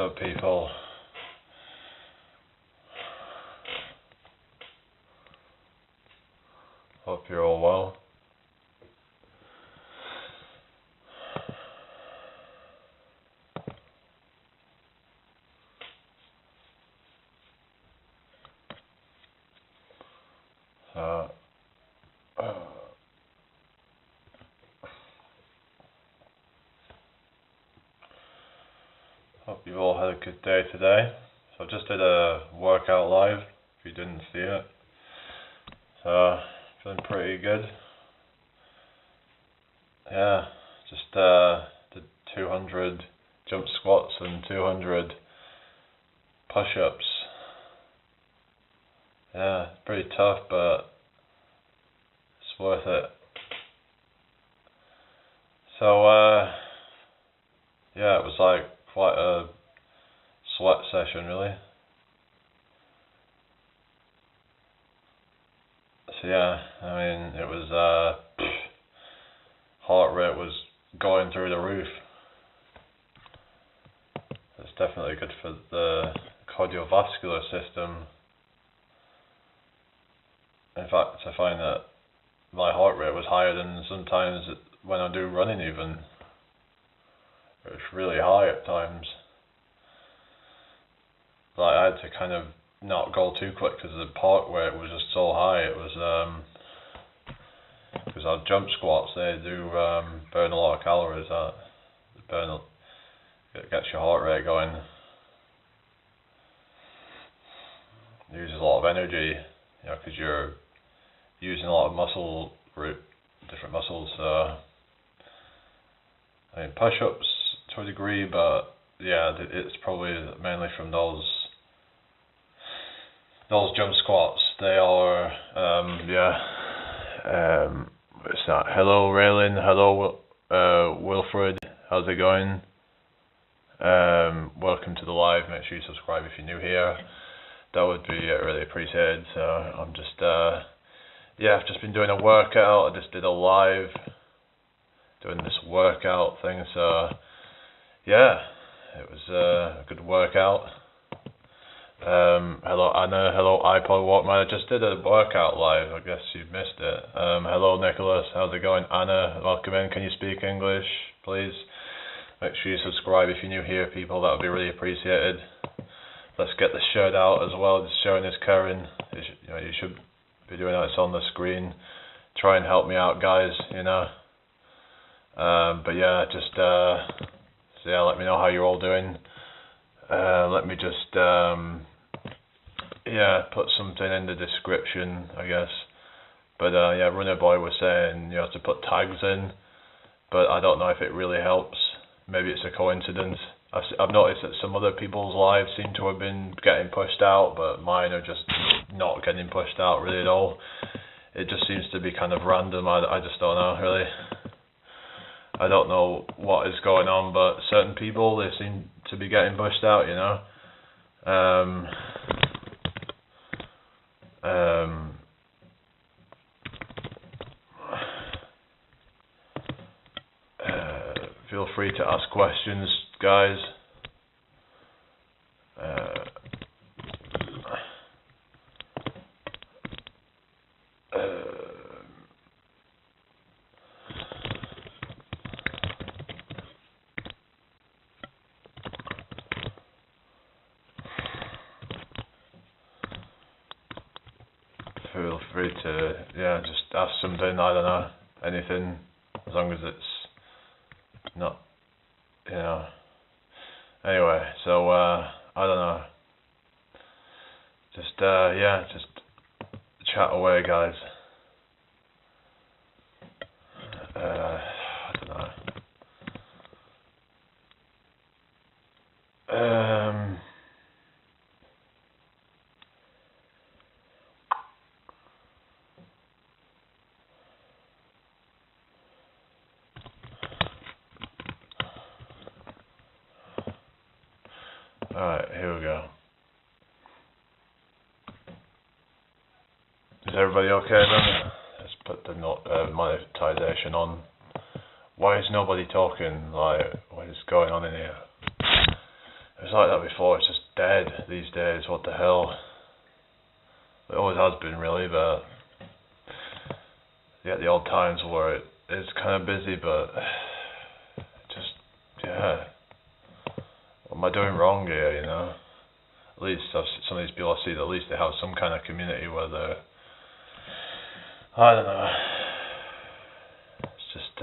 up, people? Hope you're all well. Hope you've all had a good day today. So I just did a workout live, if you didn't see it. So, feeling pretty good. Yeah, just did 200 jump squats and 200 push-ups. Yeah, it's pretty tough, but it's worth it. So, yeah, it was like quite a sweat session, really. So yeah, I mean, it was, heart rate was going through the roof. It's definitely good for the cardiovascular system. In fact, I find that my heart rate was higher than sometimes when I do running even. It's really high at times. Like, I had to kind of not go too quick because the heart rate was just so high. It was, because our jump squats, they do burn a lot of calories. It gets your heart rate going. It uses a lot of energy, you know, because you're using a lot of different muscles. I mean, push-ups to a degree, but yeah, it's probably mainly from those jump squats. They are, it's that. Hello, Raylan. Hello, Wilfred. How's it going? Welcome to the live. Make sure you subscribe if you're new here. That would be really appreciated. So I'm just, I've just been doing a workout. I just did a live doing this workout thing. So yeah, it was a good workout. Hello Anna, hello iPod Walkman. I just did a workout live, I guess you've missed it. Hello Nicholas, how's it going? Anna, welcome in. Can you speak English, please? Make sure you subscribe if you're new here, people. That would be really appreciated. Let's get the shirt out as well. Just showing this Karen. You should be doing that. It's on the screen. Try and help me out, guys. You know. But yeah, just let me know how you're all doing. Let me just put something in the description, I guess. But Runner Boy was saying you have to put tags in, but I don't know if it really helps. Maybe it's a coincidence. I've noticed that some other people's lives seem to have been getting pushed out, but mine are just not getting pushed out really at all. It just seems to be kind of random. I just don't know, really. I don't know what is going on, but certain people, they seem to be getting pushed out, you know. Feel free to ask questions, guys. Feel free to, just ask something, I don't know, anything, as long as it's not, you know. Anyway, so, I don't know. Just chat away, guys. I don't know. Alright, here we go. Is everybody okay then? Let's put the monetization on. Why is nobody talking? Like, what is going on in here? There's like that before. It's just dead these days. What the hell? It always has been, really, but you get the odd times where it is kind of busy, but just, yeah. What am I doing wrong here, you know? At least some of these people I see, at least they have some kind of community where they're, I don't know. It's just,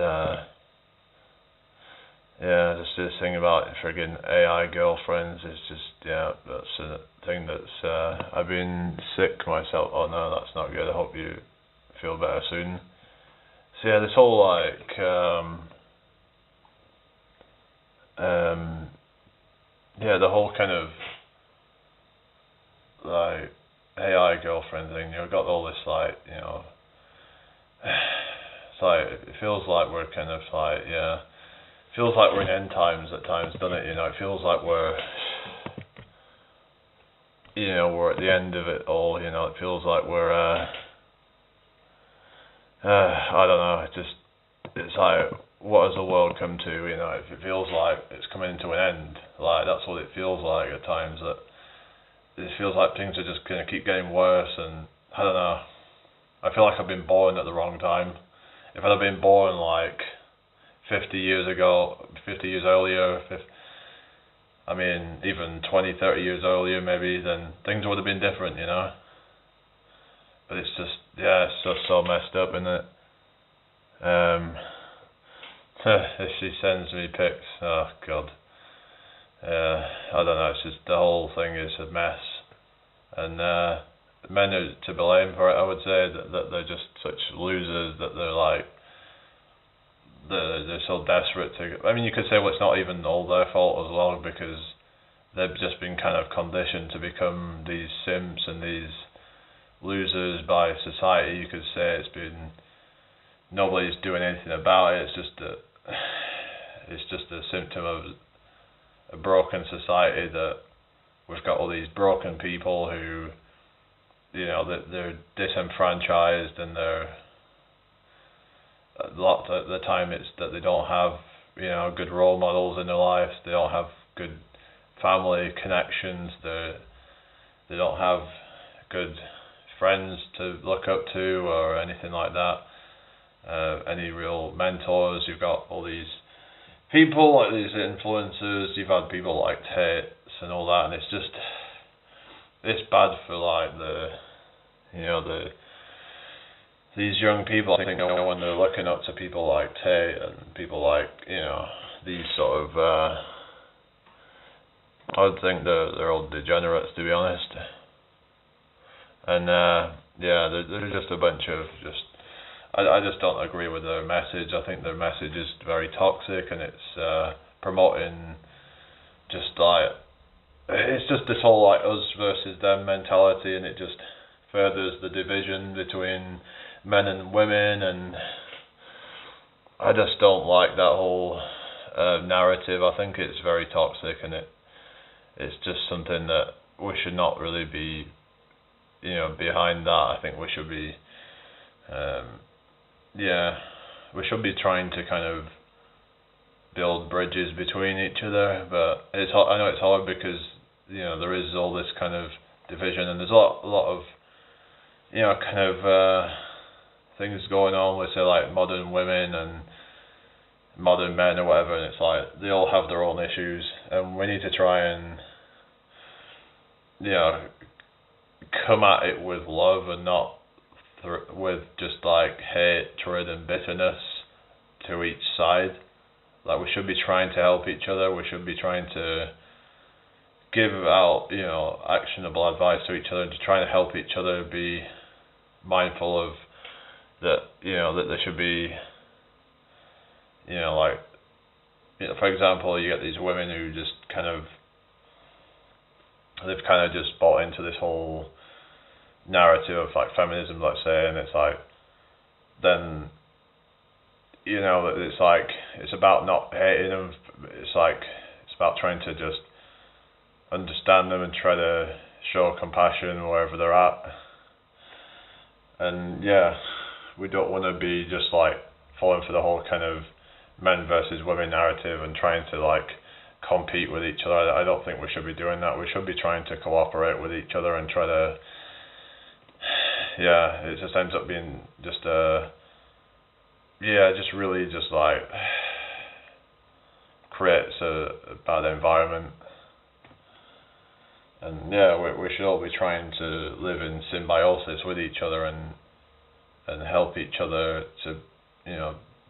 yeah, just this thing about friggin' AI girlfriends is just, yeah, that's a thing that's, I've been sick myself. Oh no, that's not good. I hope you feel better soon. So yeah, this whole like, yeah, the whole kind of like AI girlfriend thing, you've got all this like, you know, it's like, it feels like we're kind of like, yeah, it feels like we're in end times at times, doesn't it? You know, it feels like we're, you know, we're at the end of it all, you know, it feels like we're, I don't know, it's like, what has the world come to, you know, it feels like it's coming to an end, like, that's what it feels like at times, that it feels like things are just going to keep getting worse, and, I don't know, I feel like I've been born at the wrong time. If I'd have been born, like, 50 years ago, 50 years earlier, I mean, even 20, 30 years earlier, maybe, then things would have been different, you know, but it's just, yeah, it's just so messed up, isn't it? If she sends me pics, oh god, I don't know, it's just, the whole thing is a mess, and men are to blame for it, I would say, that they're just such losers, that they're like, they're so desperate to, I mean, you could say, well, it's not even all their fault as well, because they've just been kind of conditioned to become these simps and these losers by society. You could say it's been, nobody's doing anything about it, it's just a symptom of a broken society, that we've got all these broken people who, you know, that they're disenfranchised, and they're, a lot of the time it's that they don't have, you know, good role models in their lives, they don't have good family connections, they don't have good friends to look up to or anything like that, any real mentors. You've got all these people, like these influencers, you've had people like Tate and all that, and it's just, it's bad for like the, you know, these young people, I think, when they're looking up to people like Tate and people like, you know, these sort of, I would think they're all degenerates, to be honest. And yeah, they're just a bunch of I just don't agree with their message. I think their message is very toxic, and it's promoting just like, it's just this whole like us versus them mentality, and it just furthers the division between men and women, and I just don't like that whole narrative. I think it's very toxic, and it's just something that we should not really be, you know, behind that. I think we should be, yeah, we should be trying to kind of build bridges between each other, but I know it's hard because, you know, there is all this kind of division, and there's a lot of, you know, kind of things going on with, say, like modern women and modern men or whatever, and it's like they all have their own issues, and we need to try and, you know, come at it with love and not with just like hatred and bitterness to each side. Like, we should be trying to help each other. We should be trying to give out, you know, actionable advice to each other, and to try and help each other be mindful of that, you know, that there should be, you know, like, you know, for example, you get these women who just kind of, they've kind of just bought into this whole narrative of like feminism, let's say, and it's like, then, you know, it's like, it's about not hating them, it's like, it's about trying to just understand them and try to show compassion wherever they're at. And yeah, we don't want to be just like falling for the whole kind of men versus women narrative and trying to like compete with each other. I don't think we should be doing that. We should be trying to cooperate with each other and try to, it just ends up being just just really just like creates a bad environment. And we should all be trying to live in symbiosis with each other and help each other to,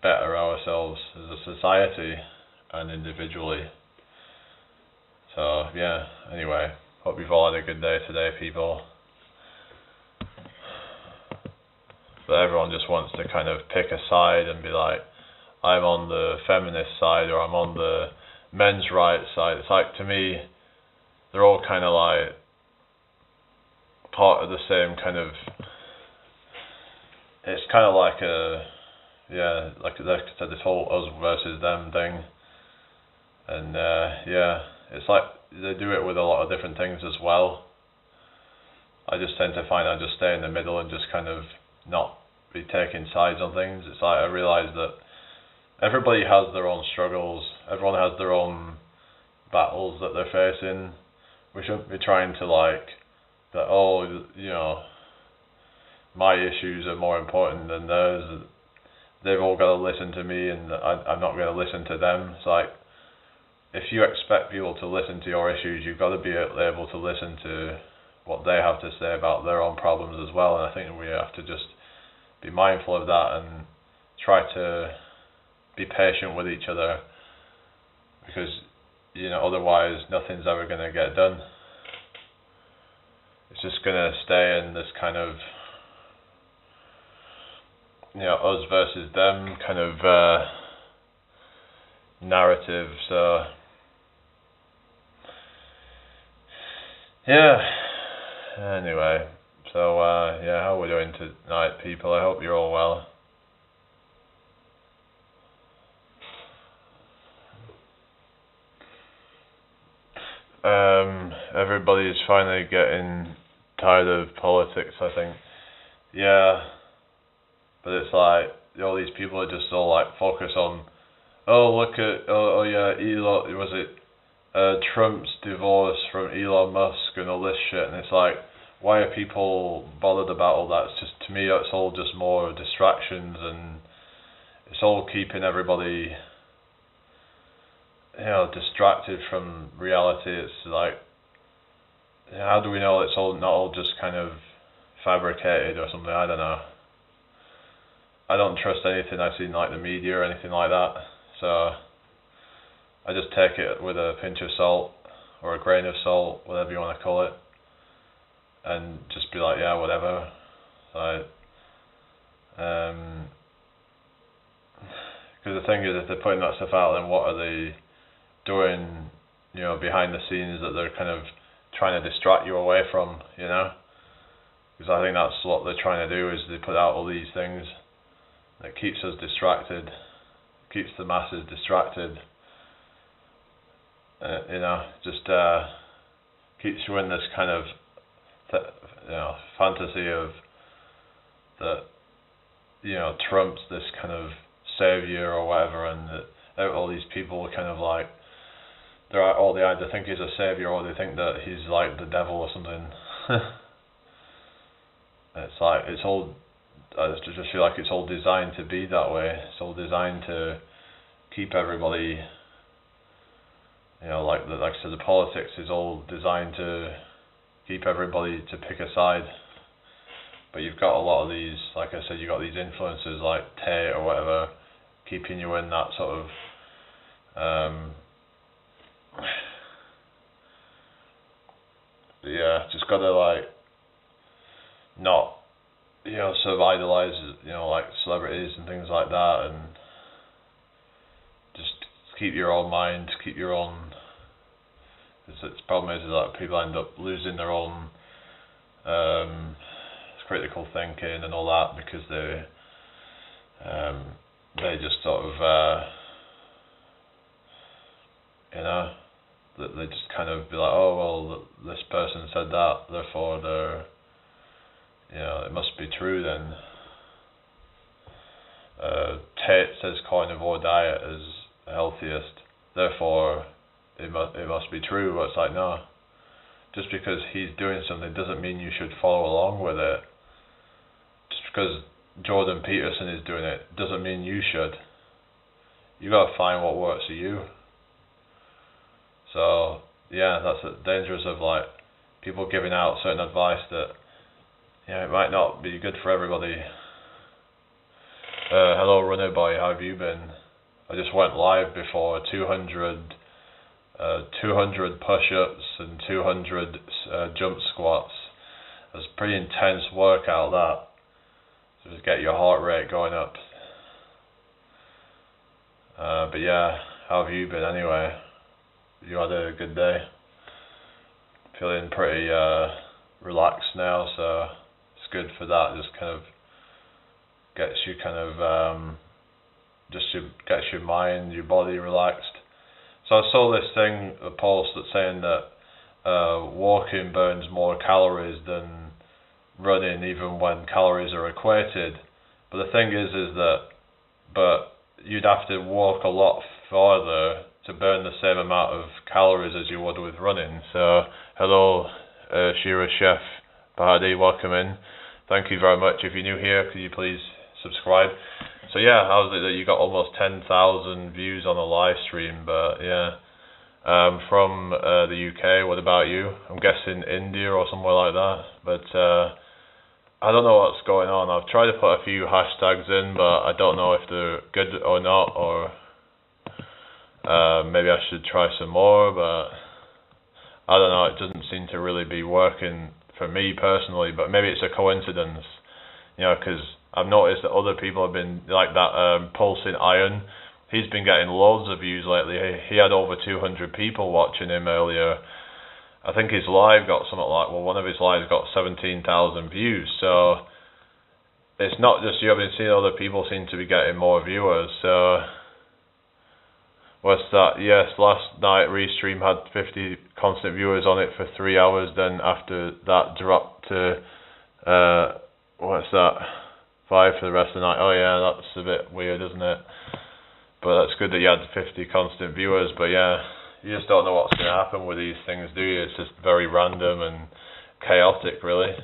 better ourselves as a society and individually. So anyway, hope you've all had a good day today, people. But everyone just wants to kind of pick a side and be like, I'm on the feminist side or I'm on the men's rights side. It's like, to me, they're all kind of like part of the same kind of, it's kind of like like I said, this whole us versus them thing. And it's like they do it with a lot of different things as well. I just tend to find I just stay in the middle and just kind of not be taking sides on things. It's like I realise that everybody has their own struggles, everyone has their own battles that they're facing. We shouldn't be trying to like that, my issues are more important than theirs. They've all got to listen to me and I'm not going to listen to them. It's like, if you expect people to listen to your issues, you've got to be able to listen to what they have to say about their own problems as well. And I think we have to just be mindful of that and try to be patient with each other, because otherwise nothing's ever going to get done. It's just going to stay in this kind of us versus them kind of narrative. So anyway, so how are we doing tonight, people? I hope you're all well. Everybody's finally getting tired of politics, I think. But it's like all these people are just all like focus on, look at Elon, was it Trump's divorce from Elon Musk and all this shit, and it's like, why are people bothered about all that? It's just, to me, it's all just more distractions, and it's all keeping everybody distracted from reality. It's like, how do we know it's all not all just kind of fabricated or something? I don't know. I don't trust anything I see in like the media or anything like that, so I just take it with a pinch of salt or a grain of salt, whatever you want to call it, and just be like, whatever. Because the thing is, if they're putting that stuff out, then what are they doing, behind the scenes that they're kind of trying to distract you away from, Because I think that's what they're trying to do, is they put out all these things that keeps us distracted, keeps the masses distracted, just keeps you in this kind of fantasy of that, Trump's this kind of savior or whatever, and that all these people are kind of like, they either think he's a savior or they think that he's like the devil or something. It's like, I just feel like it's all designed to be that way. It's all designed to keep everybody, like I said, the politics is all designed to keep everybody to pick a side. But you've got a lot of these, like I said, you've got these influencers like Tate or whatever, keeping you in that sort of just gotta like not sort of idolize like celebrities and things like that, and just keep your own mind, keep your own. The problem is that people end up losing their own critical thinking and all that, because they just sort of they just kind of be like, oh well, this person said that, therefore they're, it must be true then. Tate says carnivore diet is the healthiest, therefore it must be true. But it's like, no, just because he's doing something doesn't mean you should follow along with it. Just because Jordan Peterson is doing it doesn't mean you should. You gotta find what works for you. So yeah, that's the dangerous of like people giving out certain advice that it might not be good for everybody. Hello Runner Boy, how have you been? I just went live before 200 push-ups and 200 jump squats. It was a pretty intense workout that. So just get your heart rate going up. But yeah, how have you been anyway? You had a good day? Feeling pretty relaxed now, so it's good for that. Just kind of gets you gets your mind, your body relaxed. So I saw this thing, a post that's saying that walking burns more calories than running, even when calories are equated. But the thing is that you'd have to walk a lot farther to burn the same amount of calories as you would with running. So hello, Shira Chef Bahadi, welcome in. Thank you very much. If you're new here, could you please subscribe? So yeah, how's it that you got almost 10,000 views on the live stream? But yeah, from the UK. What about you? I'm guessing India or somewhere like that. But I don't know what's going on. I've tried to put a few hashtags in, but I don't know if they're good or not, or maybe I should try some more. But I don't know. It doesn't seem to really be working for me personally. But maybe it's a coincidence, because I've noticed that other people have been, like that Pulsing Iron, he's been getting loads of views lately. He had over 200 people watching him earlier. I think his live got something like, one of his lives got 17,000 views. So it's not just you. I've been seeing other people seem to be getting more viewers. So what's that? Yes, last night Restream had 50 constant viewers on it for 3 hours. Then after that dropped to what's that? 5 for the rest of the night. Oh yeah, that's a bit weird, isn't it? But that's good that you had 50 constant viewers. But yeah, you just don't know what's going to happen with these things, do you? It's just very random and chaotic, really.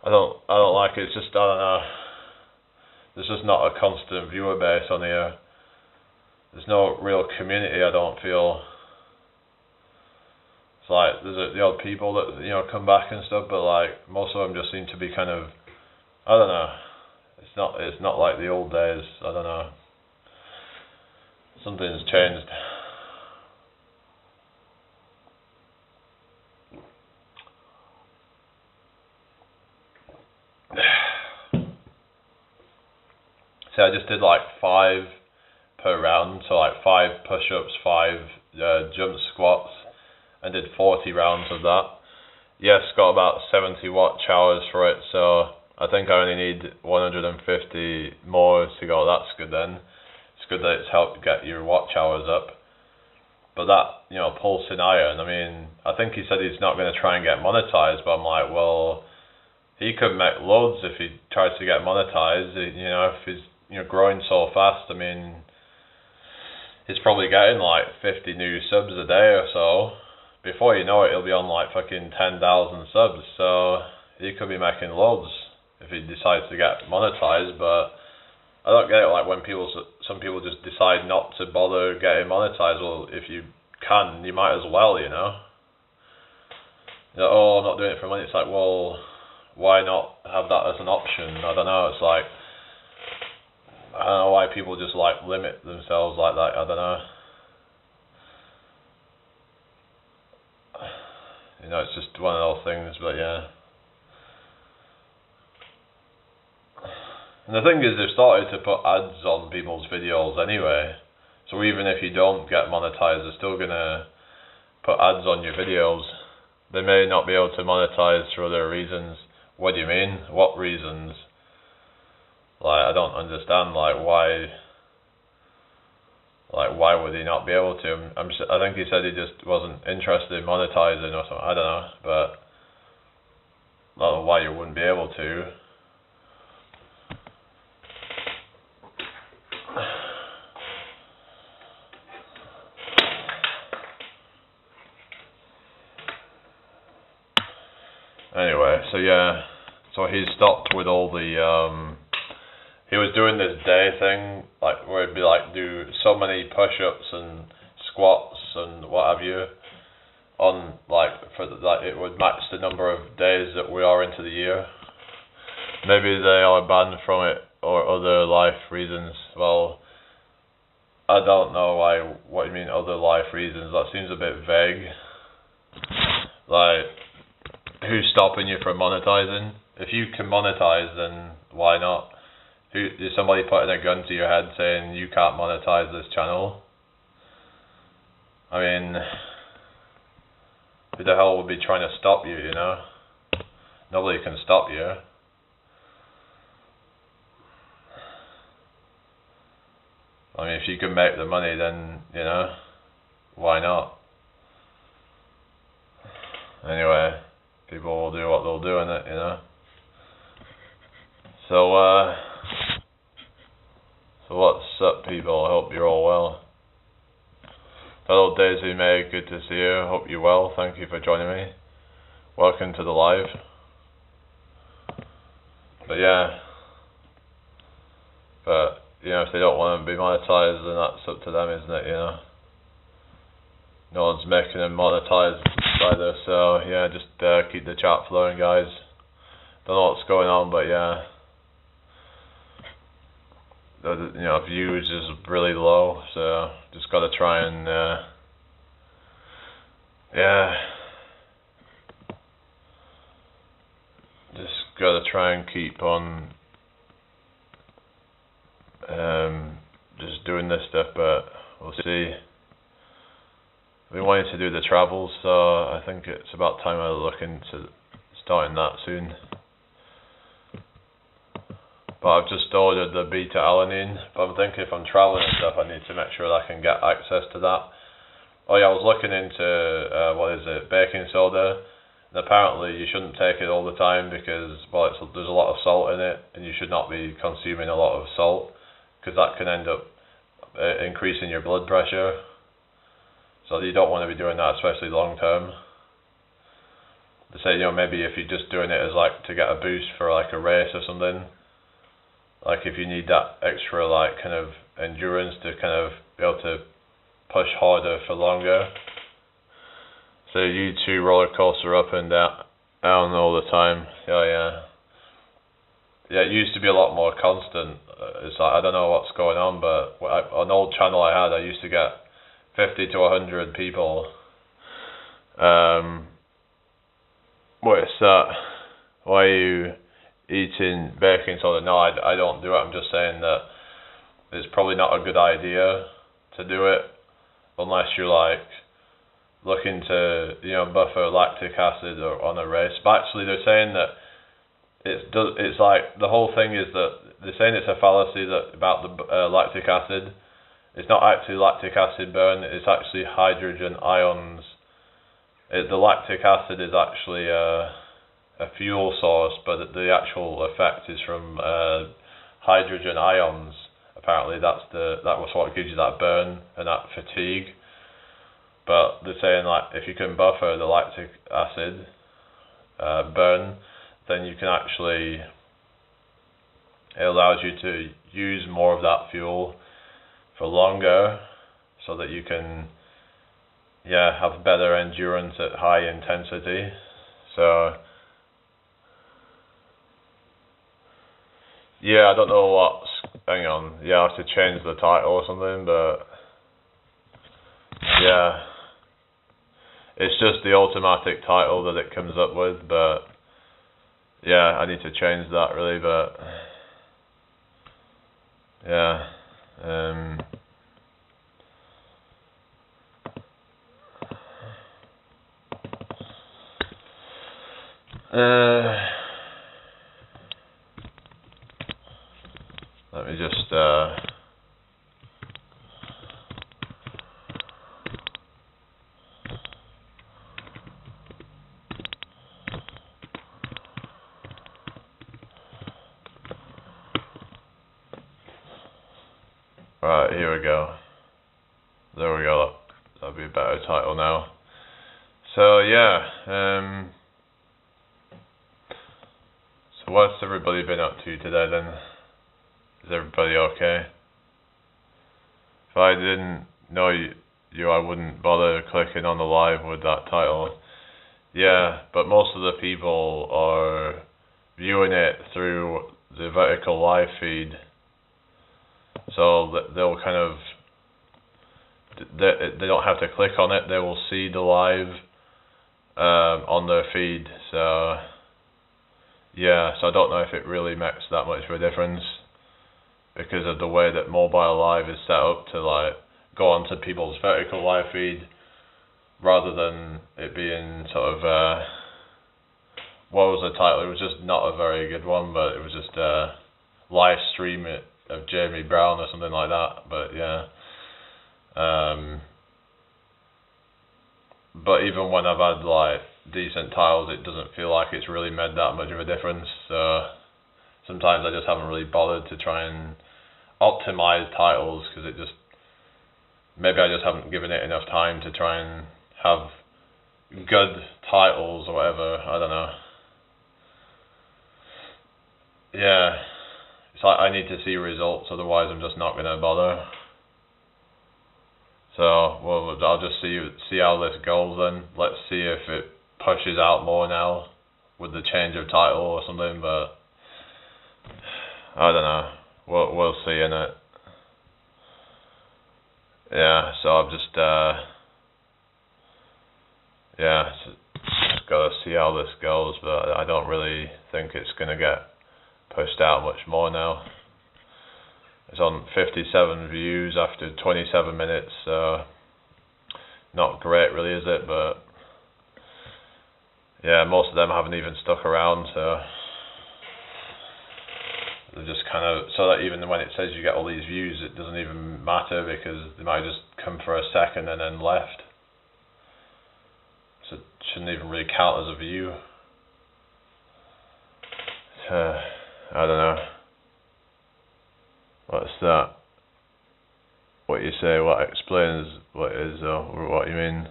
I don't like it. It's just, I don't know. There's just not a constant viewer base on here. There's no real community, I don't feel. It's like there's the odd people that come back and stuff, but like most of them just seem to be kind of, I don't know. It's not like the old days. I don't know. Something's changed. See, I just did like 5 per round, so like 5 push-ups, 5 jump squats, and did 40 rounds of that. Yes, got about 70 watch hours for it, so I think I only need 150 more to go. That's good then. It's good that it's helped get your watch hours up. But that, Pulsing Iron, I mean, I think he said he's not going to try and get monetized, but I'm like, well, he could make loads if he tries to get monetized. If he's growing so fast, I mean, he's probably getting like 50 new subs a day or so. Before you know it, he'll be on like fucking 10,000 subs, so he could be making loads if he decides to get monetized. But I don't get it, like when some people just decide not to bother getting monetized. Well, if you can, you might as well, oh, I'm not doing it for money. It's like, well, why not have that as an option? I don't know. It's like, I don't know why people just like limit themselves like that. I don't know. It's just one of those things. But yeah. And the thing is, they've started to put ads on people's videos anyway. So even if you don't get monetized, they're still gonna put ads on your videos. They may not be able to monetize for other reasons. What do you mean? What reasons? Like, I don't understand. Like, why would he not be able to? I think he said he just wasn't interested in monetizing or something. I don't know, but I don't know why you wouldn't be able to. Anyway, so yeah, so he stopped with all the he was doing this day thing, like where it'd be like do so many push-ups and squats and what have you, on like it would match the number of days that we are into the year. Maybe they are banned from it or other life reasons. Well, I don't know what you mean other life reasons. That seems a bit vague. Like, who's stopping you from monetizing? If you can monetize, then why not? Is somebody putting a gun to your head saying you can't monetize this channel? I mean, who the hell would be trying to stop you, you know? Nobody can stop you. I mean, if you can make the money, then, you know, why not? Anyway, people will do what they'll do in it, you know? So what's up, people? I hope you're all well. Hello, Daisy May, good to see you. Hope you're well. Thank you for joining me. Welcome to the live. But yeah, you know, if they don't want to be monetized, then that's up to them, isn't it? You know, no one's making them monetized either. So yeah, just keep the chat flowing, guys. Don't know what's going on, but yeah. You know, views is really low, so just gotta try and yeah, just gotta try and keep on just doing this stuff, but we'll see. We wanted to do the travels, so I think it's about time I look into starting that soon. But I've just ordered the beta-alanine, but I'm thinking if I'm travelling and stuff, I need to make sure that I can get access to that. Oh yeah, I was looking into, baking soda, and apparently you shouldn't take it all the time because, well, there's a lot of salt in it, and you should not be consuming a lot of salt, because that can end up increasing your blood pressure. So you don't want to be doing that, especially long term. They say, you know, maybe if you're just doing it as like to get a boost for like a race or something, like if you need that extra like kind of endurance to kind of be able to push harder for longer. So you two roller coaster up and down all the time. Yeah. Yeah, it used to be a lot more constant. It's like, I don't know what's going on, but on an old channel I had, I used to get 50 to 100 people. What's that? Why are you eating baking soda? No, I don't do it. I'm just saying that it's probably not a good idea to do it unless you're like looking to, you know, buffer lactic acid or on a race. But actually they're saying that it's like the whole thing is that they're saying it's a fallacy that about the lactic acid. It's not actually lactic acid burn, it's actually hydrogen ions. The lactic acid is actually a fuel source, but the actual effect is from hydrogen ions. Apparently that was what gives you that burn and that fatigue. But they're saying like if you can buffer the lactic acid burn, then you can actually, it allows you to use more of that fuel for longer, so that you can have better endurance at high intensity. So yeah, I don't know hang on, I have to change the title or something, but yeah, it's just the automatic title that it comes up with, but yeah, I need to change that really, but yeah. Let me just right, here we go. There we go. That'll be a better title now. So yeah, What's everybody been up to today then? Is everybody okay? If I didn't know you, I wouldn't bother clicking on the live with that title. Yeah, but most of the people are viewing it through the vertical live feed, so they'll kind of they don't have to click on it. They will see the live on their feed. So yeah, so I don't know if it really makes that much of a difference because of the way that mobile live is set up to like go onto people's vertical live feed rather than it being sort of what was the title? It was just not a very good one, but it was just live stream it of Jamie Brown or something like that. But yeah. But even when I've had like decent titles, it doesn't feel like it's really made that much of a difference. So sometimes I just haven't really bothered to try and optimize titles because it just maybe I just haven't given it enough time to try and have good titles or whatever. I don't know. Yeah, it's like I need to see results, otherwise I'm just not gonna bother. So, well, I'll just see how this goes then. Let's see if it pushes out more now with the change of title or something, but I don't know. We'll see innit. Yeah, so I've just just gotta see how this goes, but I don't really think it's gonna get pushed out much more now. It's on 57 views after 27 minutes, so not great really, is it? But yeah, most of them haven't even stuck around, so they're just kind of, so that even when it says you get all these views, it doesn't even matter because they might just come for a second and then left. So it shouldn't even really count as a view. I don't know. What's that? What you say, what explains what it is or what you mean.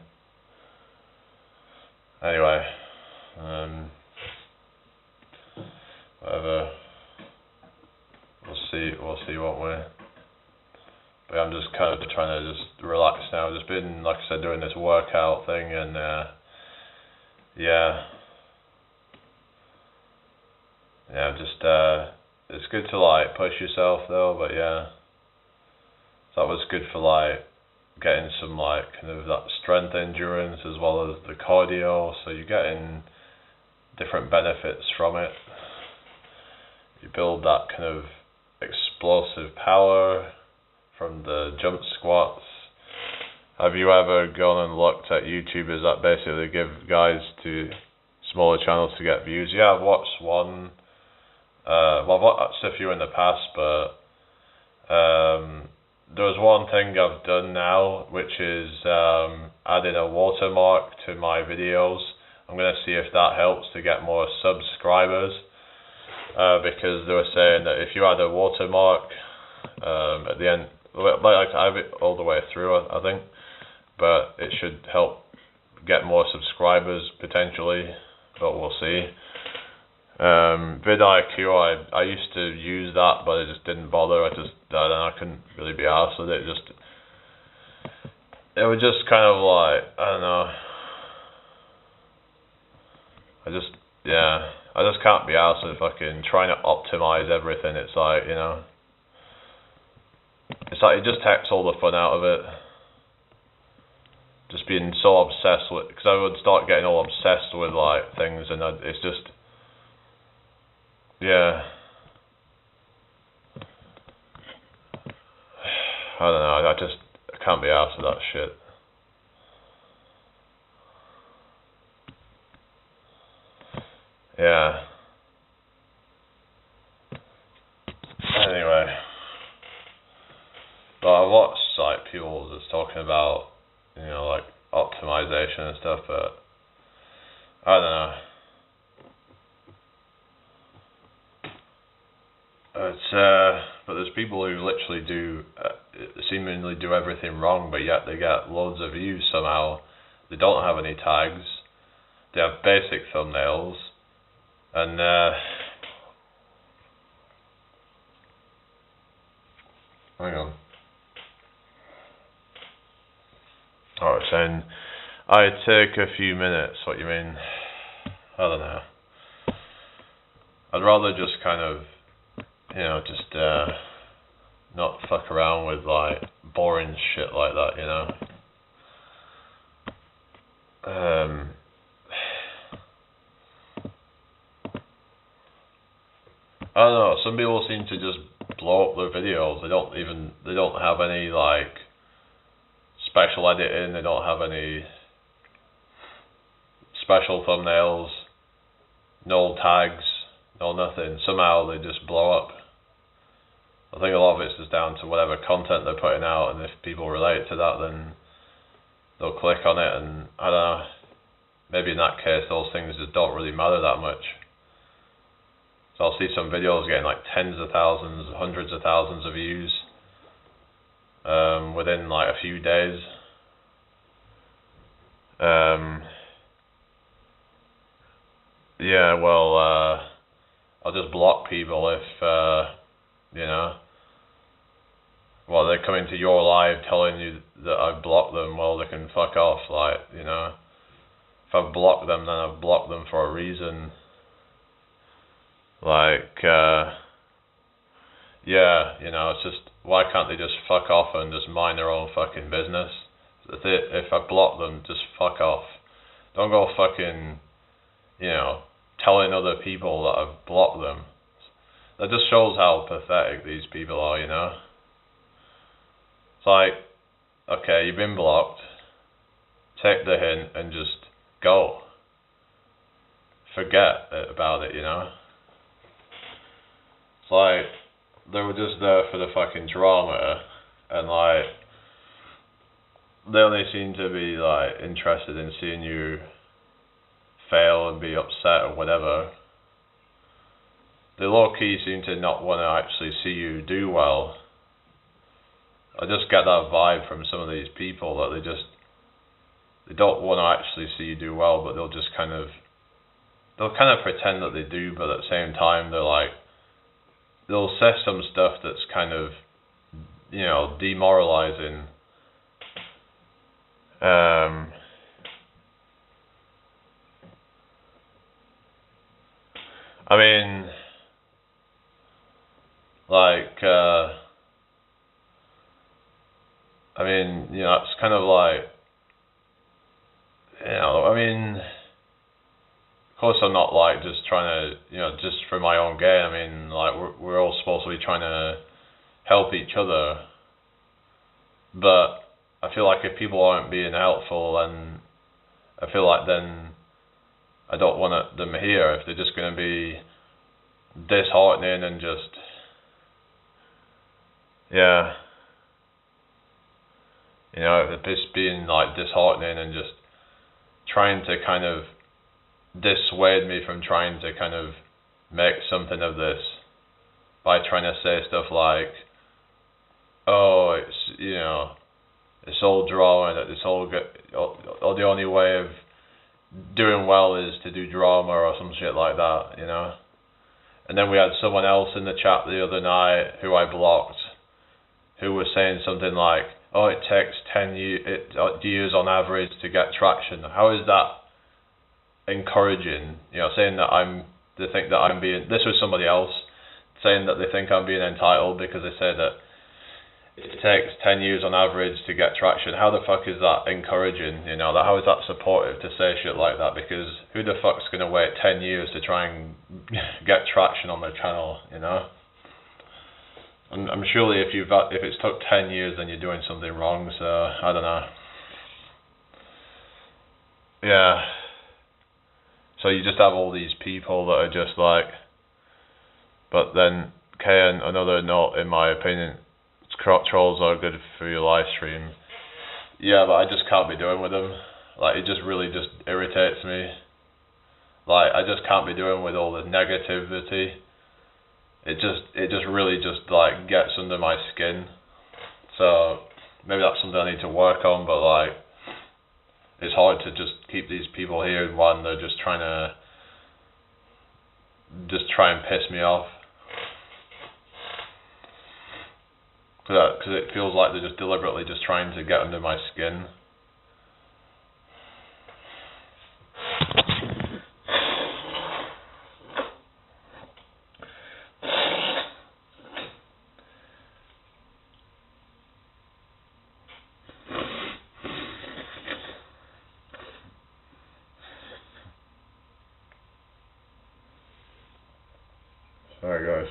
Anyway, whatever. We'll see what way. But I'm just kind of trying to just relax now. I've just been, like I said, doing this workout thing and yeah, just it's good to like push yourself though, but yeah, so that was good for like getting some like kind of that strength endurance as well as the cardio, so you're getting different benefits from it. You build that kind of explosive power from the jump squats. Have you ever gone and looked at YouTubers that basically give guys to smaller channels to get views? Yeah, I've watched one. Well, I've watched a few in the past, but there was one thing I've done now, which is adding a watermark to my videos. I'm going to see if that helps to get more subscribers, because they were saying that if you add a watermark at the end, like I have it all the way through, I think, but it should help get more subscribers potentially, but we'll see. vidIQ, I used to use that, but I just didn't bother. I couldn't really be arsed with it. It was just kind of like, I don't know. I just can't be arsed with fucking trying to optimize everything. It's like, it's like it just takes all the fun out of it. Just being so obsessed with, because I would start getting all obsessed with like things, and it's just, yeah. I don't know. I can't be arsed with that shit. Yeah. Anyway, but I watched like people just talking about, like optimization and stuff, but I don't know. But there's people who literally seemingly do everything wrong, but yet they get loads of views somehow. They don't have any tags. They have basic thumbnails, and Hang on. Oh, it's saying I take a few minutes. What you mean? I don't know. I'd rather just kind of, just not fuck around with like boring shit like that, I don't know. Some people seem to just blow up their videos. They don't have any like special editing. They don't have any special thumbnails. No tags. No nothing. Somehow they just blow up. I think a lot of it's just down to whatever content they're putting out, and if people relate to that, then they'll click on it. And I don't know. Maybe in that case, those things just don't really matter that much. So I'll see some videos getting like tens of thousands, hundreds of thousands of views within like a few days. Yeah, well, I'll just block people if, well, they come into your live telling you that I've blocked them, well, they can fuck off, like, If I've blocked them, then I've blocked them for a reason. Like, it's just, why can't they just fuck off and just mind their own fucking business? If I block them, just fuck off. Don't go fucking, telling other people that I've blocked them. That just shows how pathetic these people are, It's like, okay, you've been blocked. Take the hint and just go. Forget about it, It's like, they were just there for the fucking drama, and like, they only seem to be like interested in seeing you fail and be upset or whatever. They low-key seem to not want to actually see you do well. I just get that vibe from some of these people that they don't want to actually see you do well, but they'll kind of pretend that they do, but at the same time they'll say some stuff that's kind of, demoralizing. I mean, it's kind of like, of course I'm not like just trying to, just for my own gain. I mean, like, we're all supposed to be trying to help each other, but I feel like if people aren't being helpful, then I feel like then I don't want them here. If they're just going to be disheartening and just, if it's being like disheartening and just trying to kind of dissuade me from trying to kind of make something of this by trying to say stuff like, oh, it's all drama, and it's all good, or the only way of doing well is to do drama or some shit like that, And then we had someone else in the chat the other night who I blocked, who was saying something like, oh, it takes 10 years on average to get traction. How is that encouraging? Saying that they think that I'm being, this was somebody else saying that they think I'm being entitled because they say that it takes 10 years on average to get traction. How the fuck is that encouraging? How is that supportive to say shit like that? Because who the fuck's going to wait 10 years to try and get traction on their channel, I'm surely if it's took 10 years, then you're doing something wrong, so I don't know. Yeah. So you just have all these people that are just like, but then, Ken, another note, in my opinion, trolls are good for your live stream. Yeah, but I just can't be doing with them. Like, it just really just irritates me. Like, I just can't be doing with all the negativity. It just really just like gets under my skin. So maybe that's something I need to work on, but like, it's hard to just keep these people here when they're just trying to try and piss me off. because it feels like they're just deliberately just trying to get under my skin. Sorry guys.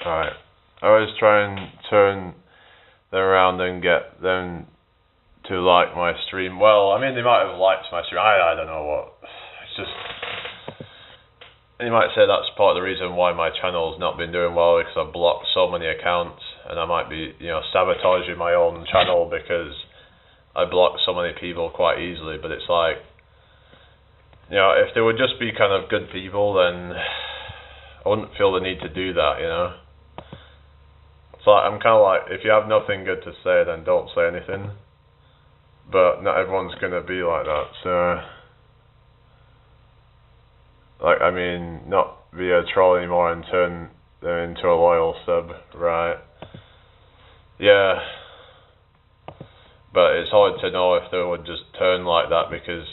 Alright. I always try and turn them around and get them to like my stream. Well, I mean, they might have liked my stream. I don't know what. It's just... You might say that's part of the reason why my channel's not been doing well, because I've blocked so many accounts, and I might be, sabotaging my own channel because I block so many people quite easily. But it's like, if they would just be kind of good people, then I wouldn't feel the need to do that, So I'm kind of like, if you have nothing good to say, then don't say anything. But not everyone's gonna be like that, so... not be a troll anymore and turn them into a loyal sub, right? Yeah. But it's hard to know if they would just turn like that, because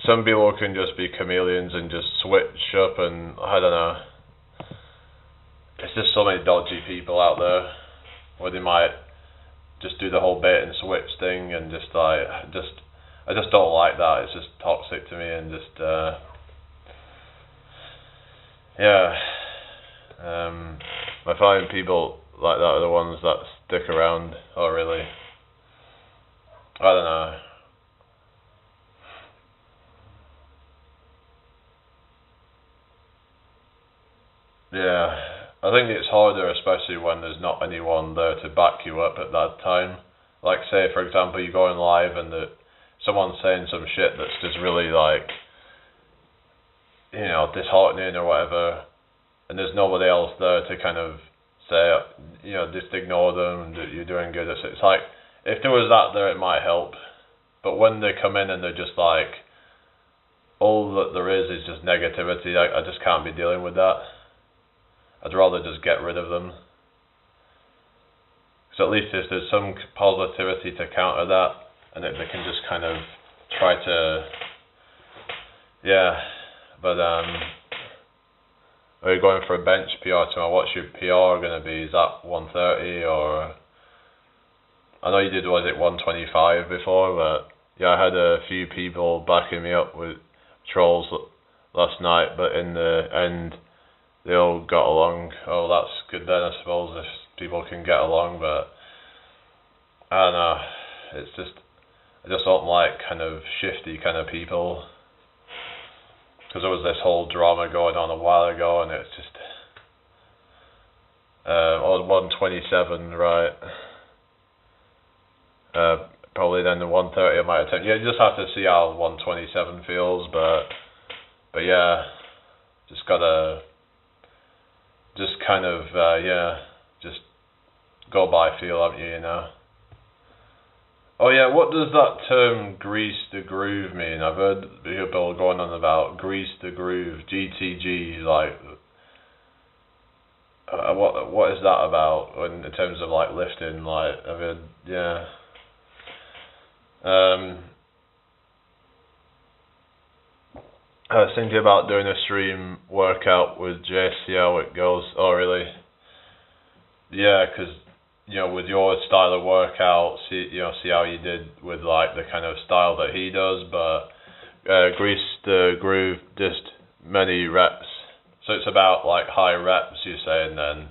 some people can just be chameleons and just switch up, and I don't know. There's just so many dodgy people out there where they might just do the whole bait and switch thing, and I just don't like that. It's just toxic to me, and just I find people like that are the ones that stick around. Oh really? I don't know. Yeah. I think it's harder, especially when there's not anyone there to back you up at that time. Like, say, for example, you go on live and someone's saying some shit that's just really, disheartening or whatever, and there's nobody else there to kind of say, just ignore them and you're doing good. It's like, if there was that there, it might help. But when they come in and they're just like, all that there is just negativity, I just can't be dealing with that. I'd rather just get rid of them. Because at least if there's some positivity to counter that, and if they can just kind of try to... Yeah, but are you going for a bench PR tomorrow? What's your PR going to be? Is that 130 or... I know you did, was it 125 before, but yeah, I had a few people backing me up with trolls last night, but in the end... they all got along. Oh, that's good then, I suppose, if people can get along, but I don't know, it's just, I just don't like kind of shifty kind of people, because there was this whole drama going on a while ago, and it's just, 127, right, probably then the 130 I might attempt. Yeah, you just have to see how 127 feels, but yeah, just gotta... just kind of, just go by feel, haven't you, Oh yeah, what does that term grease the groove mean? I've heard people going on about grease the groove, GTG, what is that about in terms of lifting, I've heard, yeah. I was thinking about doing a stream workout with Jay, see how it goes. Oh, really? Yeah, because, with your style of workout, see how you did with, the kind of style that he does, but grease the groove, just many reps. So it's about, high reps, you're saying, then.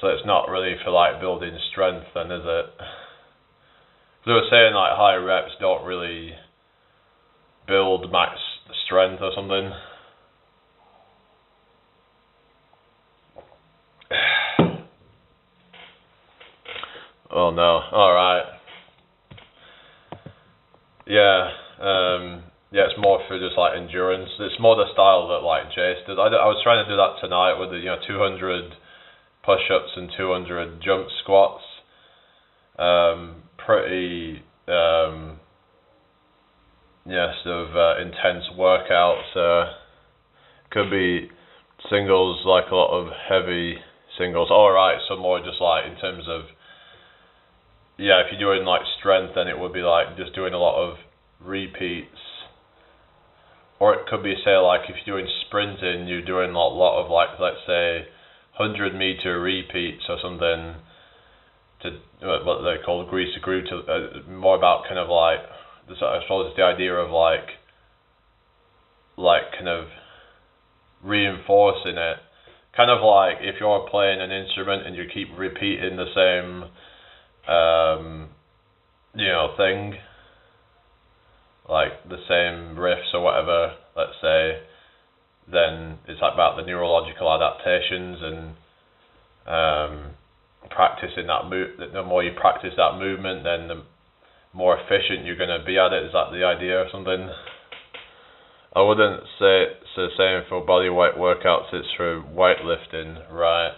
So it's not really for, building strength, then, is it? Because they were saying, high reps don't really... build max strength or something. Oh no, alright. Yeah, it's more for just endurance. It's more the style that Jace did. I was trying to do that tonight with the 200 push-ups and 200 jump squats. Pretty intense workout, so Could be singles, like a lot of heavy singles. Alright, so more just like in terms of, yeah, if you're doing like strength, then it would be like just doing a lot of repeats. Or it could be, say, like if you're doing sprinting, you're doing a lot of, like, let's say 100-meter repeats or something, to what they call grease the groove, to more about kind of like, I suppose it's the idea of like kind of reinforcing it, kind of like if you're playing an instrument and you keep repeating the same thing, like the same riffs or whatever, let's say, then it's like about the neurological adaptations and practicing that the more you practice that movement, then the more efficient you're going to be at it. Is that the idea or something? I wouldn't say it's the same for body weight workouts, it's for weightlifting, right?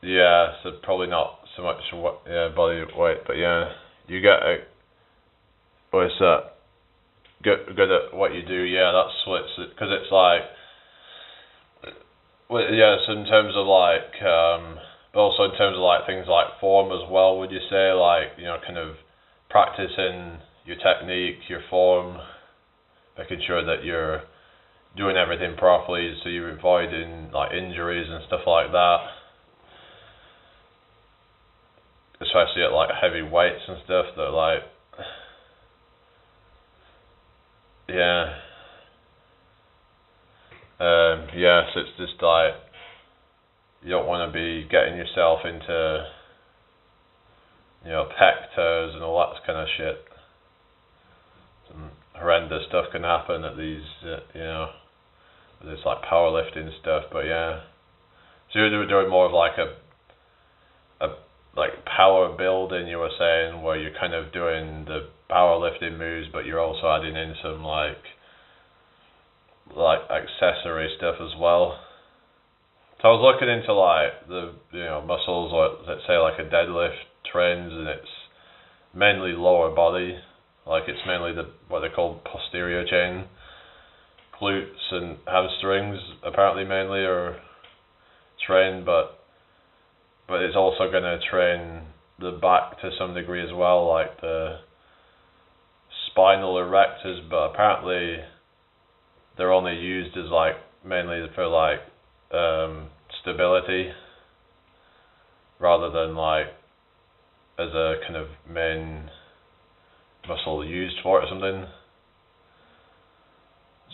Yeah, so probably not so much body weight, but yeah, you get what's that? Good at what you do, yeah, that's what it's, because it's like, yeah, so in terms of like, but also in terms of like things like form as well, would you say, like, kind of practicing your technique, your form, making sure that you're doing everything properly so you're avoiding like injuries and stuff like that, especially at like heavy weights and stuff that like, yeah. So it's just like, you don't want to be getting yourself into, pec tears and all that kind of shit. Some horrendous stuff can happen at these, it's like powerlifting stuff, but yeah. So you're doing more of like a like power building, you were saying, where you're kind of doing the powerlifting moves, but you're also adding in some like accessory stuff as well. So I was looking into like the muscles, or let's say like a deadlift trains, and it's mainly lower body, like it's mainly what they call posterior chain, glutes and hamstrings apparently mainly are trained, but it's also going to train the back to some degree as well, like the spinal erectors, but apparently they're only used as like mainly for like stability, rather than like as a kind of main muscle used for it or something.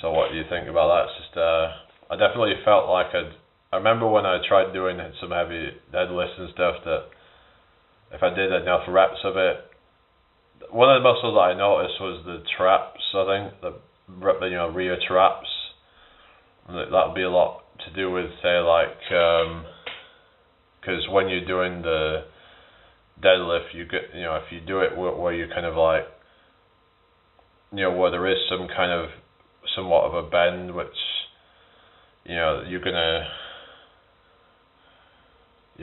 So what do you think about that? It's just I definitely felt like I remember when I tried doing some heavy deadlifts and stuff, that if I did enough reps of it, one of the muscles that I noticed was the traps, I think, the rear traps. And that would be a lot to do with, say, like, because when you're doing the deadlift, you get, if you do it where you kind of like, where there is some kind of, somewhat of a bend, which, you're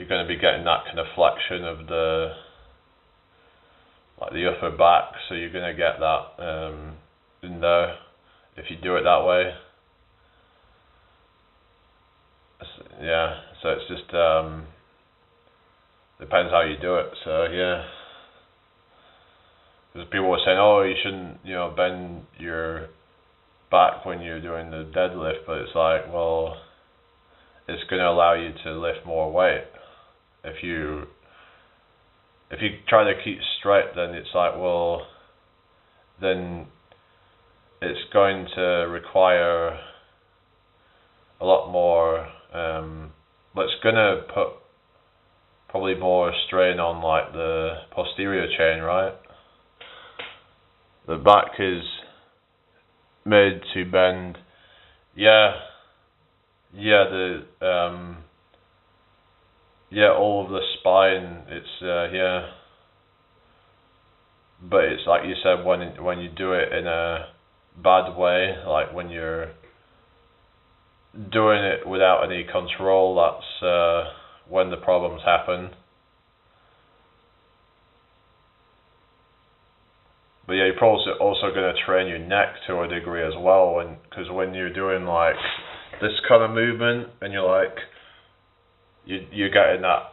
gonna be getting that kind of flexion of the upper back, so you're gonna get that in there if you do it that way. Yeah, so it's just depends how you do it. So yeah, because people were saying, oh, you shouldn't bend your back when you're doing the deadlift, but it's like, well, it's going to allow you to lift more weight. If you try to keep straight, then it's like, well, then it's going to require a lot more, but it's going to put probably more strain on like the posterior chain, right? The back is made to bend. Yeah, all of the spine, it's but it's like you said, when you do it in a bad way, like when you're doing it without any control, that's when the problems happen. But But yeah, you're probably also going to train your neck to a degree as well, because when you're doing like this kind of movement and you're like you're getting that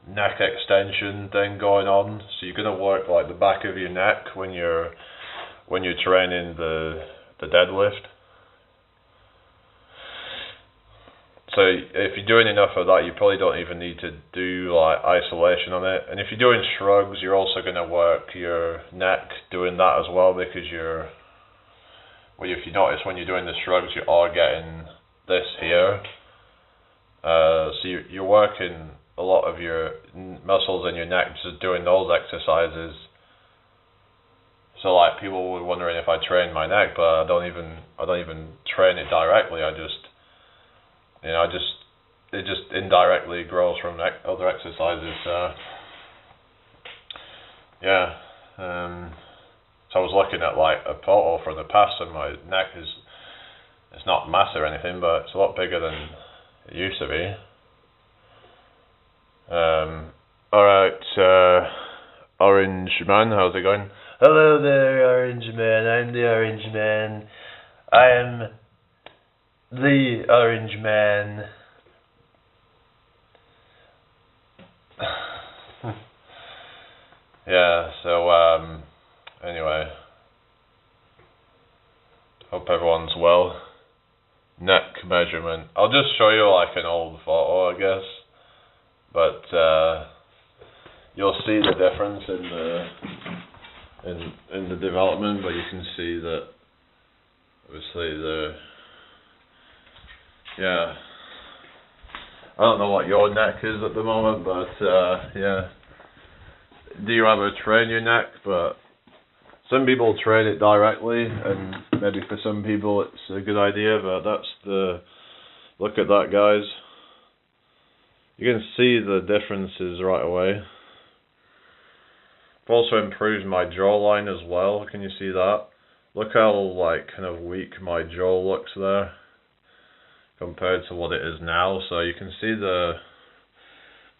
neck extension thing going on, so you're going to work like the back of your neck when you're training the deadlift. So if you're doing enough of that, you probably don't even need to do like isolation on it. And if you're doing shrugs, you're also going to work your neck doing that as well, because if you notice when you're doing the shrugs, you are getting this here. So you're working a lot of your muscles in your neck just doing those exercises. So like people were wondering if I train my neck, but I don't even train it directly. It just indirectly grows from other exercises. Yeah. So I was looking at like a photo from the past, and my neck it's not massive or anything, but it's a lot bigger than it used to be. Alright, Orange Man, how's it going? Hello there, Orange Man. I'm the Orange Man. I am the Orange Man. Yeah, so anyway, hope everyone's well. Neck measurement. I'll just show you like an old photo, I guess, but you'll see the difference in the development. But you can see that obviously yeah. I don't know what your neck is at the moment, but yeah. Do you ever train your neck? But some people train it directly, and maybe for some people it's a good idea, but look at that, guys. You can see the differences right away. I've also improved my jawline as well. Can you see that? Look how like kind of weak my jaw looks there compared to what it is now. So you can see the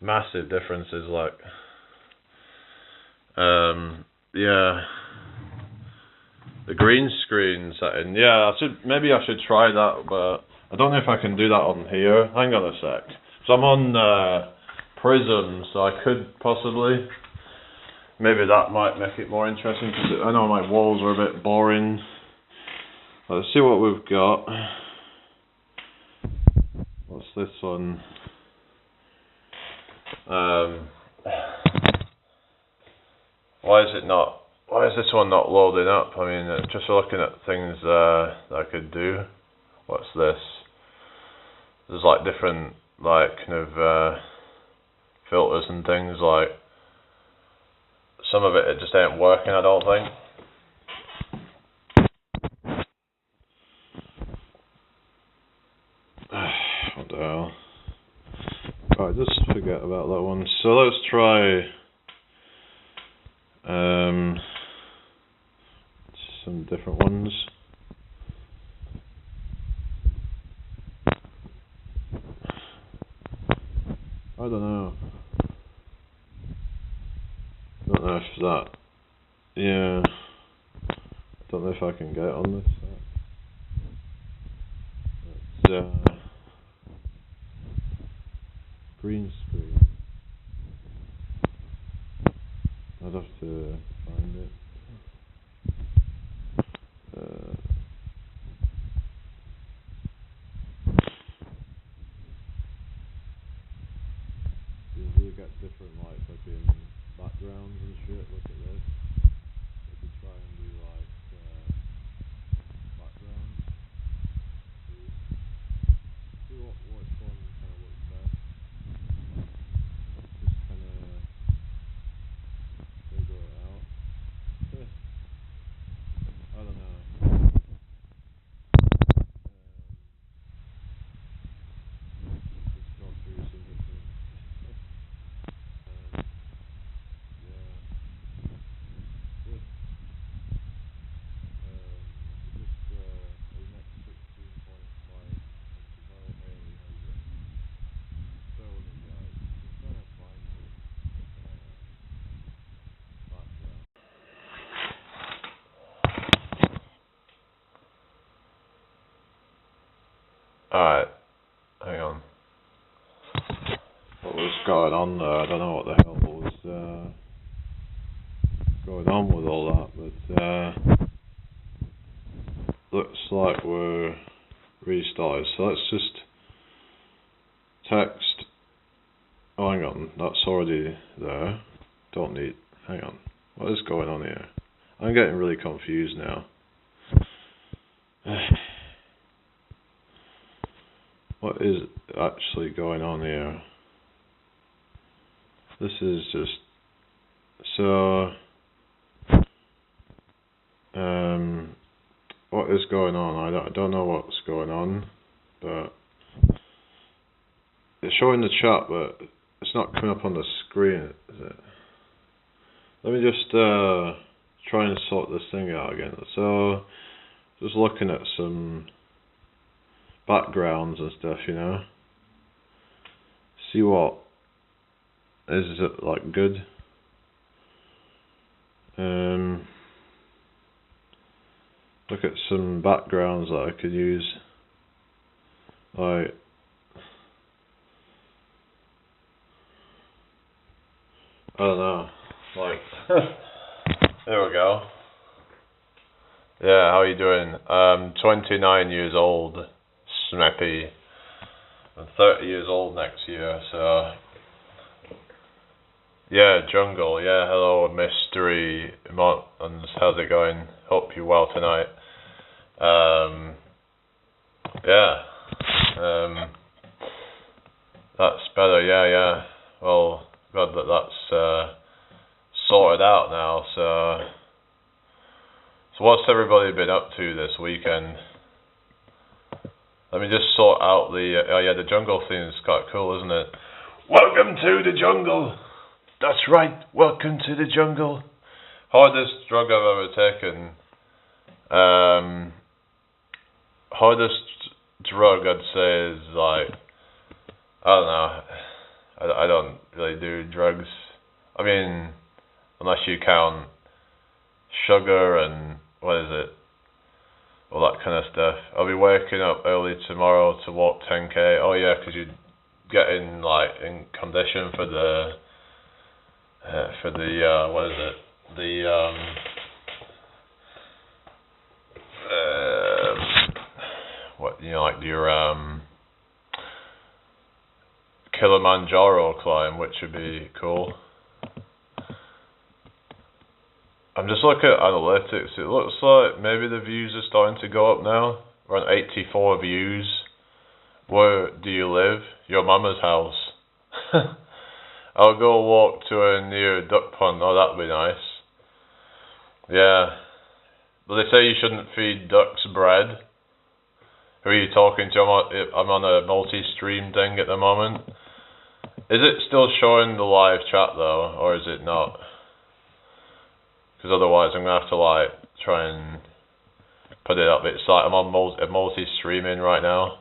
massive differences, like yeah, the green screen setting. Yeah, maybe I should try that, but I don't know if I can do that on here. Hang on a sec. So I'm on Prism, so I could possibly. Maybe that might make it more interesting, because I know my walls are a bit boring. Let's see what we've got. What's this one? Why is this one not loading up? I mean, just looking at things that I could do. What's this? There's like different, like, kind of filters and things. Like, some of it just ain't working, I don't think. What the hell? Alright, just forget about that one. So let's try some different ones. I don't know. Don't know if that. Yeah. Don't know if I can get it on this. It's green screen. I'd have to find it. You get different like fucking backgrounds and shit. Look at this. We could try and do like backgrounds. See which one kind of looks best. Just kind of figure it out. I don't know. Just go through some different. Yeah. going on there. I don't know what the hell was going on with all that, but looks like we're restarted. So let's just text. Oh, hang on, that's already there. Don't need. Hang on. What is going on here? I'm getting really confused now. What is actually going on here? This is just so. What is going on? I don't know what's going on, but it's showing the chat, but it's not coming up on the screen, is it? Let me just try and sort this thing out again. So, just looking at some backgrounds and stuff, you know. See what is it like good. Look at some backgrounds that I could use. Like, I don't know. Like, there we go. Yeah, how are you doing? 29 years old, snappy. I'm 30 years old next year, so. Yeah, Jungle. Yeah, hello, Mystery Mountains. How's it going? Hope you're well tonight. That's better. Yeah. Well, glad that that's sorted out now. So what's everybody been up to this weekend? Let me just sort out the jungle theme is quite cool, isn't it? Welcome to the jungle. That's right. Welcome to the jungle. Hardest drug I've ever taken. Hardest drug I'd say is like, I don't know. I don't really do drugs. I mean, unless you count sugar and what is it, all that kind of stuff. I'll be waking up early tomorrow to walk 10k. Oh yeah, because you're getting like in condition for the what is it? What, you know, like your Kilimanjaro climb, which would be cool. I'm just looking at analytics. It looks like maybe the views are starting to go up now. We're on 84 views. Where do you live? Your mama's house. I'll go walk to a near duck pond. Oh, that'd be nice. Yeah. But they say you shouldn't feed ducks bread. Who are you talking to? I'm on a multi-stream thing at the moment. Is it still showing the live chat though, or is it not? Because otherwise I'm going to have to like try and put it up. It's like I'm on multi-streaming right now.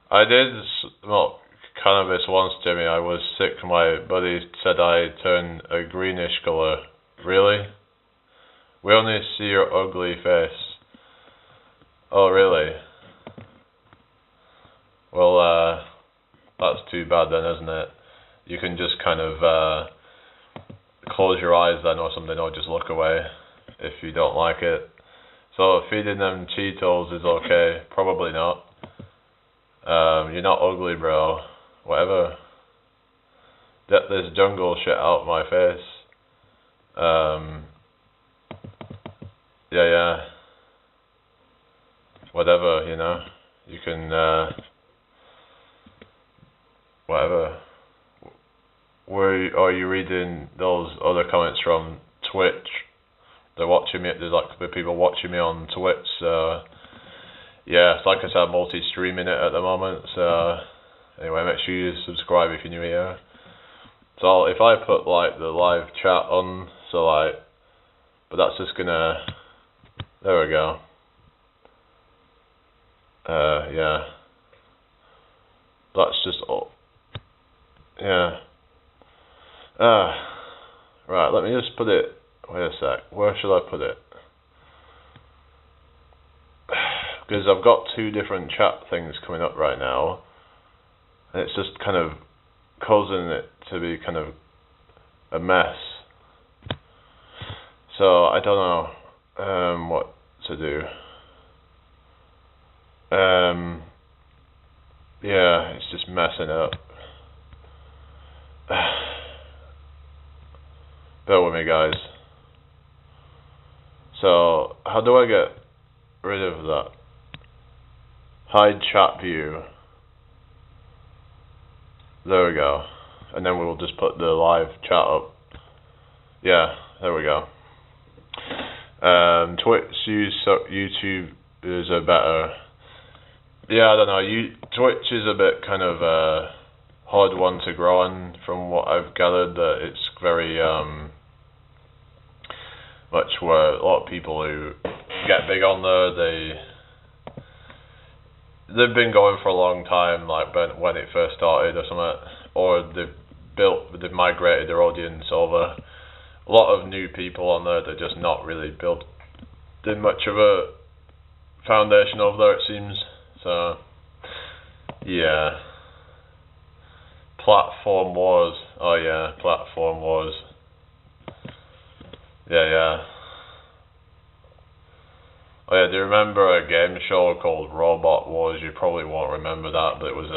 I did smoke cannabis once, Jimmy. I was sick. My buddy said I turned a greenish colour. Really? We only see your ugly face. Oh, really? Well, that's too bad then, isn't it? You can just kind of close your eyes then or something, or just look away if you don't like it. So feeding them Cheetos is okay. Probably not. You're not ugly, bro. Whatever. Get this jungle shit out of my face. Yeah. Whatever, you know. You can, whatever. Where are you reading those other comments from Twitch? They're watching me. There's like people watching me on Twitch. So yeah, it's like I said, I'm multi-streaming it at the moment. So anyway, make sure you subscribe if you're new here. So if I put like the live chat on, so like, but that's just gonna. There we go. Yeah. That's just all. Yeah. Right, let me just put it. Wait a sec. Where should I put it? Because I've got two different chat things coming up right now. And it's just kind of causing it to be kind of a mess. So I don't know what to do. Yeah, it's just messing up. Bear with me, guys. So, how do I get rid of that? Hide chat view. There we go. And then we'll just put the live chat up. Yeah, there we go. Twitch, YouTube is a better... Yeah, I don't know. Twitch is a bit kind of a hard one to grow on, from what I've gathered. That it's very much where a lot of people who get big on there, they've been going for a long time, like when it first started or something, or they've migrated their audience over. A lot of new people on there, they're just not really building much of a foundation over there, it seems. So, yeah. Platform wars. Oh yeah, platform wars. Yeah. Oh yeah, do you remember a game show called Robot Wars? You probably won't remember that, but it was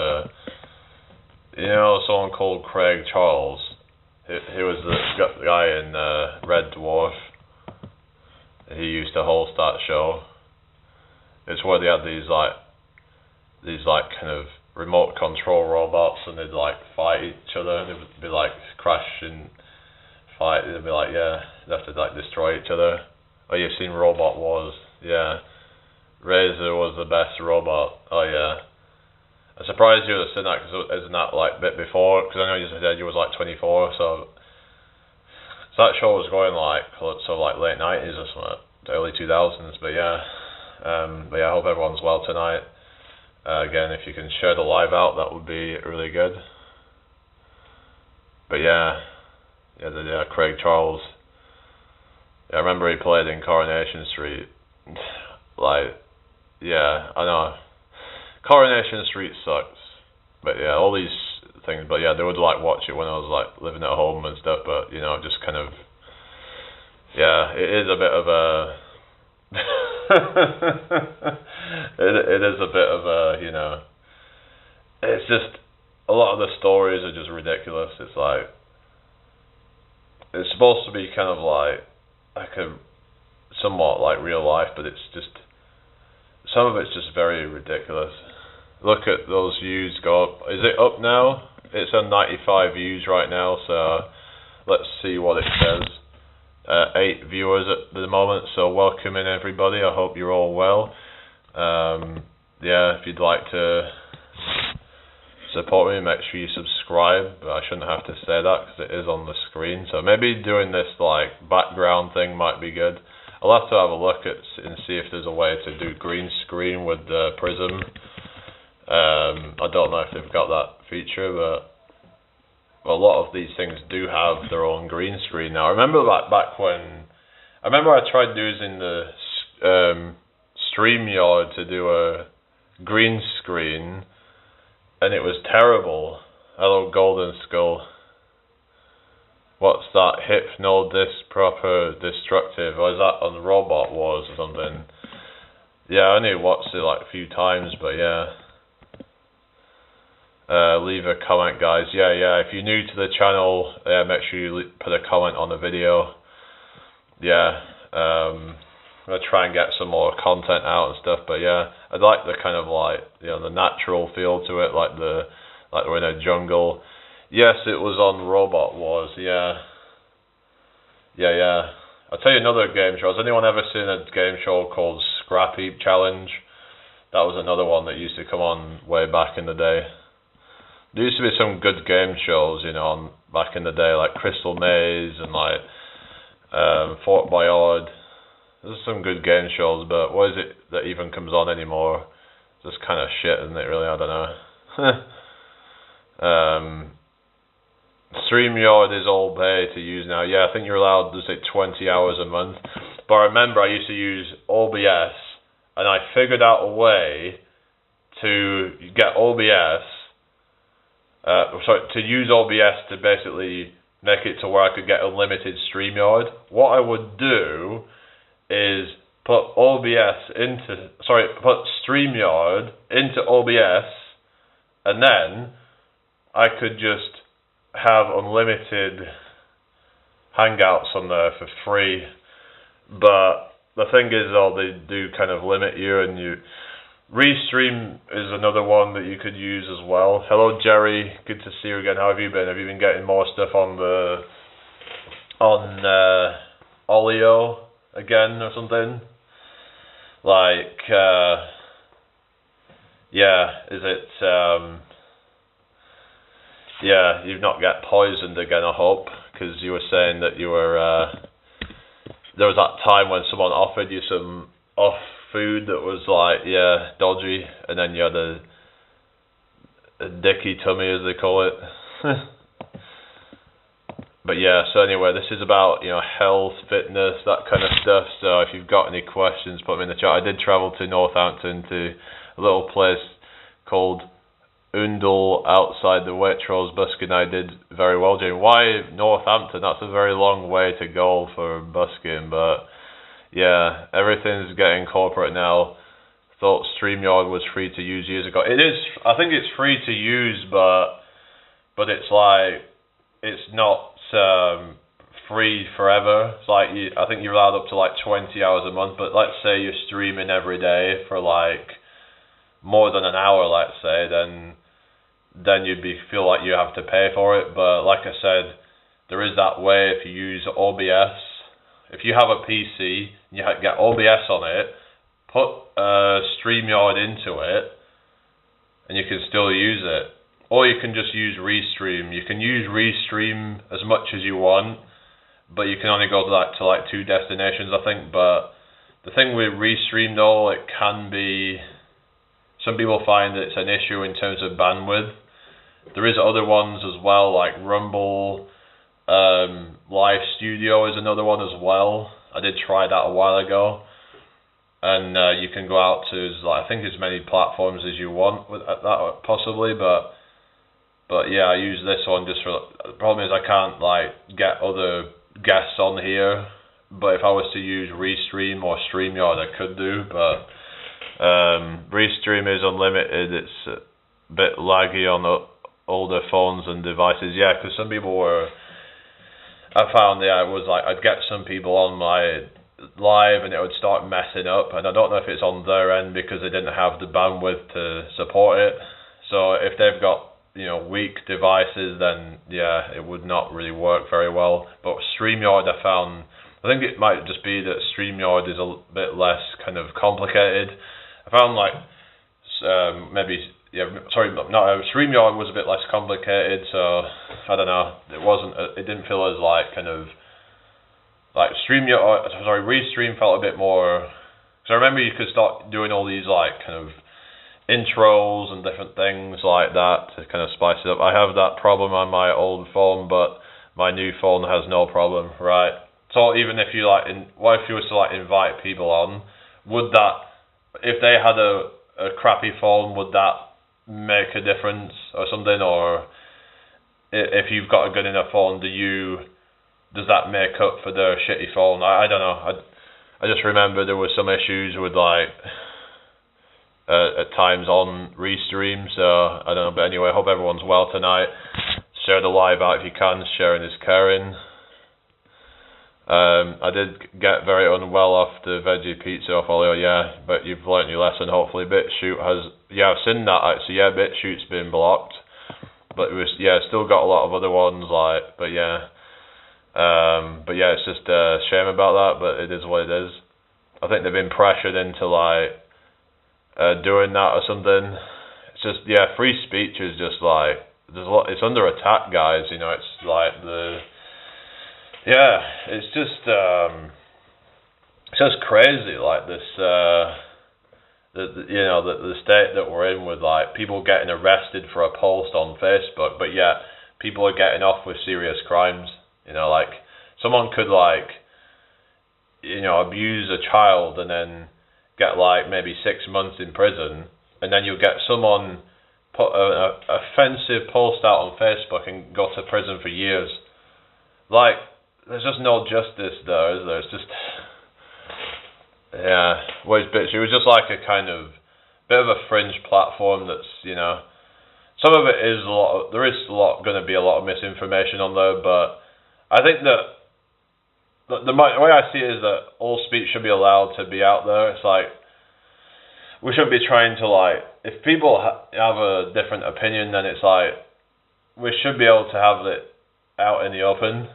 someone called Craig Charles. He was the guy in Red Dwarf. He used to host that show. It's where they had these kind of remote control robots, and they'd like fight each other. They would be like crash and fight. They'd be like, they'd have to like destroy each other. Oh, you've seen Robot Wars? Yeah. Razor was the best robot. Oh yeah. I'm surprised you would have seen that, because isn't that like a bit before? Because I know you said you was like 24, so that show was going like late 90s or something, early 2000s. But yeah, I hope everyone's well tonight. Again, if you can share the live out, that would be really good. But Craig Charles. Yeah, I remember he played in Coronation Street. I know. Coronation Street sucks. But yeah, all these things. But yeah, they would like watch it when I was like living at home and stuff. But just kind of. Yeah, it is a bit of a. it is a bit of a, it's just, a lot of the stories are just ridiculous. It's like, it's supposed to be kind of like a somewhat like real life, but it's just, some of it's just very ridiculous. Look at those views go up. Is it up now? It's on 95 views right now, so let's see what it says. 8 viewers at the moment, so welcome in everybody. I hope you're all well. If you'd like to support me, make sure you subscribe. But I shouldn't have to say that because it is on the screen, so maybe doing this like background thing might be good. I'll have to have a look at and see if there's a way to do green screen with the Prism. I don't know if they've got that feature, but a lot of these things do have their own green screen now. I remember back when I tried using the StreamYard to do a green screen, and it was terrible. Hello, Golden Skull. What's that? Hypno Disc Proper Destructive? Or is that on Robot Wars or something? Yeah, I only watched it like a few times, but yeah. Leave a comment, guys. Yeah. If you're new to the channel, make sure you put a comment on the video. I'm gonna try and get some more content out and stuff. But yeah, I'd like the kind of like the natural feel to it, like we're in a jungle. Yes, it was on Robot Wars. Yeah. I'll tell you another game show. Has anyone ever seen a game show called Scrap Heap Challenge? That was another one that used to come on way back in the day. There used to be some good game shows, on back in the day, like Crystal Maze and like Fort Boyard. There's some good game shows, but what is it that even comes on anymore? It's just kind of shit, isn't it, really? I don't know. StreamYard is all pay to use now. Yeah, I think you're allowed to say 20 hours a month. But I remember I used to use OBS, and I figured out a way to get OBS sorry, to use OBS to basically make it to where I could get unlimited StreamYard, what I would do is put StreamYard into OBS, and then I could just have unlimited Hangouts on there for free. But the thing is, though, they do kind of limit you, and Restream is another one that you could use as well. Hello, Jerry. Good to see you again. How have you been? Have you been getting more stuff on Olio again or something? Like, you've not get poisoned again, I hope, because you were saying that you were, there was that time when someone offered you some off food that was like, dodgy, and then you had a dicky tummy, as they call it. But yeah, so anyway, this is about, health, fitness, that kind of stuff. So if you've got any questions, put them in the chat. I did travel to Northampton, to a little place called Oundle outside the Waitrose busking. I did very well, Jane. Why Northampton? That's a very long way to go for busking, but yeah, everything's getting corporate now. Thought StreamYard was free to use years ago. It is. I think it's free to use, but it's like, it's not free forever. It's like, I think you're allowed up to like 20 hours a month, but let's say you're streaming every day for like more than an hour, let's say, then you'd feel like you have to pay for it. But like I said, there is that way if you use OBS. If you have a PC and you get OBS on it, put StreamYard into it, and you can still use it. Or you can just use Restream. You can use Restream as much as you want, but you can only go to like 2 destinations, I think. But the thing with Restream, though, it can be, some people find that it's an issue in terms of bandwidth. There is other ones as well, like Rumble, Live Studio is another one as well. I did try that a while ago, and you can go out to I think as many platforms as you want with that, possibly. But yeah, I use this one just for. The problem is I can't like get other guests on here. But if I was to use Restream or StreamYard, I could do. But Restream is unlimited. It's a bit laggy on the older phones and devices. Yeah, because some people were. I found it was like I'd get some people on my live and it would start messing up, and I don't know if it's on their end because they didn't have the bandwidth to support it. So if they've got weak devices, then yeah, it would not really work very well. But StreamYard, I think it might just be that StreamYard is a bit less kind of complicated. I found like StreamYard was a bit less complicated, so I don't know. It didn't feel as like kind of like Restream felt a bit more. Because I remember you could start doing all these like kind of intros and different things like that to kind of spice it up. I have that problem on my old phone, but my new phone has no problem, right? So even if you what if you were to like invite people on, would that, if they had a crappy phone, would that make a difference or something? Or if you've got a good enough phone, does that make up for their shitty phone? I don't know. I just remember there were some issues with like at times on Restream, so I don't know. But anyway, I hope everyone's well tonight. Share the live out if you can. Sharing is caring. I did get very unwell off the veggie pizza off Olio, yeah, but you've learnt your lesson. Hopefully BitChute has, I've seen that actually, BitChute's been blocked, but it was, still got a lot of other ones, but it's just a shame about that, but it is what it is. I think they've been pressured into doing that or something. It's just, free speech is just it's under attack, guys, it's like it's just crazy, like this, the state that we're in with like people getting arrested for a post on Facebook, but yet people are getting off with serious crimes. Like someone could abuse a child and then get maybe 6 months in prison, and then you'll get someone put an offensive post out on Facebook and go to prison for years. Like, there's just no justice there, is there? It's just, yeah, it was just like a kind of bit of a fringe platform that's, some of it is there is going to be a lot of misinformation on there, but I think that the way I see it is that all speech should be allowed to be out there. It's like, we shouldn't be trying to, like, if people have a different opinion, then it's like, we should be able to have it out in the open.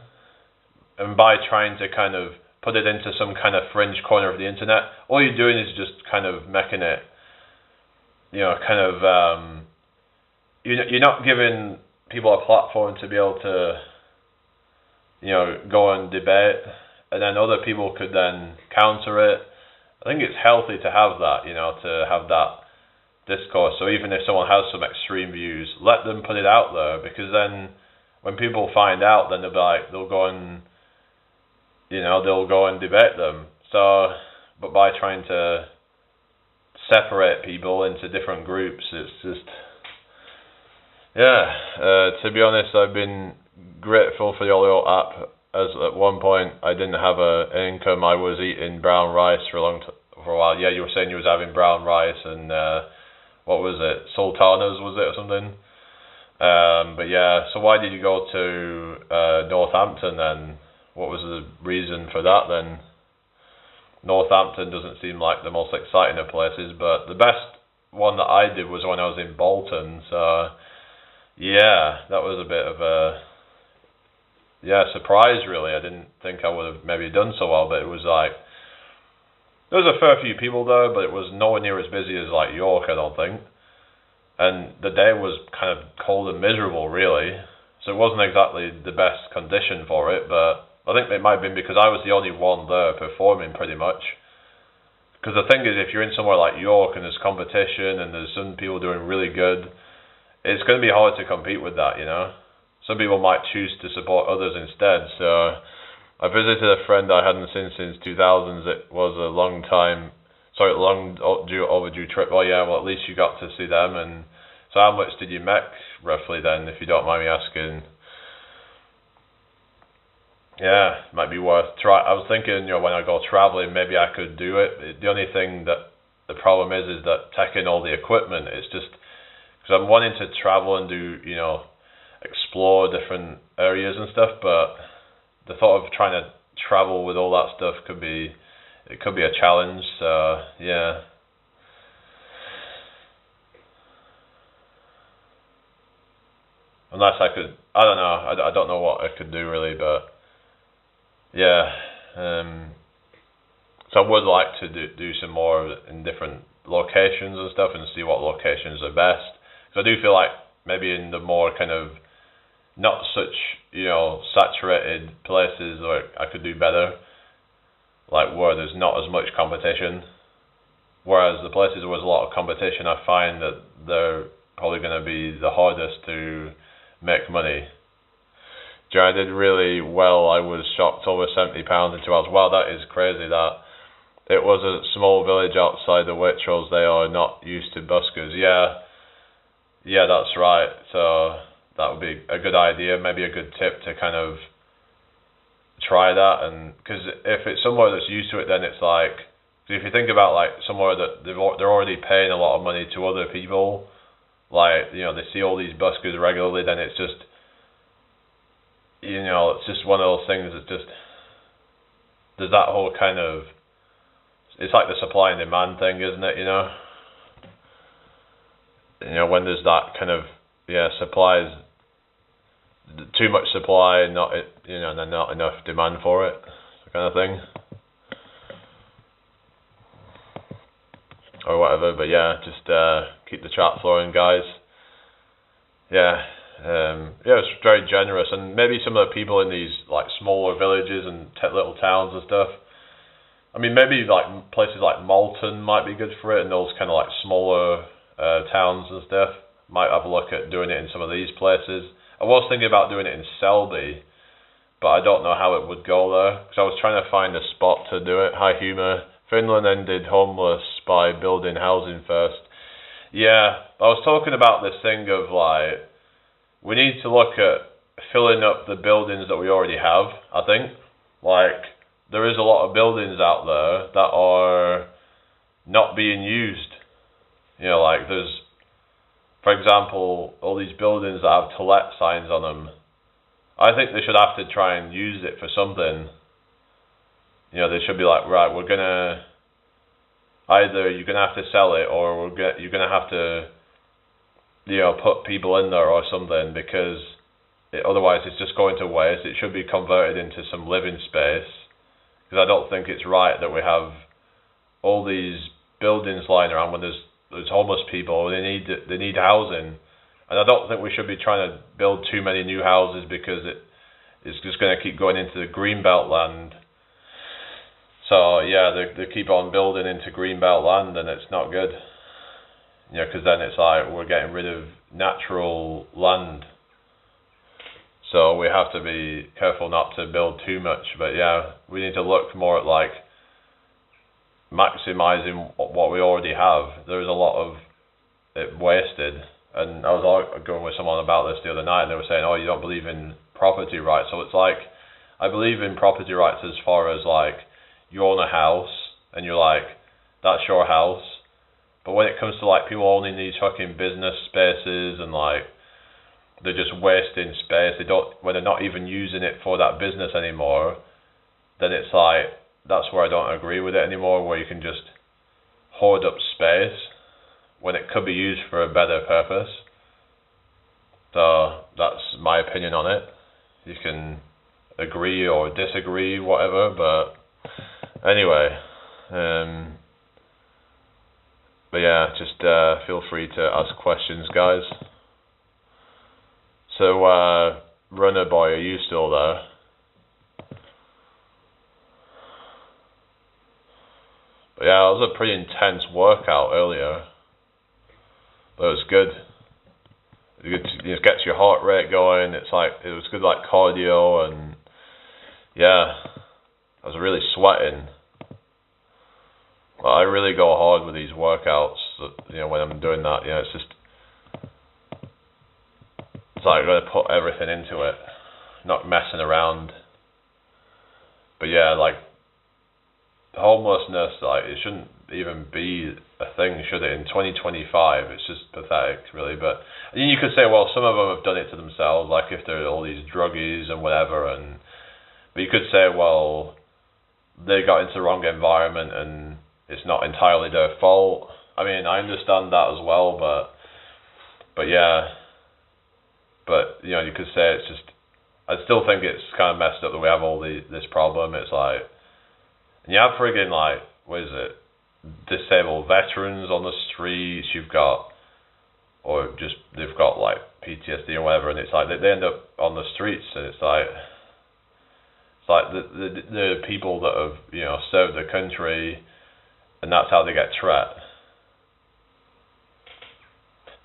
And by trying to kind of put it into some kind of fringe corner of the internet, all you're doing is just kind of making it, you're not giving people a platform to be able to, go and debate, and then other people could then counter it. I think it's healthy to have that, to have that discourse. So even if someone has some extreme views, let them put it out there, because then when people find out, then they'll go and debate them. So, but by trying to separate people into different groups, it's just, to be honest, I've been grateful for the Olio app, as at one point I didn't have an income. I was eating brown rice for a while. Yeah, you were saying you was having brown rice and what was it, sultanas was it or something? But yeah, so why did you go to Northampton then? What was the reason for that then? Northampton doesn't seem like the most exciting of places, but the best one that I did was when I was in Bolton. So yeah, that was a bit of a surprise really. I didn't think I would have maybe done so well, but it was like, there was a fair few people there, but it was nowhere near as busy as like York, I don't think. And the day was kind of cold and miserable really, so it wasn't exactly the best condition for it, but I think it might have been because I was the only one there performing pretty much. Because the thing is, if you're in somewhere like York and there's competition and there's some people doing really good, it's going to be hard to compete with that, Some people might choose to support others instead. So I visited a friend I hadn't seen since 2000s. It was a long overdue trip. Well, yeah, well at least you got to see them. And so how much did you make roughly then, if you don't mind me asking? Yeah, might be worth try. I was thinking, when I go traveling, maybe I could do it. The only thing that the problem is that taking all the equipment. It's just because I'm wanting to travel and do, explore different areas and stuff. But the thought of trying to travel with all that stuff could be a challenge. So yeah. Unless I could, I don't know. I don't know what I could do really, but. Yeah, so I would like to do some more in different locations and stuff and see what locations are best. So I do feel like maybe in the more kind of not such, saturated places where I could do better, like where there's not as much competition. Whereas the places where there's a lot of competition, I find that they're probably going to be the hardest to make money. I did really well. I was shocked, over £70 in 2 hours. Wow, that is crazy. That it was a small village outside the Waitrose. They are not used to buskers. Yeah, that's right. So that would be a good idea, maybe a good tip to kind of try that. And because if it's somewhere that's used to it, then it's like, if you think about like somewhere that they're already paying a lot of money to other people, like they see all these buskers regularly, then it's just. It's just one of those things that just, there's that whole kind of, it's like the supply and demand thing, isn't it, when there's that kind of, supplies, too much supply and not, and then not enough demand for it, kind of thing. Or whatever, but yeah, just keep the chat flowing, guys. It's very generous, and maybe some of the people in these like smaller villages and little towns and stuff. I mean, maybe like places like Malton might be good for it, and those kind of like smaller towns and stuff. Might have a look at doing it in some of these places. I was thinking about doing it in Selby, but I don't know how it would go there, because I was trying to find a spot to do it. Hi Humour. Finland ended homeless by building housing first. Yeah, I was talking about this thing of like, we need to look at filling up the buildings that we already have, I think. Like, there is a lot of buildings out there that are not being used. You know, like there's, for example, all these buildings that have to let signs on them. I think they should have to try and use it for something. You know, they should be like, right, we're gonna, either you're gonna have to sell it or you're gonna have to, you know, put people in there or something, because otherwise it's just going to waste. It should be converted into some living space, because I don't think it's right that we have all these buildings lying around when there's homeless people. They need housing, and I don't think we should be trying to build too many new houses, because it's just going to keep going into the greenbelt land. So yeah, they keep on building into greenbelt land, and it's not good. You know, because then it's like we're getting rid of natural land. So we have to be careful not to build too much. But yeah, we need to look more at like maximizing what we already have. There's a lot of it wasted. And I was going with someone about this the other night, and they were saying, oh, you don't believe in property rights. So it's like, I believe in property rights as far as like, you own a house, and you're like, that's your house. But when it comes to like people owning these fucking business spaces, and like they're just wasting space, when they're not even using it for that business anymore, then it's like, that's where I don't agree with it anymore, where you can just hoard up space when it could be used for a better purpose. So that's my opinion on it. You can agree or disagree, whatever, but anyway, but yeah, just feel free to ask questions, guys. So, Runner Boy, are you still there? But yeah, it was a pretty intense workout earlier, but it was good. It gets your heart rate going. It was good, like cardio, and yeah, I was really sweating. But I really go hard with these workouts. You know, when I'm doing that, you know, it's like I'm gonna put everything into it, not messing around. But yeah, like homelessness, like it shouldn't even be a thing, should it? In 2025, it's just pathetic, really. But you could say, well, some of them have done it to themselves, like if they're all these druggies and whatever. But you could say, well, they got into the wrong environment and it's not entirely their fault. I mean, I understand that as well, but yeah. But, you know, you could say it's just, I still think it's kind of messed up that we have all this problem. It's like, and you have friggin' like, what is it, disabled veterans on the streets, you've got, or just, they've got like PTSD or whatever, and it's like, they end up on the streets, and it's like the people that have, you know, served the country, and that's how they get trapped.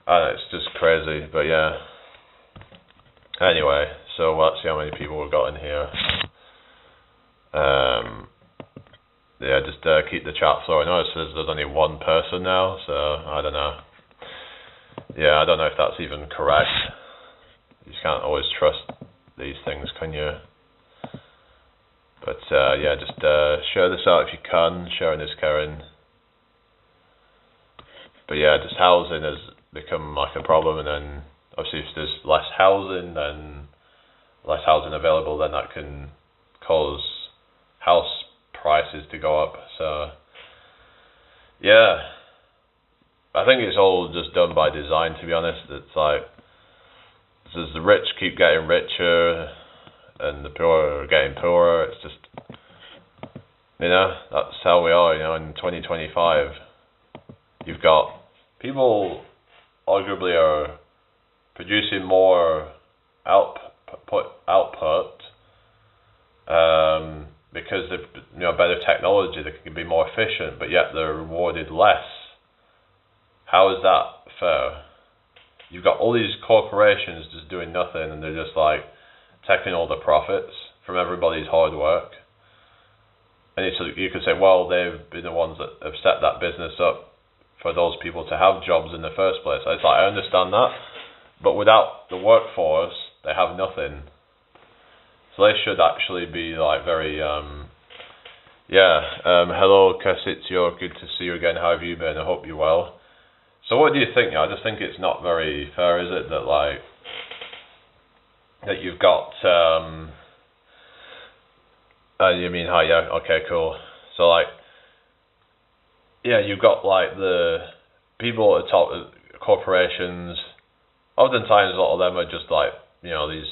And it's just crazy, but yeah. Anyway, so let's see how many people we've got in here. Yeah, just keep the chat flowing. I notice there's only one person now, so I don't know. Yeah, I don't know if that's even correct. You just can't always trust these things, can you? But yeah, just share this out if you can. Sharing is caring. But yeah, just housing has become like a problem, and then obviously if there's less housing available, then that can cause house prices to go up. So yeah, I think it's all just done by design, to be honest. It's like, as the rich keep getting richer and the poor are getting poorer, it's just, you know, that's how we are, you know. In 2025, you've got people arguably are producing more output because they've, you know, better technology, they can be more efficient, but yet they're rewarded less. How is that fair? You've got all these corporations just doing nothing, and they're just like taking all the profits from everybody's hard work. And you could say, well, they've been the ones that have set that business up for those people to have jobs in the first place. It's like, I understand that, but without the workforce, they have nothing. So they should actually be like very, hello Casitio, good to see you again, how have you been? I hope you're well. So what do you think? I just think it's not very fair, is it, that like, that you've got, you mean, hi, yeah, okay, cool. So like, yeah, you've got like the people at the top of corporations, oftentimes a lot of them are just like, you know, these,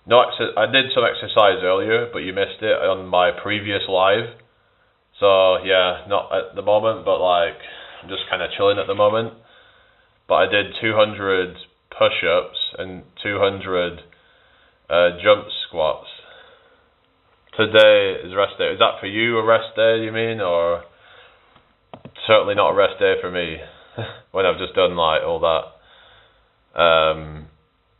I did some exercise earlier, but you missed it on my previous live. So yeah, not at the moment, but like, I'm just kind of chilling at the moment. But I did 200 push-ups and 200 jump squats. Today is rest day. Is that for you a rest day, you mean? Or certainly not a rest day for me when I've just done like all that.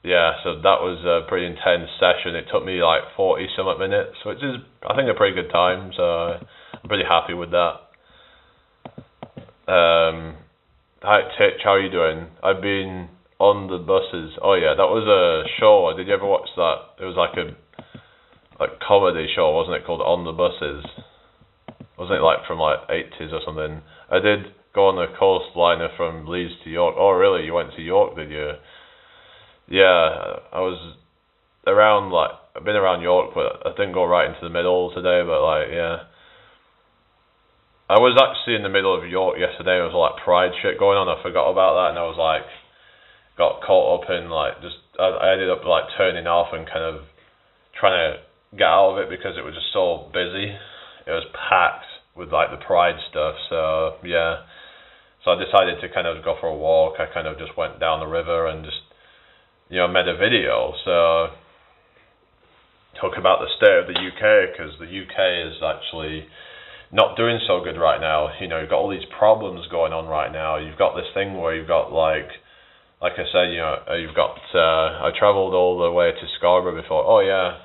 Yeah, so that was a pretty intense session. It took me like 40-something minutes, which is, I think, a pretty good time, so I'm pretty happy with that. Hi Titch, how are you doing? I've been on the buses. Oh yeah, that was a show. Did you ever watch that? It was like a comedy show, wasn't it, called On the Buses? Wasn't it like from like 80s or something? I did go on the coastliner from Leeds to York. Oh really, you went to York, did you? Yeah, I was around, like, I've been around York, but I didn't go right into the middle today, but like, yeah. I was actually in the middle of York yesterday. There was like pride shit going on. I forgot about that, and I was like, got caught up in like, just, I ended up like turning off and kind of trying to get out of it because it was just so busy. It was packed with like the pride stuff, so yeah. So I decided to kind of go for a walk. I kind of just went down the river and just, you know, made a video. So talk about the state of the UK, because the UK is actually not doing so good right now. You know, you've got all these problems going on right now. You've got this thing where you've got like I said, you know, you've got, I travelled all the way to Scarborough before. Oh yeah.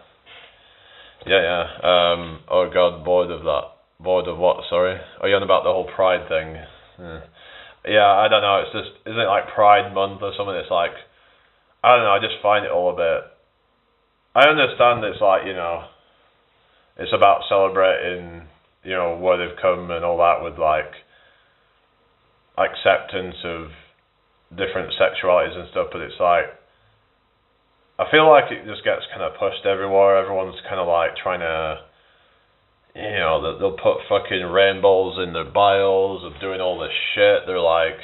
Oh god, bored of that. Bored of what, sorry? Are you on about the whole pride thing? Yeah, I don't know, it's just, isn't it like Pride Month or something? It's like, I don't know, I just find it all a bit, I understand it's like, you know, it's about celebrating, you know, where they've come and all that, with like acceptance of different sexualities and stuff, but it's like, I feel like it just gets kind of pushed everywhere. Everyone's kind of like trying to, you know, they'll put fucking rainbows in their bios of doing all this shit. They're like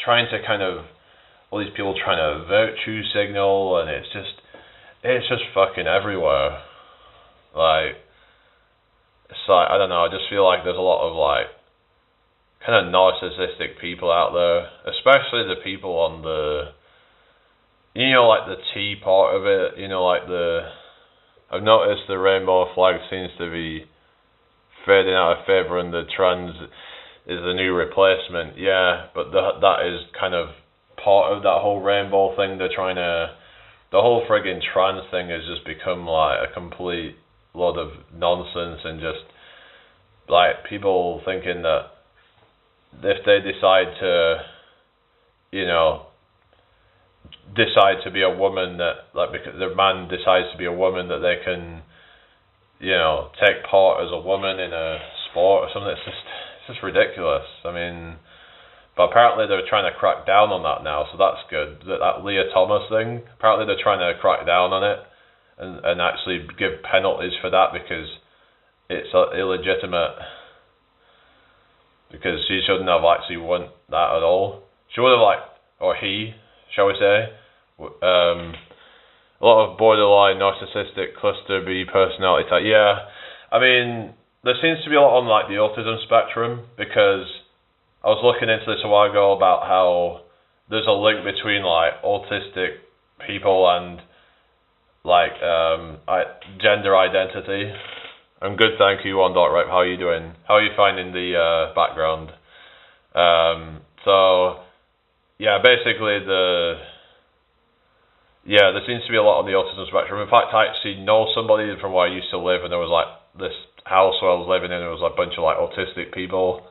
trying to kind of, all these people trying to virtue signal, and it's just fucking everywhere. Like, it's like, I don't know, I just feel like there's a lot of like kind of narcissistic people out there, especially the people on the, you know, like the T part of it, you know, like I've noticed the rainbow flag seems to be fading out of favour, and the trans is the new replacement. Yeah, but that is kind of part of that whole rainbow thing. They're trying to, the whole friggin' trans thing has just become like a complete load of nonsense, and just like people thinking that if they decide to, you know, decide to be a woman, that like, because their man decides to be a woman, that they can, you know, take part as a woman in a sport or something. It's just ridiculous. I mean, but apparently they're trying to crack down on that now, so that's good. That Leah Thomas thing, apparently they're trying to crack down on it and actually give penalties for that, because it's illegitimate, because she shouldn't have actually won that at all. She would have, like, or he, shall we say, a lot of borderline narcissistic cluster B personality type. Yeah, I mean, there seems to be a lot on like the autism spectrum, because I was looking into this a while ago about how there's a link between like autistic people and like gender identity. I'm good, thank you, on Dark Rep. How are you doing? How are you finding the background? So yeah, basically there seems to be a lot on the autism spectrum. In fact, I actually know somebody from where I used to live, and there was like this house where I was living in, there was like a bunch of like autistic people.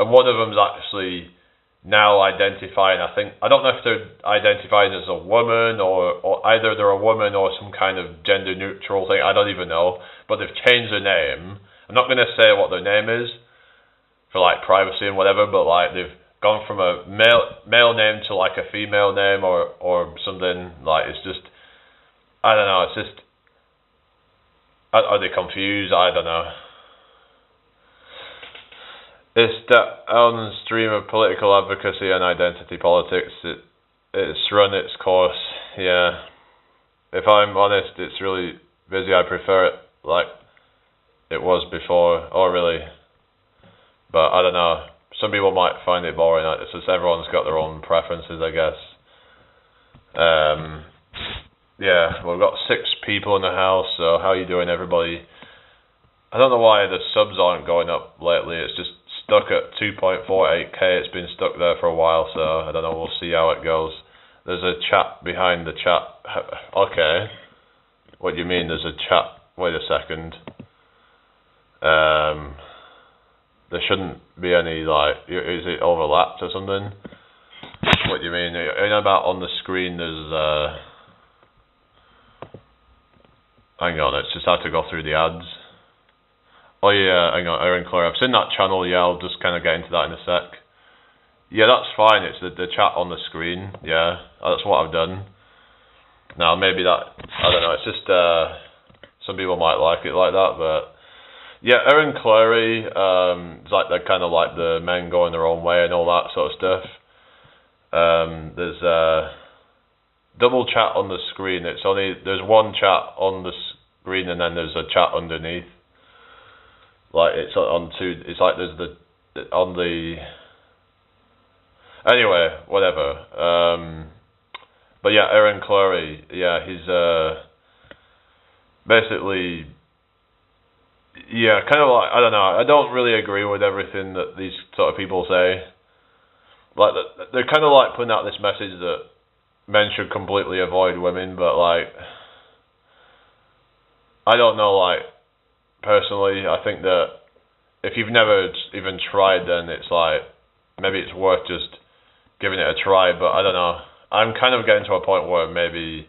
and one of them's actually now identifying. I don't know if they're identifying as a woman or either they're a woman or some kind of gender neutral thing. I don't even know, but they've changed their name. I'm not going to say what their name is for like privacy and whatever, but like they've gone from a male name to like a female name or something. Like it's just, I don't know. It's just, are they confused? I don't know. It's that on stream of political advocacy and identity politics. It's run its course. Yeah. If I'm honest, it's really busy. I prefer it like it was before. Oh, really? But I don't know. Some people might find it boring. It's just everyone's got their own preferences, I guess. Yeah, we've got 6 people in the house. So how you doing, everybody? I don't know why the subs aren't going up lately. It's just stuck at 2.48k. It's been stuck there for a while, so I don't know. We'll see how it goes. There's a chat behind the chat. Okay. What do you mean there's a chat? Wait a second. There shouldn't be any, like, is it overlapped or something? What do you mean? In about on the screen there's hang on, it's just had to go through the ads. Oh yeah, hang on, Aaron Clare. I've seen that channel, yeah, I'll just kind of get into that in a sec. Yeah, that's fine, it's the chat on the screen, yeah, that's what I've done. Now, maybe that, I don't know, it's just, some people might like it like that, but... Yeah, Aaron Clary, it's like they're kind of like the men going their own way and all that sort of stuff. There's double chat on the screen, there's one chat on the screen and then there's a chat underneath. Like it's on two. It's like there's on the. Anyway, whatever. But yeah, Aaron Clary. Yeah, he's basically. Yeah, kind of like, I don't know. I don't really agree with everything that these sort of people say. Like they're kind of like putting out this message that men should completely avoid women, but like, I don't know. Like. Personally, I think that if you've never even tried, then it's like, maybe it's worth just giving it a try, but I don't know. I'm kind of getting to a point where maybe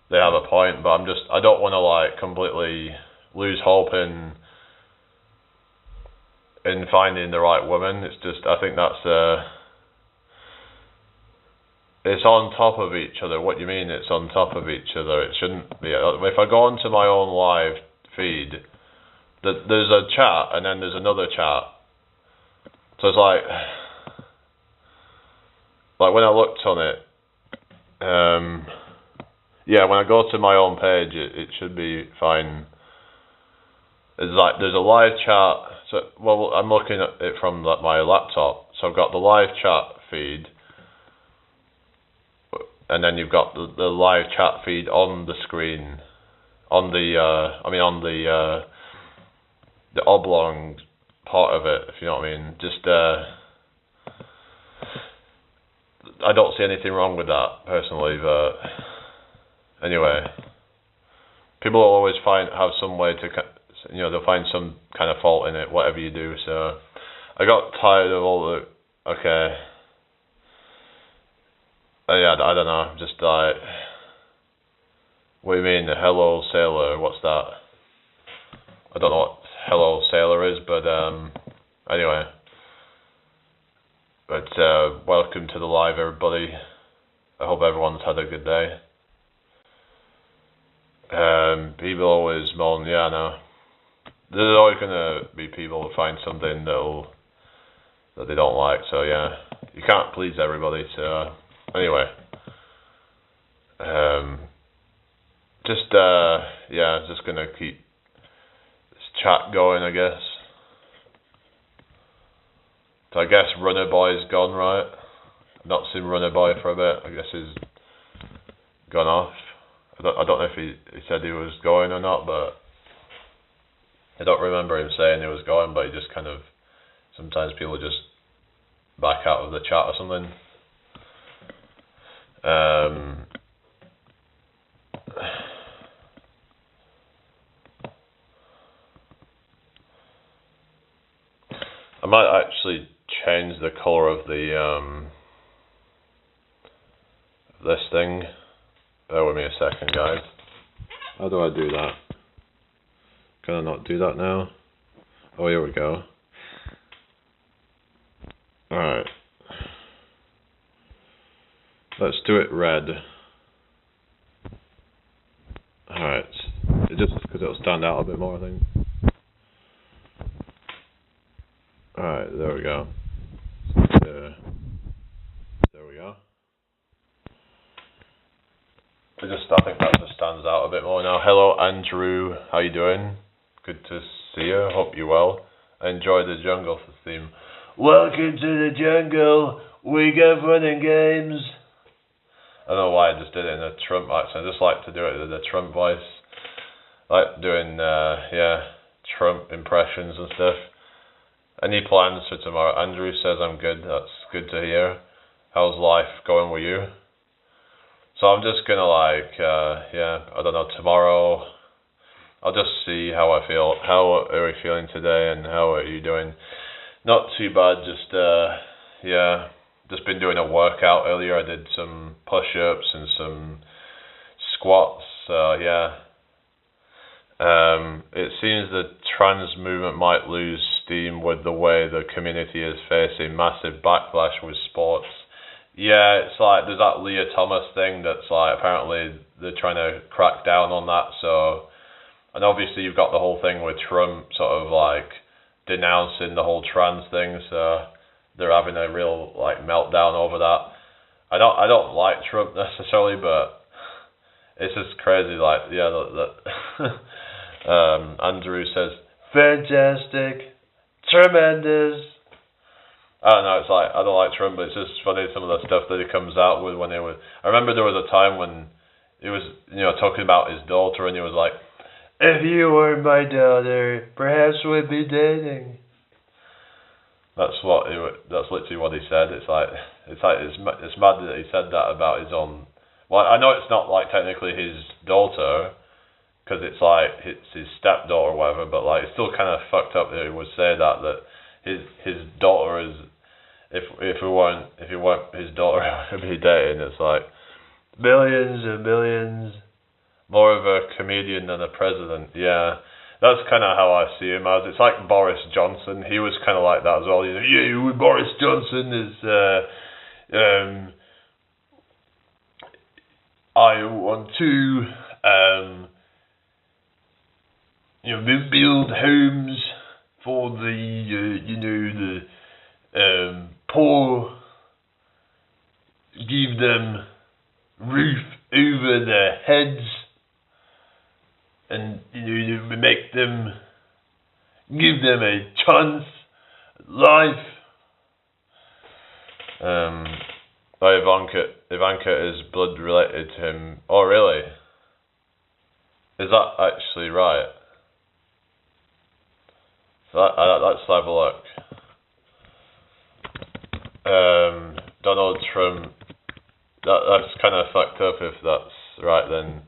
they have a point, but I don't want to like completely lose hope in finding the right woman. It's just, I think that's, it's on top of each other. What do you mean it's on top of each other? It shouldn't be. If I go onto my own live feed, there's a chat and then there's another chat. So it's like when I looked on it, yeah, when I go to my own page, it should be fine. It's like there's a live chat. So well, I'm looking at it from my laptop. So I've got the live chat feed, and then you've got the live chat feed on the screen, on the the oblong part of it, if you know what I mean. Just I don't see anything wrong with that personally, but anyway, people will always have some way to, they'll find some kind of fault in it, whatever you do. So I got tired of all the yeah, I don't know, just like, what do you mean, the hello sailor? What's that? I don't know what hello sailor is, but anyway. But welcome to the live, everybody. I hope everyone's had a good day. People always moan, yeah, I know. There's always gonna be people who find something that they don't like, so yeah. You can't please everybody, so anyway. Just gonna keep chat going, I guess. So I guess Runner Boy's gone, right? I've not seen Runner Boy for a bit. I guess he's gone off. I don't know if he said he was going or not, but I don't remember him saying he was going, but he just kind of, sometimes people just back out of the chat or something. I might actually change the color of the this thing. Bear with me a second, guys. How do I do that? Can I not do that now? Oh, here we go. Alright. Let's do it red. Alright. Just because it'll stand out a bit more, I think. Alright, there we go. There we go. I think that just stands out a bit more now. Hello, Andrew. How you doing? Good to see you. Hope you're well. I enjoy the jungle theme. Welcome to the jungle. We go fun and games. I don't know why I just did it in a Trump accent. I just like to do it in the Trump voice. I like doing, Trump impressions and stuff. Any plans for tomorrow? Andrew says I'm good. That's good to hear. How's life going with you? So I'm just gonna I don't know, tomorrow I'll just see how I feel. How are we feeling today and how are you doing? Not too bad, just been doing a workout earlier. I did some push-ups and some squats, it seems the trans movement might lose steam with the way the community is facing massive backlash with sports. Yeah, it's like there's that Leah Thomas thing that's like apparently they're trying to crack down on that. So, and obviously you've got the whole thing with Trump sort of like denouncing the whole trans thing. So they're having a real like meltdown over that. I don't like Trump necessarily, but it's just crazy. Like Andrew says fantastic, tremendous. I don't know, it's like, I don't like Trump, but it's just funny some of the stuff that he comes out with when he was... I remember there was a time when he was, talking about his daughter, and he was like, if you were my daughter, perhaps we'd be dating. That's literally what he said. It's mad that he said that about his own... Well, I know it's not, like, technically his daughter, because it's, like, it's his stepdaughter or whatever, but, like, it's still kind of fucked up that he would say that his daughter is... If he weren't his daughter, he'd be dating. It's like millions and millions. More of a comedian than a president. Yeah, that's kind of how I see him as. It's like Boris Johnson. He was kind of like that as well. Boris Johnson is. I want to build homes for the poor, give them roof over their heads, and give them a chance at life. Ivanka is blood related to him. Oh, really? Is that actually right? Let's have a look. Donald Trump. That's kind of fucked up if that's right then.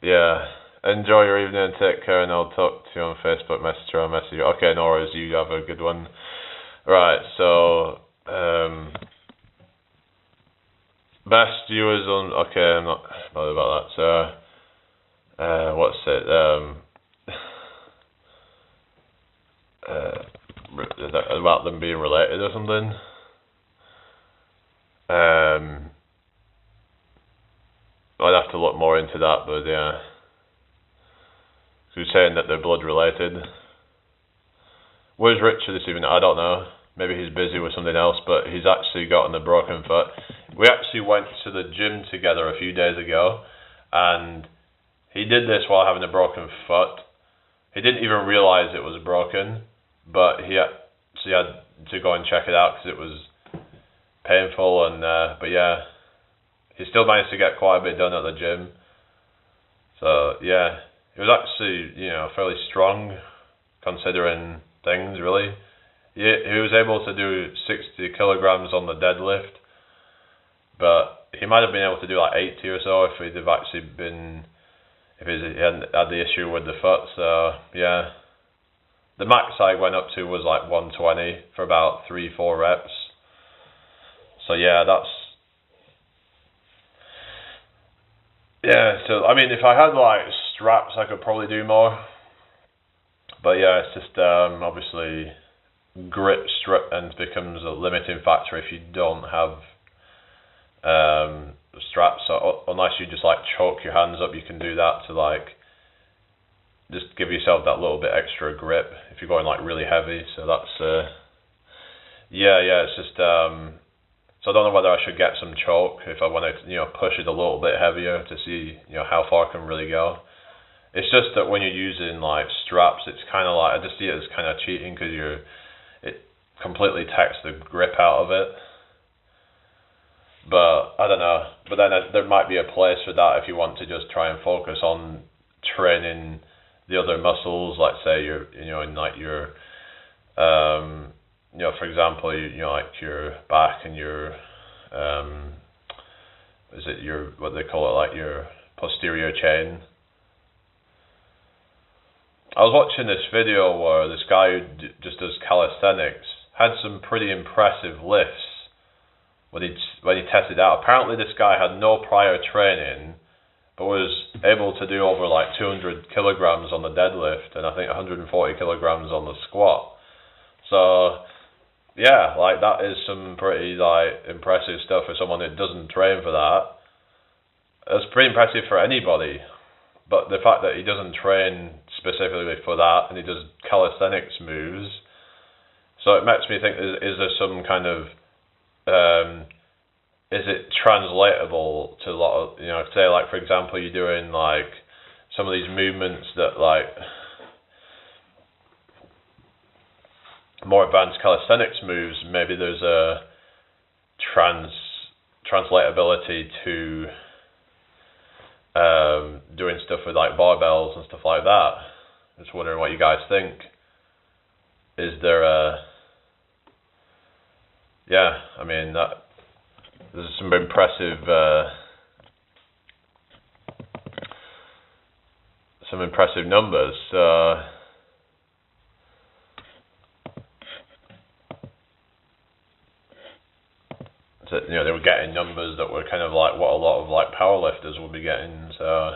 Yeah. Enjoy your evening and take care, and I'll talk to you on Facebook Messenger. I'll message you. Okay, no worries. You have a good one. Right. So, best viewers on. Okay, I'm not bothered about that. So, what's it? About them being related or something. I'd have to look more into that, but yeah. Who's saying that they're blood related? Where's Richard this evening? I don't know. Maybe he's busy with something else, but he's actually gotten a broken foot. We actually went to the gym together a few days ago, and he did this while having a broken foot. He didn't even realise it was broken, but he had to go and check it out because it was painful, and but yeah, he still managed to get quite a bit done at the gym. So yeah, he was actually fairly strong considering things really. He was able to do 60 kilograms on the deadlift, but he might have been able to do like 80 or so if he hadn't had the issue with the foot. So yeah, the max I went up to was like 120 for about 3-4 reps. So yeah, so I mean, if I had like straps, I could probably do more. But yeah, it's just obviously grip strength becomes a limiting factor if you don't have straps. So unless you just like choke your hands up, you can do that to like just give yourself that little bit extra grip if you're going like really heavy. So that's it's just so I don't know whether I should get some choke if I want to push it a little bit heavier to see how far I can really go. It's just that when you're using like straps, it's kind of like, I just see it as kind of cheating because it completely takes the grip out of it. But I don't know. But then there might be a place for that if you want to just try and focus on training the other muscles, like say in like your for example, like your back and your is it your, what they call it, like your posterior chain. I was watching this video where this guy who just does calisthenics had some pretty impressive lifts when he tested out. Apparently this guy had no prior training, but was able to do over like 200 kilograms on the deadlift and I think 140 kilograms on the squat. So yeah, like that is some pretty like impressive stuff for someone that doesn't train for that. It's pretty impressive for anybody. But the fact that he doesn't train specifically for that and he does calisthenics moves, so it makes me think, is there some kind of is it translatable to a lot of, say like for example you're doing like some of these movements that like more advanced calisthenics moves, maybe there's a translatability to doing stuff with like barbells and stuff like that. Just wondering what you guys think. Is there I mean, there's some impressive numbers. That they were getting numbers that were kind of like what a lot of like powerlifters will be getting. So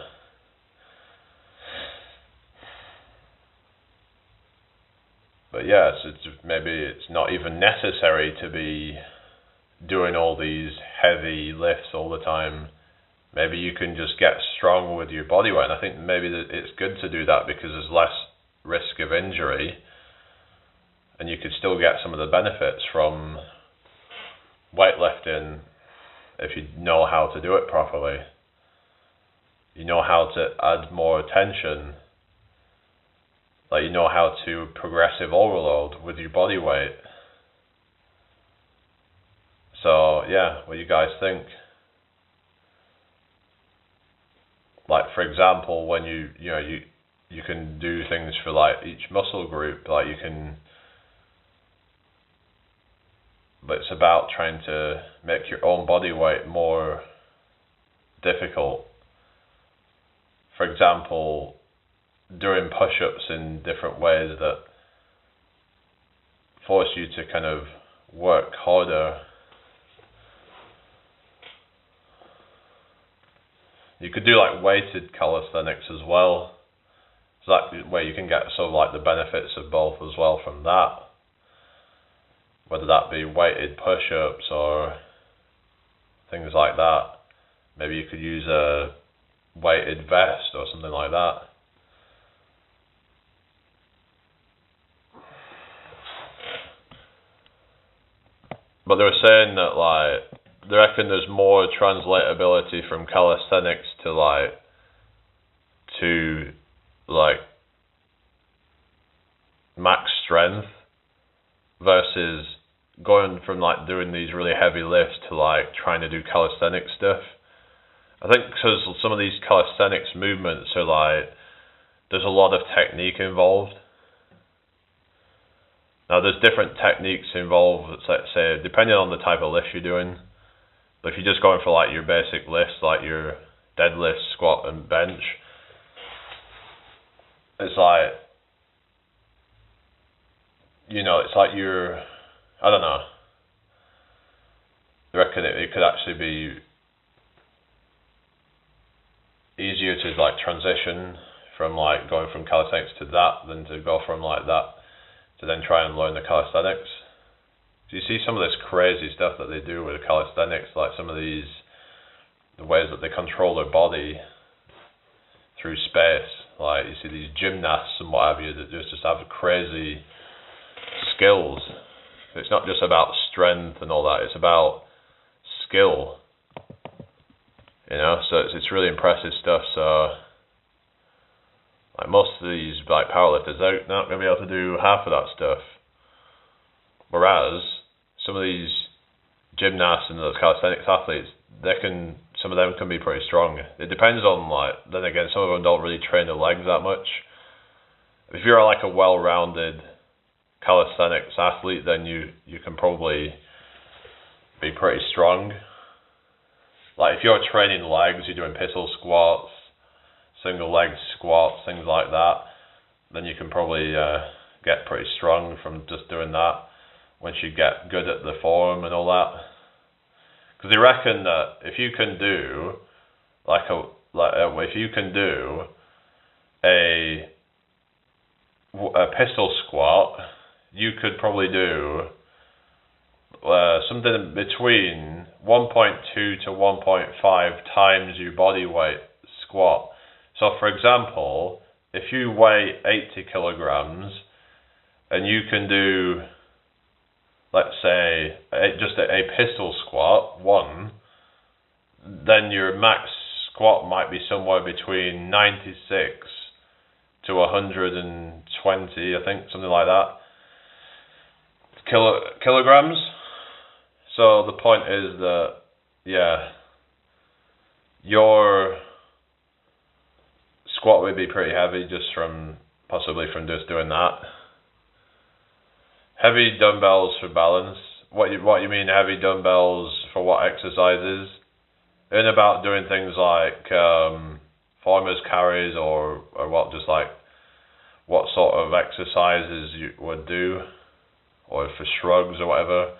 but yeah, maybe it's not even necessary to be doing all these heavy lifts all the time. Maybe you can just get stronger with your body weight. And I think maybe that it's good to do that because there's less risk of injury, and you could still get some of the benefits from weightlifting if you know how to do it properly. You know how to add more attention. Like you know how to progressive overload with your body weight. So yeah, what do you guys think? Like for example, when you can do things for like each muscle group, like you can, but it's about trying to make your own body weight more difficult. For example, doing push-ups in different ways that force you to kind of work harder. You could do like weighted calisthenics as well. So that way you can get sort of like the benefits of both as well from that. Whether that be weighted push-ups or things like that. Maybe you could use a weighted vest or something like that. But they were saying that like, they reckon there's more translatability from calisthenics to max strength versus going from like doing these really heavy lifts to like trying to do calisthenic stuff. I think because some of these calisthenics movements are like, there's a lot of technique involved. Now there's different techniques involved, let's say, depending on the type of lift you're doing. But if you're just going for like your basic lifts, like your deadlift, squat and bench, it's like, you know, it's like you're, I don't know. I reckon it could actually be easier to like transition from like going from calisthenics to that than to go from like that to then try and learn the calisthenics. So you see some of this crazy stuff that they do with the calisthenics, like some of these, the ways that they control their body through space. Like you see these gymnasts and what have you that just have crazy skills. It's not just about strength and all that, it's about skill. You know, so it's really impressive stuff. So like most of these like powerlifters, they're not going to be able to do half of that stuff. Whereas some of these gymnasts and those calisthenics athletes, some of them can be pretty strong. It depends on like, then again, some of them don't really train their legs that much. If you're like a well-rounded calisthenics athlete, then you can probably be pretty strong. Like if you're training legs, you're doing pistol squats, single leg squats, things like that, then you can probably get pretty strong from just doing that once you get good at the form and all that. Because they reckon that if you can do a pistol squat, you could probably do something between 1.2 to 1.5 times your body weight squat. So for example, if you weigh 80 kilograms and you can do, let's say, just a pistol squat, then your max squat might be somewhere between 96 to 120, I think, something like that, kilograms. So the point is that, yeah, your squat would be pretty heavy possibly from just doing that. Heavy dumbbells for balance. What you mean heavy dumbbells for what exercises? In about doing things like farmers carries or what, just like what sort of exercises you would do, or for shrugs or whatever.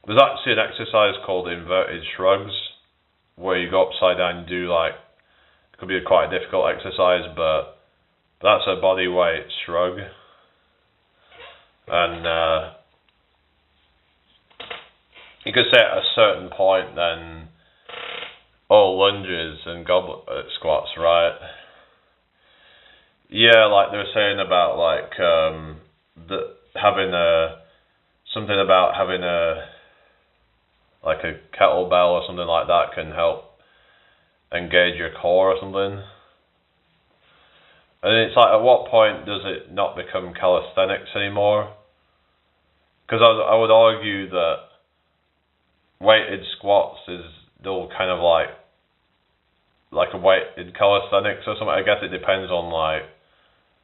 There's actually an exercise called inverted shrugs, where you go upside down and do like, it could be quite a difficult exercise, but that's a body weight shrug. And you could say at a certain point then, lunges and goblet squats, right? Yeah, like they were saying about like having like a kettlebell or something like that can help engage your core or something. And it's like, at what point does it not become calisthenics anymore? Because I would argue that weighted squats is still kind of like a weighted calisthenics or something. I guess it depends on like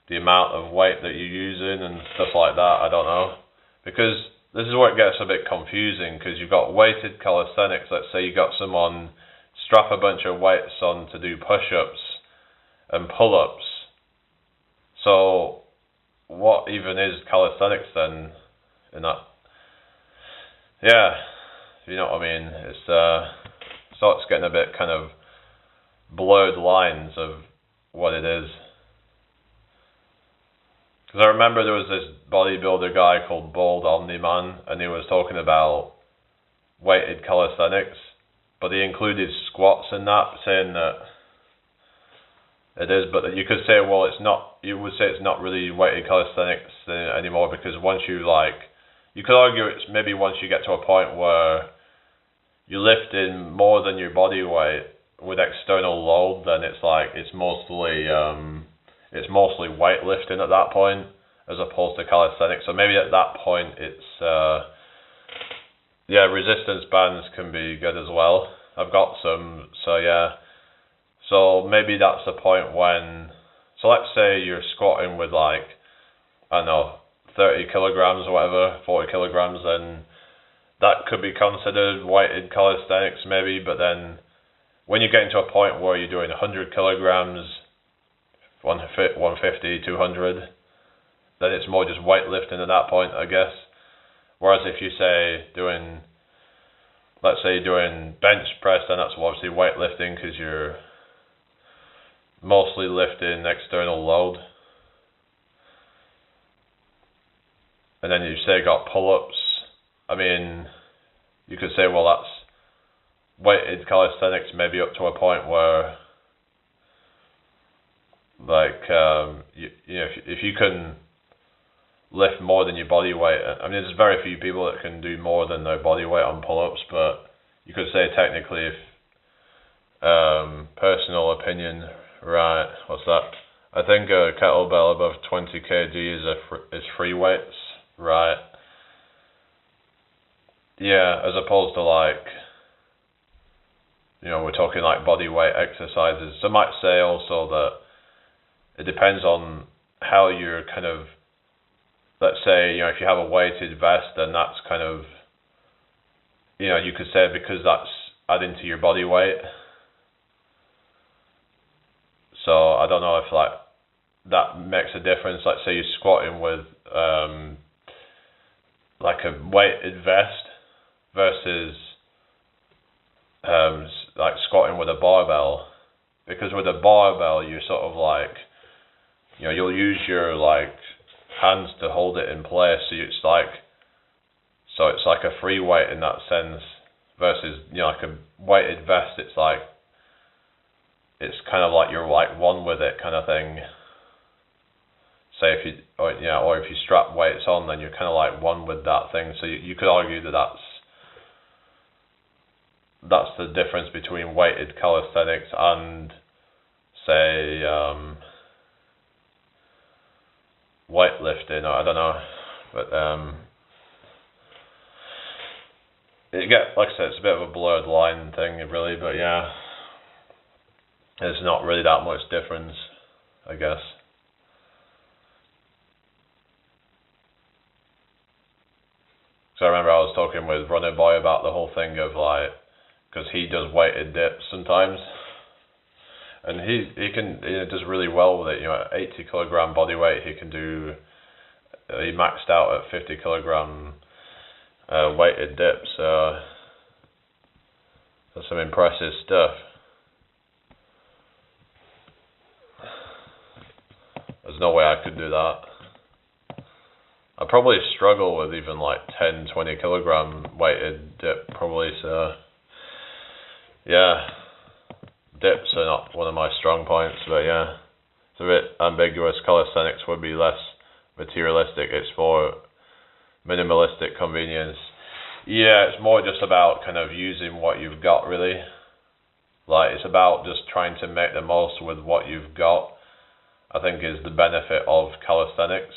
the amount of weight that you're using and stuff like that. I don't know, because this is where it gets a bit confusing, because you've got weighted calisthenics. Let's say you got someone strap a bunch of weights on to do push-ups and pull-ups. So what even is calisthenics then in that? Yeah, you know what I mean? It starts getting a bit kind of blurred lines of what it is. Because I remember there was this bodybuilder guy called Bald Omni-Man, and he was talking about weighted calisthenics, but he included squats in that, saying that it is, but you could say, well, it's not. You would say it's not really weighted calisthenics anymore, because once you could argue it's maybe once you get to a point where you're lifting more than your body weight with external load, then it's mostly weightlifting at that point, as opposed to calisthenics. So maybe at that point it's resistance bands can be good as well. I've got some, so yeah. So maybe that's the point when, so let's say you're squatting with like, I don't know, 30 kilograms or whatever, 40 kilograms, then that could be considered weighted calisthenics maybe. But then when you're getting to a point where you're doing 100 kilograms, 150, 200, then it's more just weightlifting at that point, I guess. Whereas if you say let's say you're doing bench press, then that's obviously weightlifting because you're mostly lifting external load. And then you say got pull-ups. I mean, you could say, well, that's weighted calisthenics maybe up to a point where, like, you know, if you can lift more than your body weight. I mean, there's very few people that can do more than their body weight on pull-ups, but you could say technically, if personal opinion, right? What's that? I think a kettlebell above 20 kg is free weights, right? Yeah, as opposed to like, you know, we're talking like body weight exercises. So I might say also that it depends on how you're kind of, let's say, you know, if you have a weighted vest, then that's kind of, you know, you could say because that's adding to your body weight. So I don't know if like that makes a difference. Let's say you're squatting with like a weighted vest versus like squatting with a barbell. Because with a barbell, you're sort of like, you know, you'll use your like hands to hold it in place, so it's like a free weight in that sense, versus, you know, like a weighted vest, it's like, it's kind of like you're like one with it kind of thing. Say if you, or if you strap weights on, then you're kind of like one with that thing. So you could argue that that's the difference between weighted calisthenics and, say, weightlifting, or I don't know, but like I said, it's a bit of a blurred line thing, really, but yeah, there's not really that much difference, I guess. So I remember I was talking with Running Boy about the whole thing of like, because he does weighted dips sometimes, and he does really well with it. You know, at 80 kilogram body weight, he can do. He maxed out at 50 kilogram weighted dips. That's some impressive stuff. There's no way I could do that. I probably struggle with even like 10, 20 kilogram weighted dip probably, so yeah, dips are not one of my strong points, but yeah, it's a bit ambiguous. Calisthenics would be less materialistic, it's more minimalistic convenience. Yeah, it's more just about kind of using what you've got, really. Like, it's about just trying to make the most with what you've got, I think, is the benefit of calisthenics.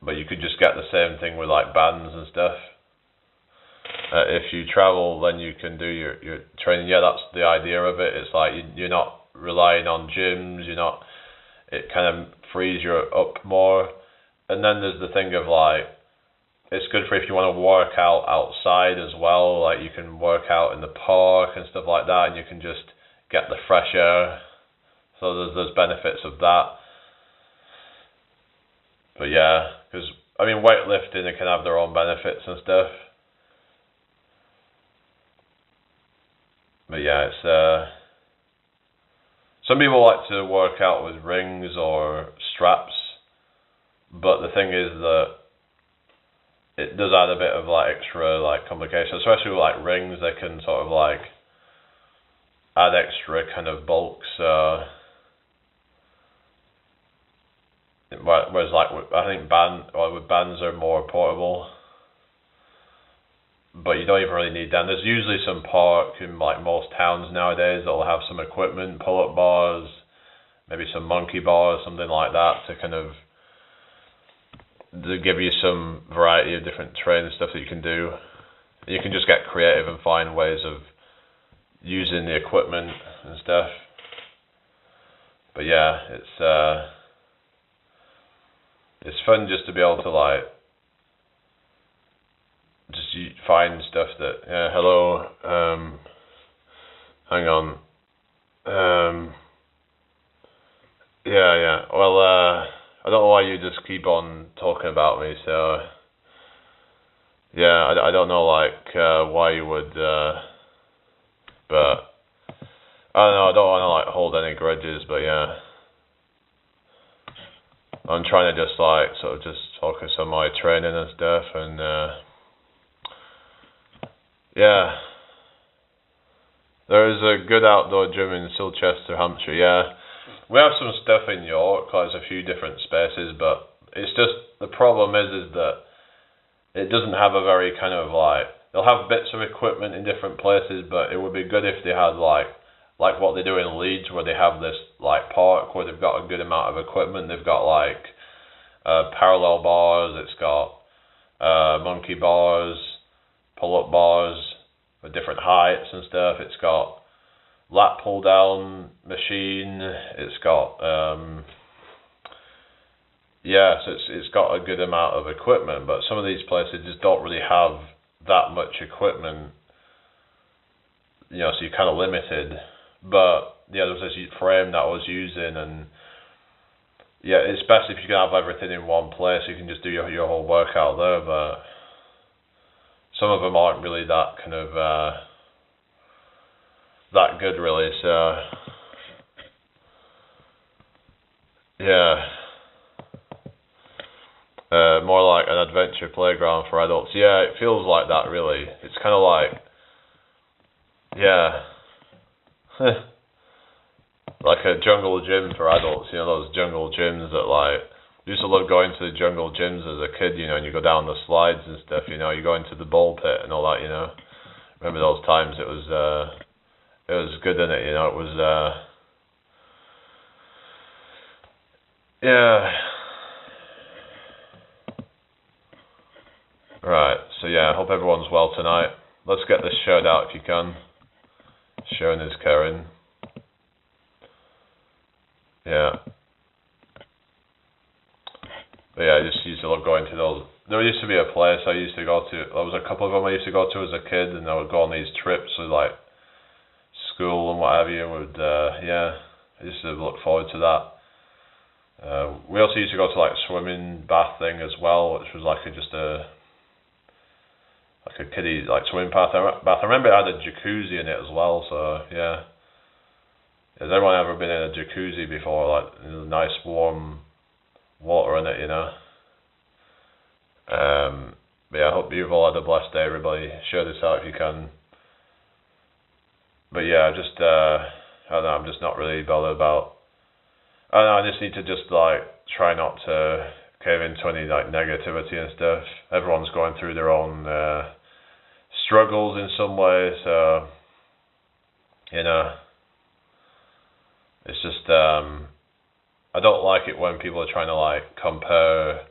But you could just get the same thing with like bands and stuff. If you travel, then you can do your training. Yeah, that's the idea of it. It's like you're not relying on gyms. It kind of frees you up more. And then there's the thing of like, it's good for if you want to work out outside as well. Like, you can work out in the park and stuff like that, and you can just get the fresh air. So there's benefits of that. But yeah, because I mean, weightlifting, it can have their own benefits and stuff. But yeah, it's some people like to work out with rings or straps, but the thing is that it does add a bit of like extra like complications, especially with like rings. They can sort of like add extra kind of bulk. Whereas like I think with bands are more portable, but you don't even really need them. There's usually some park in like most towns nowadays that'll have some equipment, pull-up bars, maybe some monkey bars, something like that, to kind of give you some variety of different training stuff that you can do. You can just get creative and find ways of using the equipment and stuff. But yeah, it's fun just to be able to like just find stuff that, yeah, hello, hang on, yeah, well, I don't know why you just keep on talking about me, so yeah, I don't know like why you would, but I don't know, I don't want to like hold any grudges, but yeah, I'm trying to just like sort of just focus on my training and stuff, and yeah, there is a good outdoor gym in Silchester, Hampshire. Yeah, we have some stuff in York, like there's a few different spaces, but it's just the problem is that it doesn't have a very kind of like, they'll have bits of equipment in different places, but it would be good if they had like what they do in Leeds, where they have this like park where they've got a good amount of equipment. They've got like parallel bars, it's got monkey bars, pull-up bars with different heights and stuff. It's got lat pull-down machine. It's got yeah, so it's got a good amount of equipment, but some of these places just don't really have that much equipment, you know, so you're kind of limited. But yeah, there was this frame that I was using, and yeah, it's best if you can have everything in one place. You can just do your whole workout there, but some of them aren't really that kind of that good, really. So yeah. More like an adventure playground for adults. Yeah, it feels like that, really. It's kind of like, yeah, like a jungle gym for adults. You know, those jungle gyms that like, I used to love going to the jungle gyms as a kid, you know, and you go down the slides and stuff, you know, you go into the ball pit and all that, you know. Remember those times? It was good, in it, you know, it was, yeah. Right, so yeah, I hope everyone's well tonight. Let's get this shared out if you can. Sharing is caring. Yeah. But yeah, I just used to love going to those. There used to be a place I used to go to. There was a couple of them I used to go to as a kid, and I would go on these trips with like school and what have you. Yeah, I used to look forward to that. We also used to go to like swimming bath thing as well, which was like just a kiddie like swimming bath. I remember it had a jacuzzi in it as well. So yeah, has everyone ever been in a jacuzzi before? Like, you know, nice warm water in it, you know. But yeah, I hope you've all had a blessed day, everybody. Share this out if you can. But yeah, just I don't know, I'm just not really bothered about. I don't know, I just need to just like try not to cave into any like negativity and stuff. Everyone's going through their own struggles in some way, so you know, it's just I don't like it when people are trying to like compare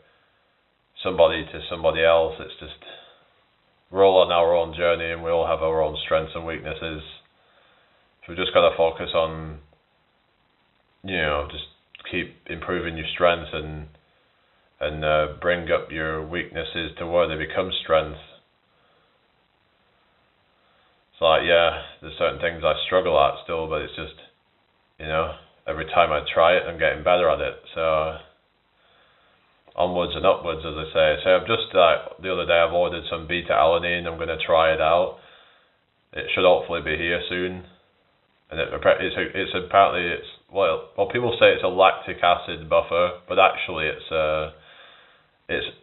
somebody to somebody else. It's just, we're all on our own journey and we all have our own strengths and weaknesses. So we've just got to focus on, you know, just keep improving your strengths and bring up your weaknesses to where they become strengths. It's like, yeah, there's certain things I struggle at still, but it's just, you know, every time I try it, I'm getting better at it. So onwards and upwards, as I say. So I've just the other day I've ordered some beta-alanine. I'm going to try it out. It should hopefully be here soon. And it's apparently well people say it's a lactic acid buffer, but actually it's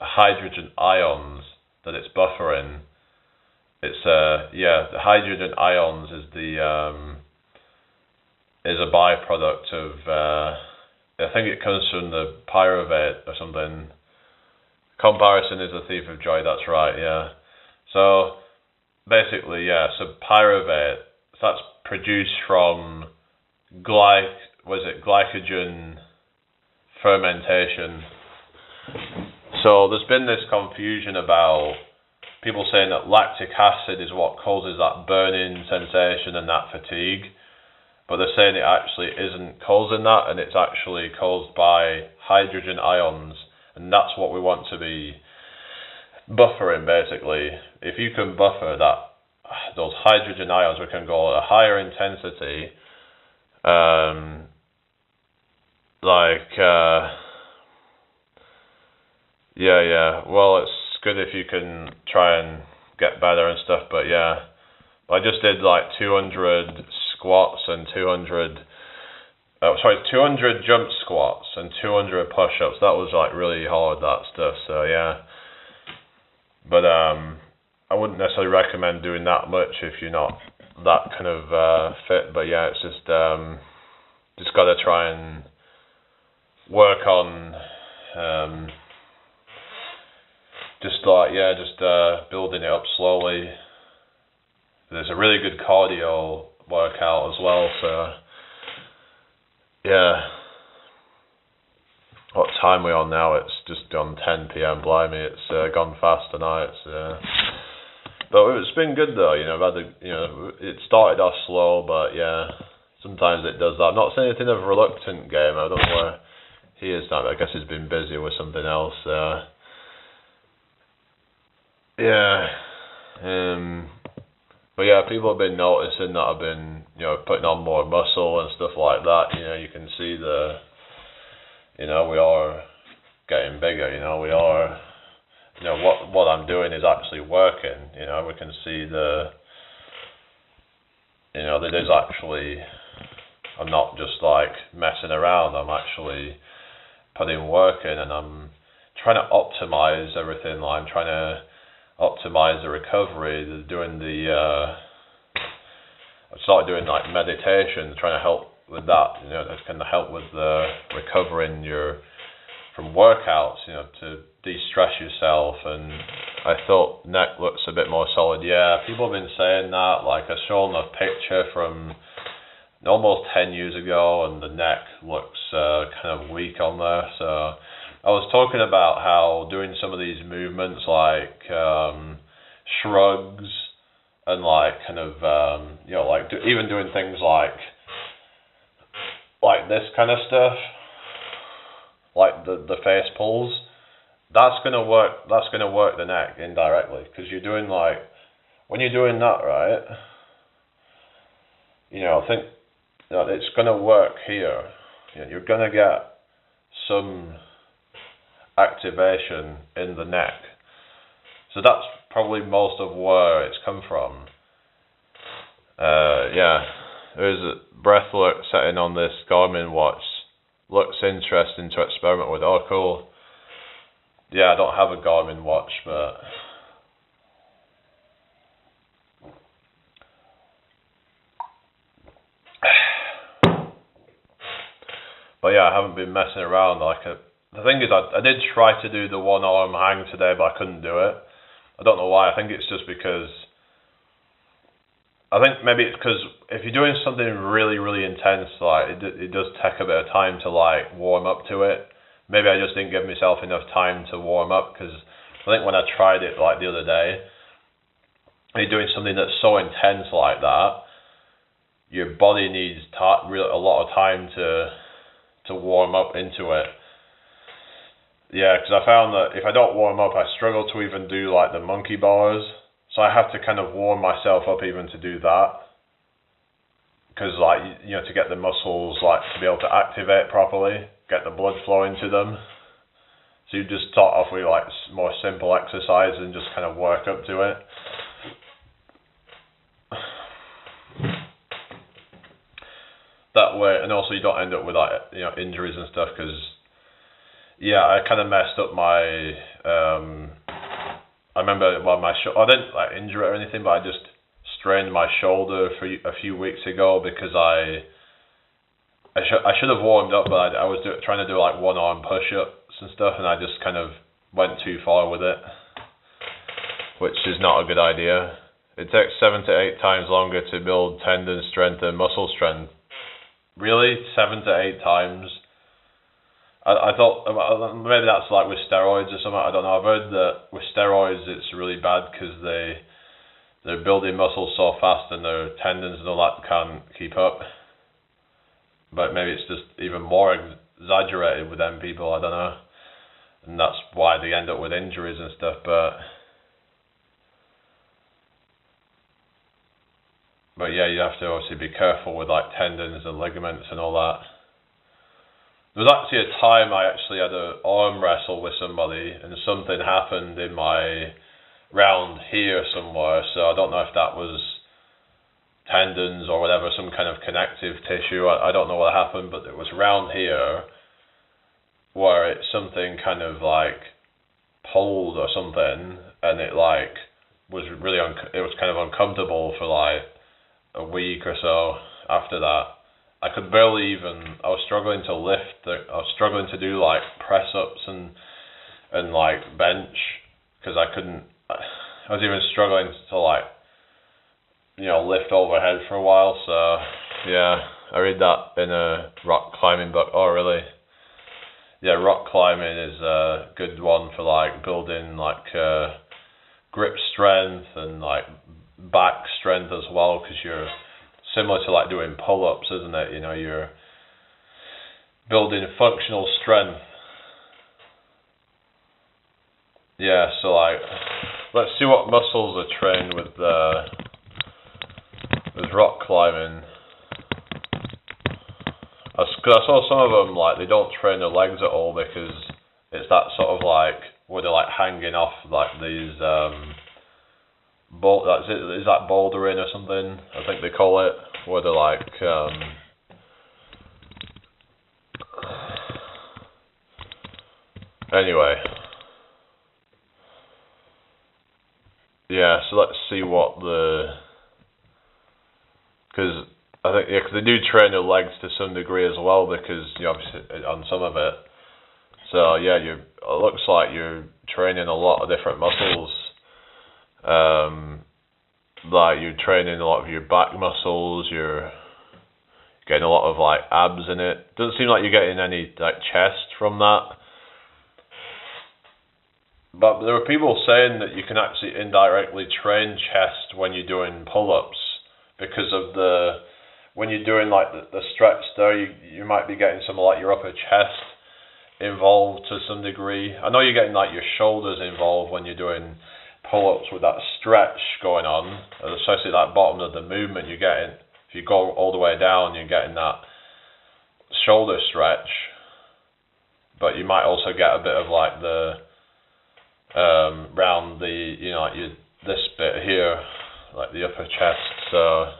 hydrogen ions that it's buffering. It's the hydrogen ions is a byproduct of I think it comes from the pyruvate or something. Comparison is a thief of joy, that's right, yeah. So basically, yeah, so pyruvate, so that's produced from glycogen fermentation. So there's been this confusion about people saying that lactic acid is what causes that burning sensation and that fatigue. But they're saying it actually isn't causing that, and it's actually caused by hydrogen ions, and that's what we want to be buffering, basically. If you can buffer those hydrogen ions, we can go at a higher intensity, Yeah, yeah. Well, it's good if you can try and get better and stuff, but yeah. I just did like 200 squats and 200 jump squats and 200 push-ups. That was like really hard, that stuff, so yeah. But I wouldn't necessarily recommend doing that much if you're not that kind of fit, but yeah, it's just gotta try and work on building it up slowly. There's a really good cardio workout as well, so yeah. What time are we on now? It's just on 10 p.m. Blimey, it's gone fast tonight. But it's been good though. It started off slow, but yeah, sometimes it does that. I'm not saying anything of a reluctant game. I don't know where he is now. I guess he's been busy with something else. Yeah. But yeah, people have been noticing that I've been, putting on more muscle and stuff like that. You can see we are getting bigger. We are, what I'm doing is actually working. We can see that is actually, I'm not just like messing around. I'm actually putting work in, and I'm trying to optimize everything. I'm trying to optimize the recovery, I started doing like meditation, trying to help with that, that's going to help with recovering from workouts, to de-stress yourself. And I thought neck looks a bit more solid. Yeah, people have been saying that, like I've shown a picture from almost 10 years ago, and the neck looks kind of weak on there, so I was talking about how doing some of these movements like shrugs and like kind of even doing things like this kind of stuff, like the face pulls, that's gonna work the neck indirectly, because you're doing when you're doing that, right, I think it's gonna work here. You're gonna get some activation in the neck. So that's probably most of where it's come from. Yeah, there's a breathwork setting on this Garmin watch. Looks interesting to experiment with. Oh, cool. Yeah, I don't have a Garmin watch, but yeah, I haven't been messing around. The thing is, I did try to do the one arm hang today, but I couldn't do it. I don't know why. I think it's just because, maybe it's because if you're doing something really, really intense, it does take a bit of time to warm up to it. Maybe I just didn't give myself enough time to warm up, because I think when I tried it the other day, when you're doing something that's so intense like that, your body needs a lot of time to warm up into it. Yeah, because I found that if I don't warm up, I struggle to even do the monkey bars. So I have to kind of warm myself up even to do that. Because to get the muscles to be able to activate properly, get the blood flowing to them. So you just start off with more simple exercise and just kind of work up to it. That way, and also you don't end up with injuries and stuff, because yeah, I kind of messed up my I remember my I didn't injure it or anything, but I just strained my shoulder for a few weeks ago, because I should have warmed up, but I was trying to do one arm push-ups and stuff, and I just kind of went too far with it, which is not a good idea. It takes 7 to 8 times longer to build tendon strength and muscle strength. Really? 7 to 8 times? I thought maybe that's with steroids or something. I don't know. I've heard that with steroids it's really bad, because they're building muscles so fast and their tendons and all that can't keep up. But maybe it's just even more exaggerated with them people. I don't know, and that's why they end up with injuries and stuff. But yeah, you have to obviously be careful with tendons and ligaments and all that. There was actually a time I actually had an arm wrestle with somebody, and something happened in my round here somewhere. So I don't know if that was tendons or whatever, some kind of connective tissue. I don't know what happened, but it was round here where it something kind of like pulled or something, and it like was really it was kind of uncomfortable for like a week or so after that. I could barely even, I was struggling to lift, I was struggling to do like press ups and like bench, because I couldn't, I was even struggling to like, you know, lift overhead for a while. So yeah, I read that in a rock climbing book. Oh really? Yeah, rock climbing is a good one for like building like grip strength and like back strength as well, because you're similar to like doing pull-ups, isn't it? You know, you're building functional strength. Yeah, so like, let's see what muscles are trained with rock climbing. I saw some of them, like, they don't train their legs at all, because it's that sort of like, where they're like hanging off like these is that bouldering or something, I think they call it, where they're like anyway. Yeah, so let's see what because I think, yeah, because they do train their legs to some degree as well, because you know, obviously on some of it. So yeah, it looks like you're training a lot of different muscles. Like you're training a lot of your back muscles, you're getting a lot of like abs in it. Doesn't seem like you're getting any like chest from that. But there are people saying that you can actually indirectly train chest when you're doing pull-ups, because of when you're doing like the stretch there, you might be getting some of like your upper chest involved to some degree. I know you're getting like your shoulders involved when you're doing pull-ups with that stretch going on, especially that bottom of the movement you're getting. If you go all the way down, you're getting that shoulder stretch, but you might also get a bit of like the round the, you know, like this bit here, like the upper chest. So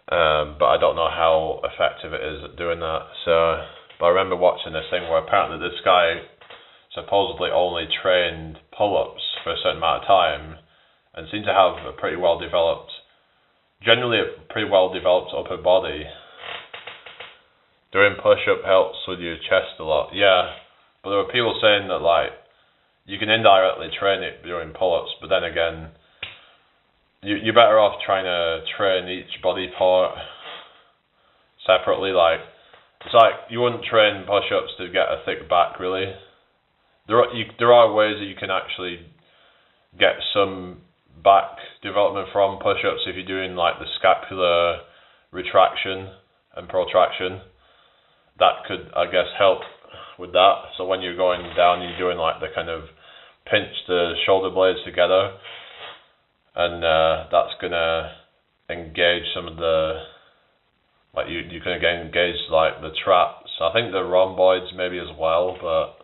but I don't know how effective it is at doing that. So, but I remember watching this thing where apparently this guy supposedly only trained pull-ups for a certain amount of time, and seemed to have a pretty well developed upper body. Doing push-up helps with your chest a lot, yeah, but there were people saying that like you can indirectly train it doing pull-ups, but then again, you're better off trying to train each body part separately. Like, it's like you wouldn't train push-ups to get a thick back, really. There are ways that you can actually get some back development from push-ups if you're doing like the scapular retraction and protraction. That could, I guess, help with that. So when you're going down, you're doing like the kind of pinch the shoulder blades together, and that's gonna engage some of the, like you can again engage like the traps. I think the rhomboids maybe as well, but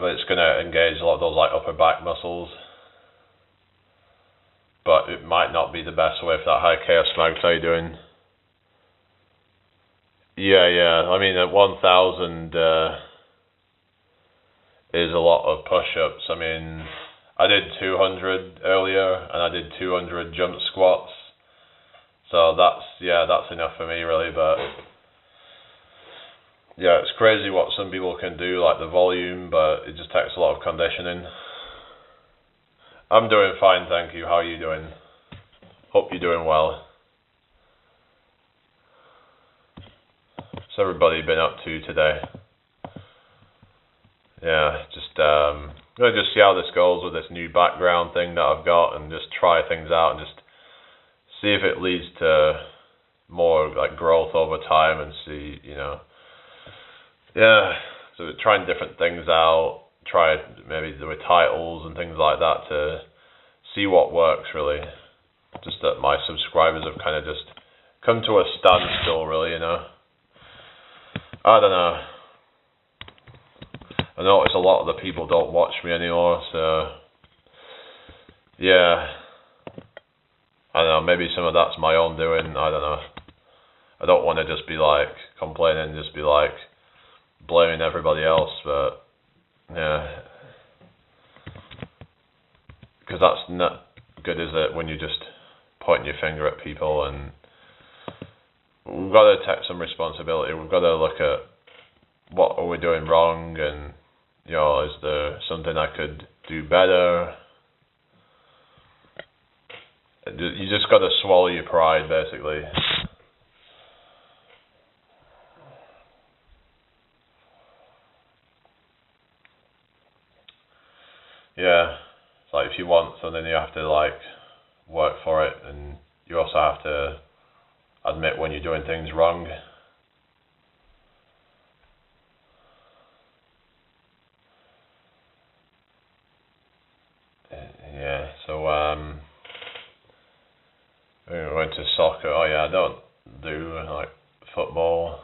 it's gonna engage a lot of those like upper back muscles. But it might not be the best way for that high chaos mag. How you doing? Yeah. I mean, at 1,000 is a lot of push-ups. I mean, I did 200 earlier, and I did 200 jump squats. So that's enough for me, really. But yeah, it's crazy what some people can do, like the volume, but it just takes a lot of conditioning. I'm doing fine, thank you. How are you doing? Hope you're doing well. What's everybody been up to today? Yeah, just gonna just see how this goes with this new background thing that I've got, and just try things out and just see if it leads to more like growth over time, and see, you know. Yeah, so trying different things out. Try maybe with titles and things like that to see what works, really. just that my subscribers have kind of just come to a standstill, really, you know. I don't know. I notice a lot of the people don't watch me anymore, so yeah. I don't know, maybe some of that's my own doing, I don't know. I don't want to just be like complaining, just be like blaming everybody else, but yeah. Because that's not good, is it, when you just pointing your finger at people? And we've got to take some responsibility. We've got to look at what are we doing wrong, and you know, is there something I could do better? You just got to swallow your pride, basically. Yeah, it's like if you want something, you have to like work for it, and you also have to admit when you're doing things wrong. Yeah, so we went to soccer. Oh yeah, I don't do like football.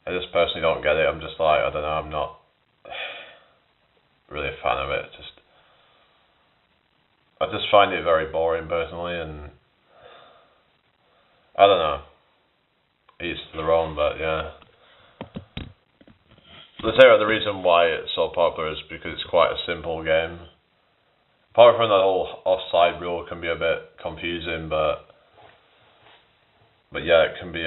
I just personally don't get it. I'm just like, I don't know, I'm not really a fan of it. I just find it very boring personally, and I don't know. Each to their own, but yeah. Let's say the reason why it's so popular is because it's quite a simple game. Apart from that whole offside rule can be a bit confusing, but yeah, it can be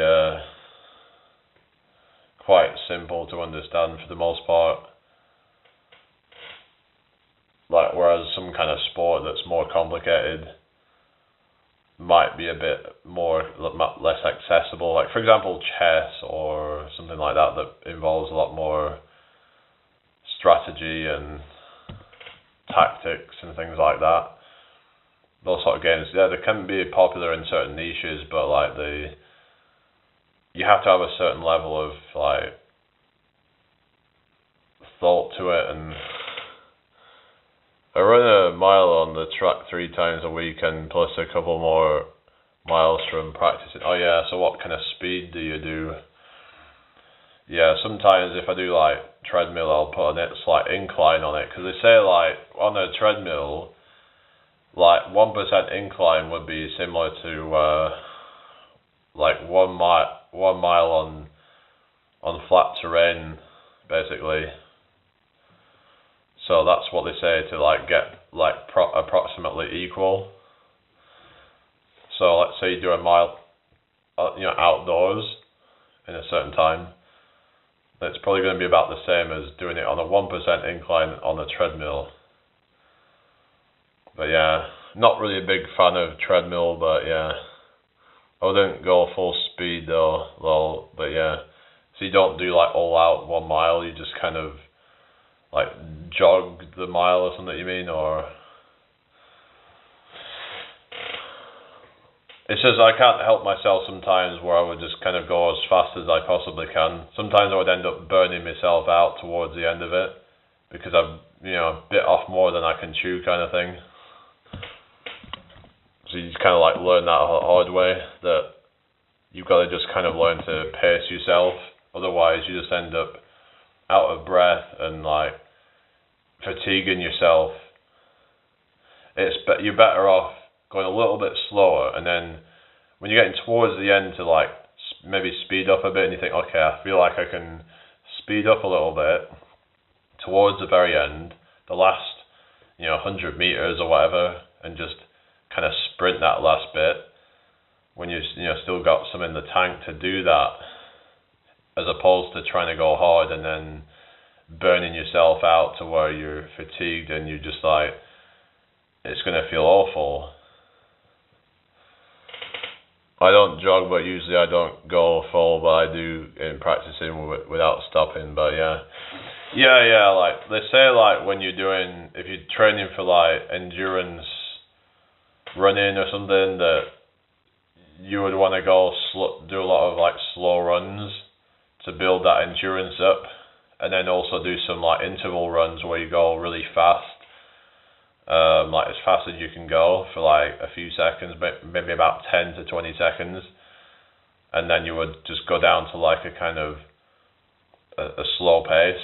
quite simple to understand for the most part. Like, whereas some kind of sport that's more complicated might be a bit less accessible. Like, for example, chess or something like that involves a lot more strategy and tactics and things like that. Those sort of games, yeah, they can be popular in certain niches, but like you have to have a certain level of like thought to it. And I run a mile on the track 3 times a week, and plus a couple more miles from practicing. Oh yeah, so what kind of speed do you do? Yeah, sometimes if I do like treadmill, I'll put a slight incline on it, because they say like on a treadmill, like 1% incline would be similar to like 1 mile on flat terrain, basically. So that's what they say to like get like approximately equal. So let's say you do a mile, outdoors in a certain time. It's probably going to be about the same as doing it on a 1% incline on a treadmill. But yeah, not really a big fan of treadmill, but yeah. I wouldn't go full speed though, but yeah. So you don't do like all out 1 mile, you just kind of like jog the mile or something, you mean? Or it's just I can't help myself sometimes where I would just kind of go as fast as I possibly can. Sometimes I would end up burning myself out towards the end of it because I've bit off more than I can chew, kind of thing. So you just kind of like learn that hard way, that you've got to just kind of learn to pace yourself. Otherwise you just end up out of breath and like fatiguing yourself. You're better off going a little bit slower, and then when you're getting towards the end to like maybe speed up a bit, and you think, okay, I feel like I can speed up a little bit towards the very end, the last 100 meters or whatever, and just kind of sprint that last bit when you still got some in the tank to do that, as opposed to trying to go hard and then burning yourself out to where you're fatigued and you're just like, it's going to feel awful. I don't jog, but usually I don't go full, but I do in practicing without stopping. But yeah, like they say, like if you're training for like endurance running or something, that you would want to do a lot of like slow runs to build that endurance up, and then also do some like interval runs where you go really fast like as fast as you can go for like a few seconds, maybe about 10 to 20 seconds, and then you would just go down to like a kind of a slow pace,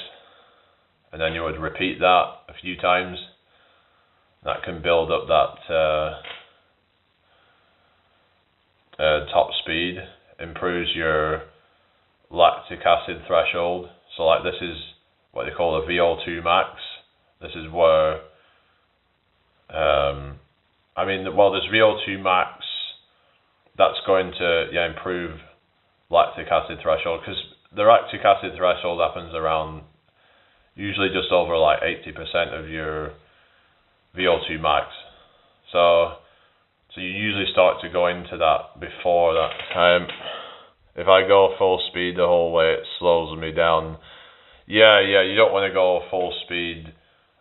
and then you would repeat that a few times. That can build up that top speed, improves your lactic acid threshold. So like this is what they call a VO2 max. This is where this VO2 max, that's going to improve lactic acid threshold, because the lactic acid threshold happens around usually just over like 80% of your VO2 max. So you usually start to go into that before that. If I go full speed the whole way, it slows me down. Yeah, you don't want to go full speed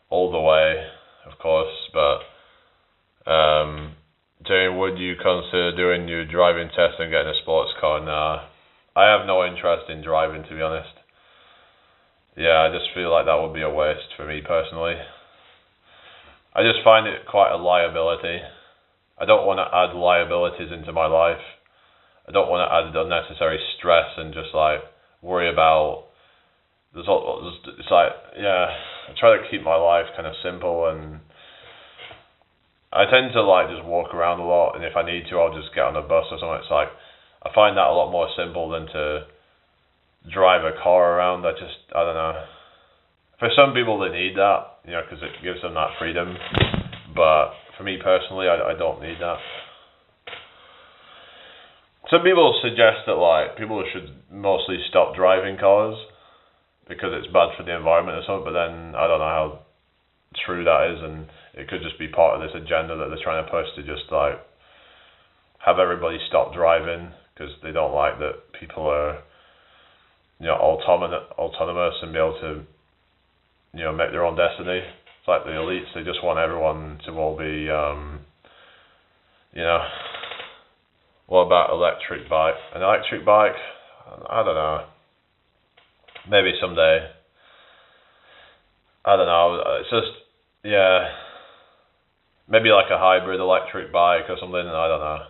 all the way, of course, but Jane, would you consider doing your driving test and getting a sports car? Nah, I have no interest in driving, to be honest. Yeah, I just feel like that would be a waste for me personally. I just find it quite a liability. I don't want to add liabilities into my life. I don't want to add unnecessary stress and just like worry about. It's like, I try to keep my life kind of simple, and I tend to like just walk around a lot, and if I need to, I'll just get on a bus or something. It's like, I find that a lot more simple than to drive a car around. I don't know. For some people, they need that, because it gives them that freedom. But for me personally, I don't need that. Some people suggest that like people should mostly stop driving cars because it's bad for the environment or something. But then I don't know how true that is, and it could just be part of this agenda that they're trying to push to just like have everybody stop driving because they don't like that people are autonomous and be able to make their own destiny. It's like the elites, they just want everyone to all be what about electric bike? An electric bike? I don't know. Maybe someday. I don't know. It's just, maybe like a hybrid electric bike or something. I don't know.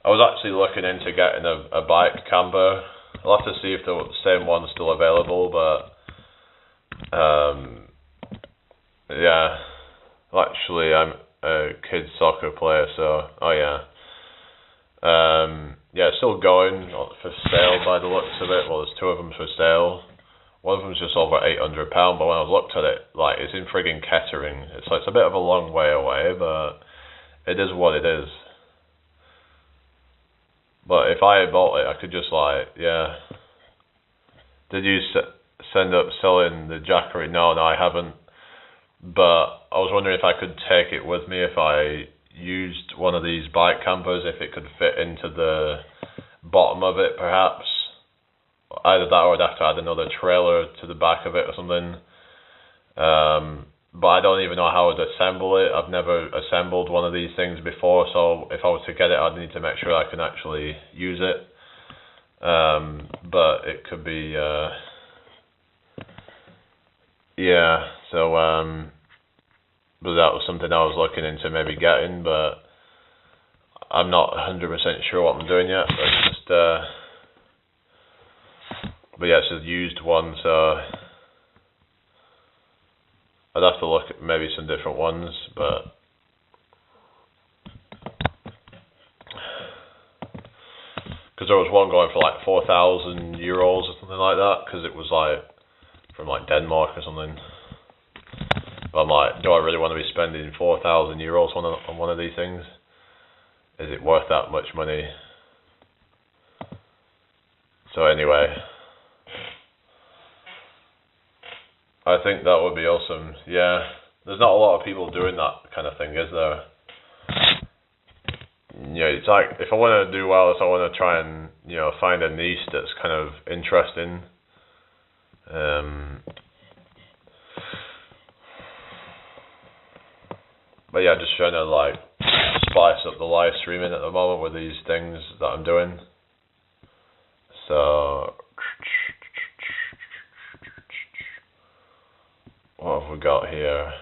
I was actually looking into getting a bike camper. I'll have to see if the same one's still available, but actually I'm a kid soccer player, so it's still going for sale by the looks of it. Well, there's two of them for sale. One of them's just over £800, but when I looked at it, like, it's in friggin' Kettering. It's a bit of a long way away, but it is what it is. But if I had bought it, I could just Did you send up selling the Jackery? No, I haven't. But I was wondering if I could take it with me if I used one of these bike campers, if it could fit into the bottom of it, perhaps. Either that or I'd have to add another trailer to the back of it or something. But I don't even know how I'd assemble it. I've never assembled one of these things before, so if I was to get it, I'd need to make sure I can actually use it. But it could be, but that was something I was looking into maybe getting, but I'm not 100% sure what I'm doing yet. It's just, it's a used one, so I'd have to look at maybe some different ones, but because there was one going for like €4,000 or something like that, because it was like from like Denmark or something. But I'm like, do I really want to be spending €4,000 on one of these things? Is it worth that much money? So anyway, I think that would be awesome. Yeah, there's not a lot of people doing that kind of thing, is there? It's like, if I want to do well, if I want to try and find a niche that's kind of interesting. But just trying to like spice up the live streaming at the moment with these things that I'm doing. So what have we got here?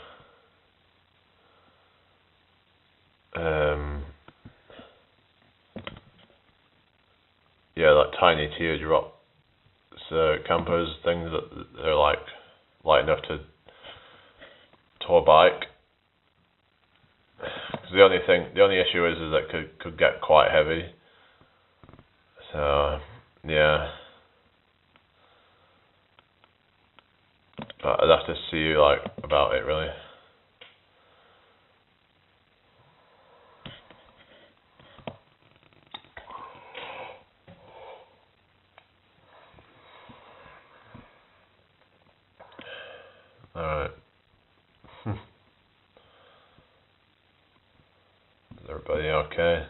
yeah, like tiny teardrop campers, things that they're like light enough to tow a bike. 'Cause the only issue is that it could get quite heavy. So yeah, but I'd have to see like about it really. All right. Is everybody okay?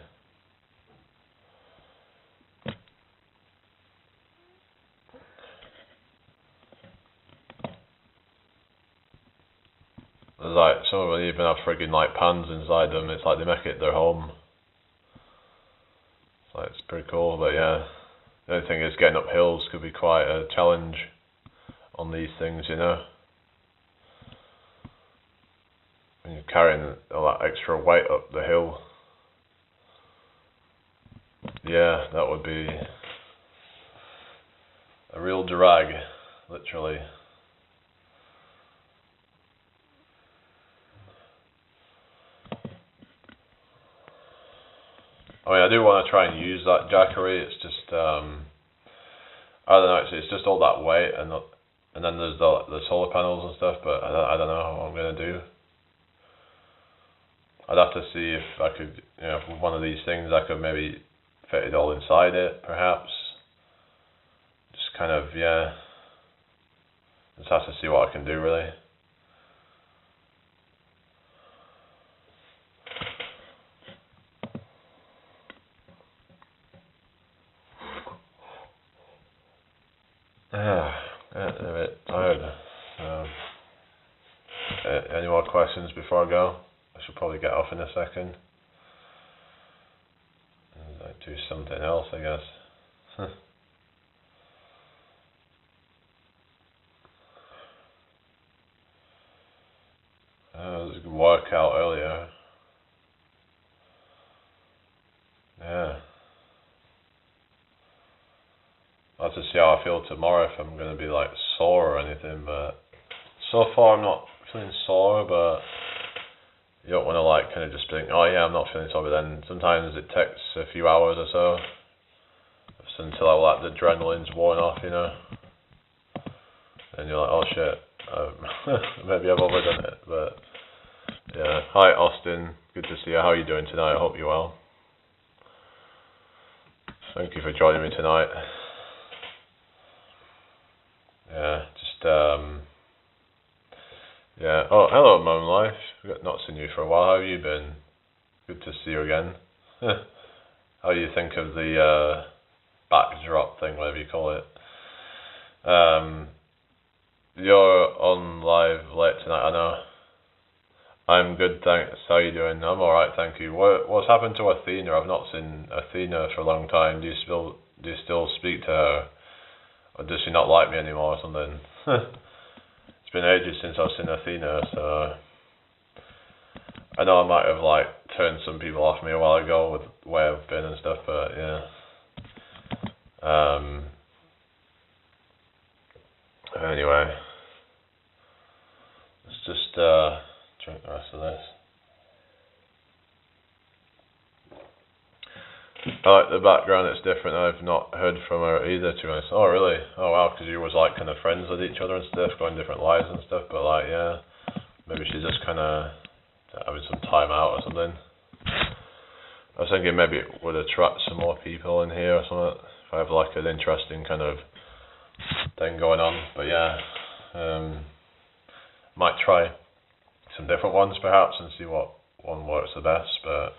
There's like some of them even have friggin' like pans inside them. It's like they make it their home. It's like it's pretty cool, but yeah. The only thing is getting up hills could be quite a challenge on these things, you know. When you're carrying all that extra weight up the hill. Yeah, that would be a real drag, literally. I mean, I do want to try and use that Jackery. It's just, I don't know. It's just all that weight, and then there's the solar panels and stuff. But I don't know what I'm gonna do. I'd have to see if I could, with one of these things, I could maybe fit it all inside it, perhaps. Just kind of, yeah. Just have to see what I can do, really. Getting a bit tired. Any more questions before I go? I should probably get off in a second. And do something else, I guess. It was a good workout earlier. Yeah. I'll have to see how I feel tomorrow, if I'm going to be like sore or anything, but so far I'm not feeling sore, but you don't want to like kind of just think, oh yeah, I'm not feeling sore, but then sometimes it takes a few hours or so until all that adrenaline's worn off, you know, and you're like, oh shit, maybe I've overdone it, but yeah. Hi Austin, good to see you. How are you doing tonight? I hope you're well. Thank you for joining me tonight. Yeah, just yeah. Oh, hello, Mum Life. I've not seen you for a while. How have you been? Good to see you again. How do you think of the backdrop thing, whatever you call it? You're on live late tonight, I know. I'm good, thanks. How are you doing? I'm alright, thank you. What's happened to Athena? I've not seen Athena for a long time. Do you still speak to her? Or does she not like me anymore or something? It's been ages since I've seen Athena, so I know I might have like turned some people off me a while ago with where I've been and stuff, but yeah. Anyway, let's just drink the rest of this. I like the background, it's different. I've not heard from her either, to be honest. Oh really? Oh wow, because you was like kind of friends with each other and stuff, going different lives and stuff, but like yeah, maybe she's just kind of having some time out or something. I was thinking maybe it would attract some more people in here or something, if I have like an interesting kind of thing going on, but yeah, might try some different ones perhaps and see what one works the best, but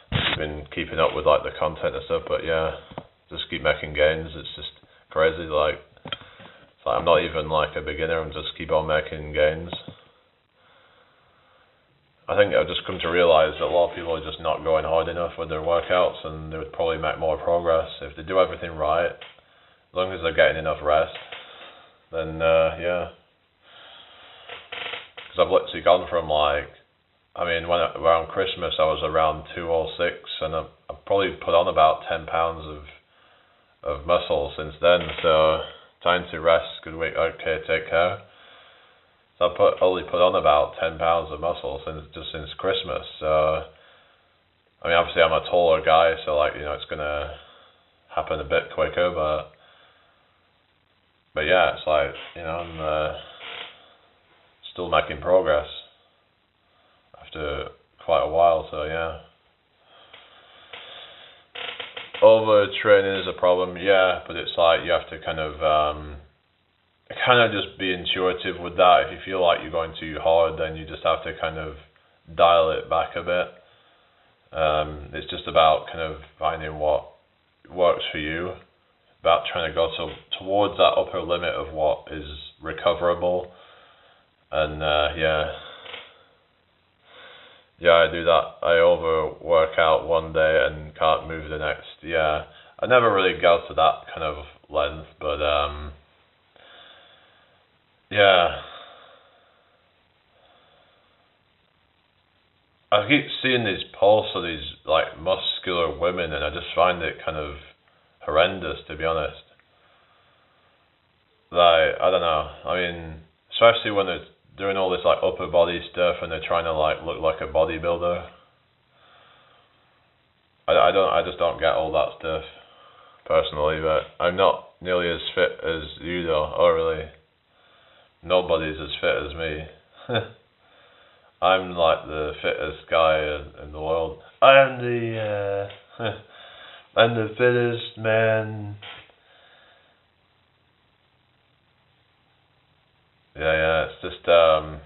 I've been keeping up with like the content and stuff, but yeah, just keep making gains. It's just crazy, like it's like I'm not even like a beginner, I'm just keep on making gains. I think I've just come to realise that a lot of people are just not going hard enough with their workouts, and they would probably make more progress if they do everything right, as long as they're getting enough rest, then yeah. Because I've literally gone from like I mean, around Christmas I was around 206, and I've probably put on about 10 pounds of muscle since then. So time to rest. Good week. Okay, take care. So I only put on about 10 pounds of muscle since Christmas. So I mean, obviously I'm a taller guy, so like, you know, it's gonna happen a bit quicker, but yeah, it's like, you know, I'm still making progress after quite a while. So yeah, overtraining is a problem, yeah, but it's like you have to kind of just be intuitive with that. If you feel like you're going too hard, then you just have to kind of dial it back a bit. It's just about kind of finding what works for you, about trying to go towards that upper limit of what is recoverable. And yeah, I do that. I overwork out one day and can't move the next. Yeah, I never really go to that kind of length, but yeah. I keep seeing these posts of these like muscular women, and I just find it kind of horrendous, to be honest. Like, I don't know. I mean, especially when they're doing all this like upper body stuff and they're trying to like look like a bodybuilder. I just don't get all that stuff personally, but I'm not nearly as fit as you though. Oh really? Nobody's as fit as me. I'm like the fittest guy in the world. I'm the I'm the fittest man. Yeah, it's just I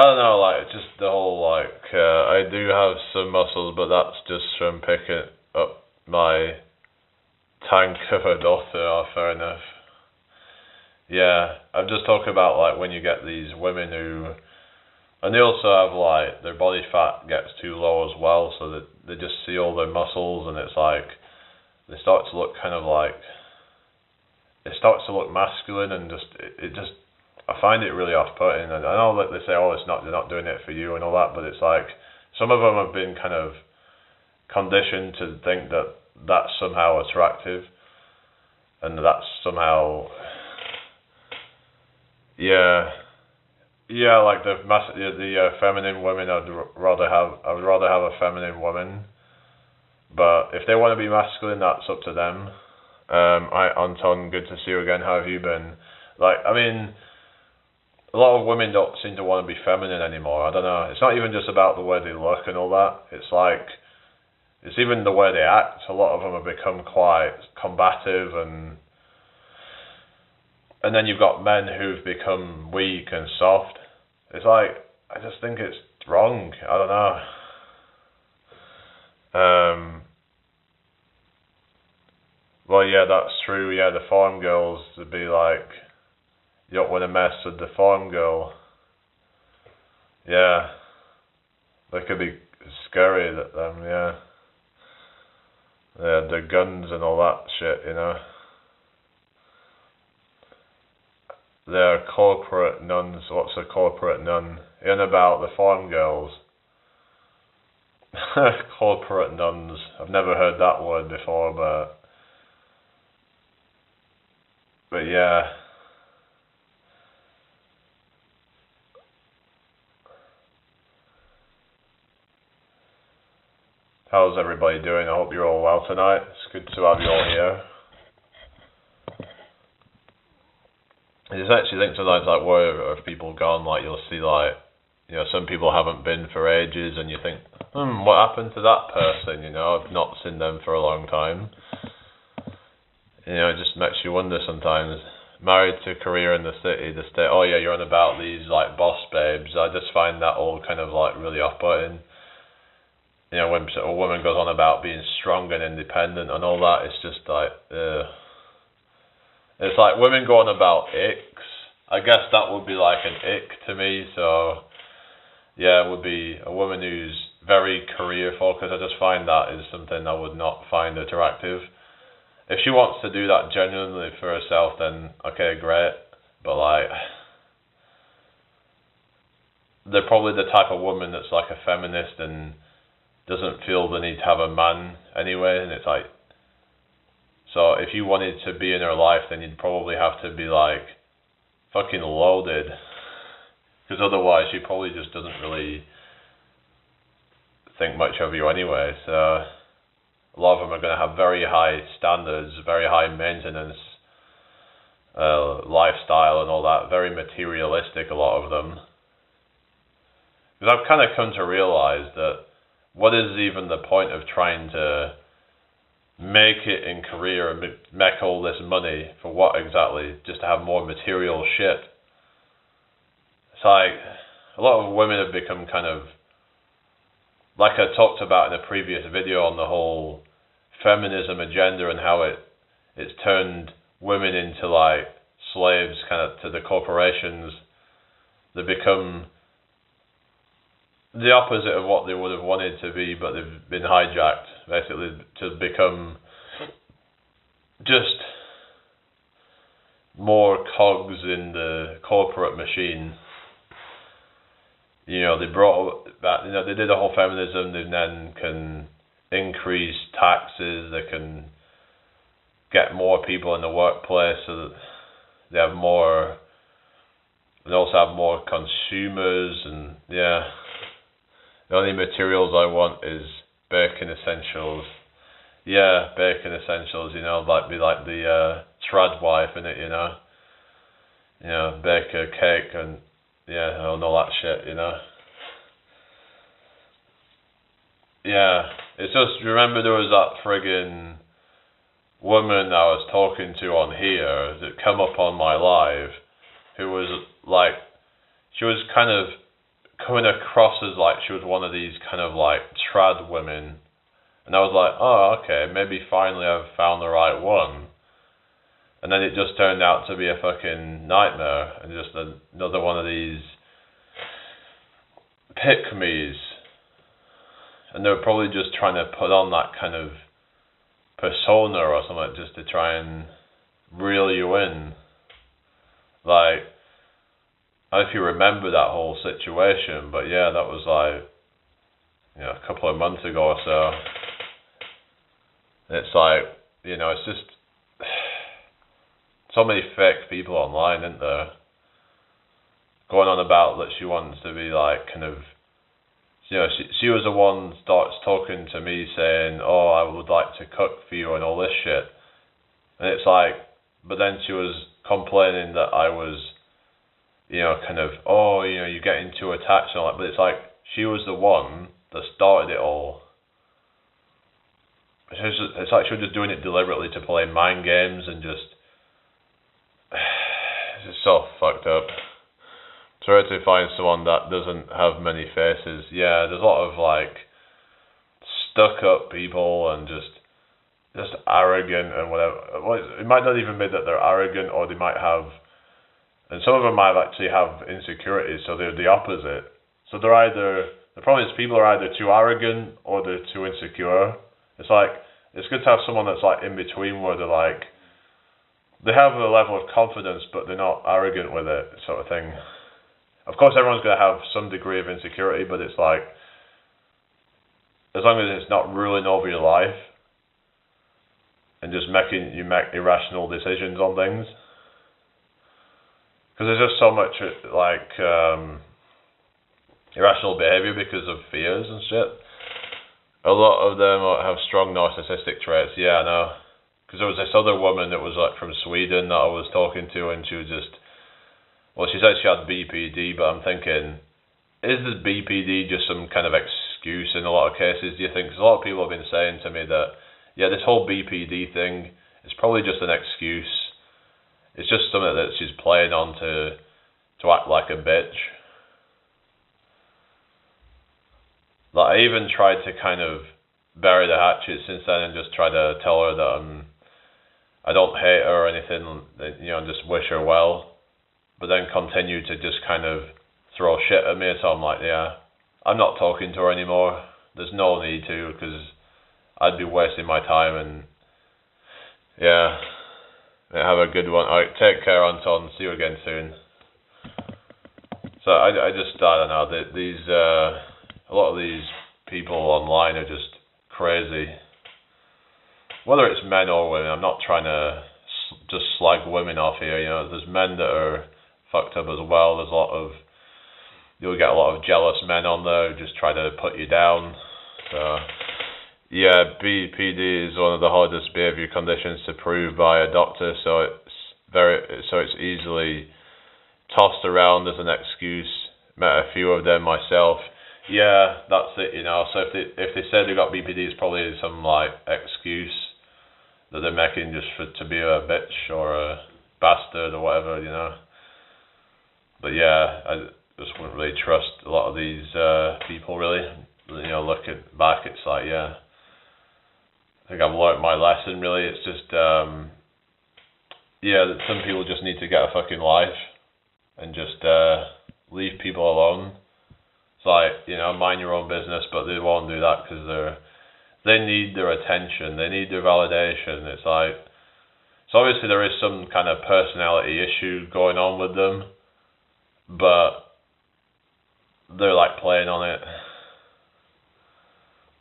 don't know, like just the whole like I do have some muscles, but that's just from picking up my tank of a daughter. Oh, fair enough. Yeah, I'm just talking about like when you get these women who, and they also have like their body fat gets too low as well, so that they just see all their muscles, and it's like they start to look kind of like, it starts to look masculine, and it just I find it really off-putting. And I know that they say, oh, they're not doing it for you and all that, but it's like some of them have been kind of conditioned to think that that's somehow attractive, and that's somehow. Yeah, like the feminine women, I would rather have a feminine woman. But if they want to be masculine, that's up to them. Anton, good to see you again. How have you been? Like, I mean, a lot of women don't seem to want to be feminine anymore. I don't know. It's not even just about the way they look and all that. It's like, it's even the way they act. A lot of them have become quite combative, and then you've got men who've become weak and soft. It's like, I just think it's wrong. I don't know. Well, yeah, that's true. Yeah, the farm girls would be like, you don't want to mess with the farm girl. Yeah, they could be scary, them, yeah. Yeah, the guns and all that shit, you know. They're corporate nuns. What's a corporate nun? In about the farm girls. Corporate nuns. I've never heard that word before, but yeah. How's everybody doing? I hope you're all well tonight. It's good to have you all here. I just actually think sometimes, like, where have people gone? Like, you'll see, like, you know, some people haven't been for ages, and you think, what happened to that person? You know, I've not seen them for a long time. You know, it just makes you wonder sometimes. Married to career in the city, the state. Oh yeah, you're on about these like boss babes. I just find that all kind of like really off-putting. You know, when a woman goes on about being strong and independent and all that, it's just like, it's like women going about icks. I guess that would be like an ick to me. So yeah, it would be a woman who's very career focused. I just find that is something I would not find attractive. If she wants to do that genuinely for herself, then okay, great. But like, they're probably the type of woman that's like a feminist and doesn't feel the need to have a man anyway, and it's like, so if you wanted to be in her life, then you'd probably have to be like fucking loaded, because otherwise she probably just doesn't really think much of you anyway. So a lot of them are going to have very high standards, very high maintenance, lifestyle and all that, very materialistic, a lot of them. Because I've kind of come to realize that what is even the point of trying to make it in Korea and make all this money for what exactly? Just to have more material shit. It's like a lot of women have become kind of, like I talked about in a previous video on the whole feminism agenda and how it's turned women into like slaves kind of to the corporations. They become the opposite of what they would have wanted to be, but they've been hijacked basically to become just more cogs in the corporate machine. You know, they brought that, you know, they did the whole feminism, they then can increase taxes, they can get more people in the workplace so that they have more, they also have more consumers, and yeah. The only materials I want is bacon essentials. Yeah, bacon essentials, you know, like be like the trad wife in it, you know. You know, bake a cake and yeah, and all that shit, you know. Yeah, it's just, remember there was that friggin' woman I was talking to on here that come up on my live, who was like, she was kind of coming across as like she was one of these kind of like trad women, and I was like, oh okay, maybe finally I've found the right one, and then it just turned out to be a fucking nightmare and just another one of these pick-me's, and they were probably just trying to put on that kind of persona or something just to try and reel you in. Like, I don't know if you remember that whole situation, but yeah, that was like, you know, a couple of months ago or so. It's like, you know, it's just so many fake people online, isn't there? Going on about that she wants to be like kind of, you know, she was the one starts talking to me saying, oh, I would like to cook for you and all this shit. And it's like, but then she was complaining that I was, you know, kind of, oh, you know, you're getting too attached and all that. But it's like, she was the one that started it all. It's like she was just doing it deliberately to play mind games and just, it's just so fucked up. Try to find someone that doesn't have many faces. Yeah, there's a lot of like stuck up people and just arrogant and whatever. Well, it might not even be that they're arrogant, or they might have, and some of them might actually have insecurities, so they're the opposite. So they're either, the problem is people are either too arrogant or they're too insecure. It's like, it's good to have someone that's like in between, where they're like, they have a level of confidence but they're not arrogant with it, sort of thing. Of course everyone's going to have some degree of insecurity, but it's like, as long as it's not ruling over your life and just making you make irrational decisions on things. Because there's just so much like irrational behavior because of fears and shit. A lot of them have strong narcissistic traits. Yeah, I know. Because there was this other woman that was like from Sweden that I was talking to, and she was just, well, she said she had BPD, but I'm thinking, is this BPD just some kind of excuse in a lot of cases, do you think? Because a lot of people have been saying to me that, yeah, this whole BPD thing is probably just an excuse. It's just something that she's playing on to act like a bitch. Like, I even tried to kind of bury the hatchet since then and just try to tell her that I don't hate her or anything, you know, just wish her well. But then continue to just kind of throw shit at me, so I'm like, yeah, I'm not talking to her anymore. There's no need to, because I'd be wasting my time, and yeah, have a good one. Alright, take care, Anton. See you again soon. So So I don't know. These a lot of these people online are just crazy. Whether it's men or women, I'm not trying to just slag women off here. You know, there's men that are fucked up as well. You'll get a lot of jealous men on there who just try to put you down. So yeah, BPD is one of the hardest behavior conditions to prove by a doctor. So it's easily tossed around as an excuse. Met a few of them myself. Yeah, that's it, you know. So if they say they got BPD, it's probably some like excuse that they're making just to be a bitch or a bastard or whatever, you know. But yeah, I just wouldn't really trust a lot of these people, really. You know, looking back, it's like, yeah, I think I've learnt my lesson, really. It's just, yeah, that some people just need to get a fucking life and just leave people alone. It's like, you know, mind your own business, but they won't do that because they need their attention, they need their validation. It's like, so obviously there is some kind of personality issue going on with them, but they're like playing on it.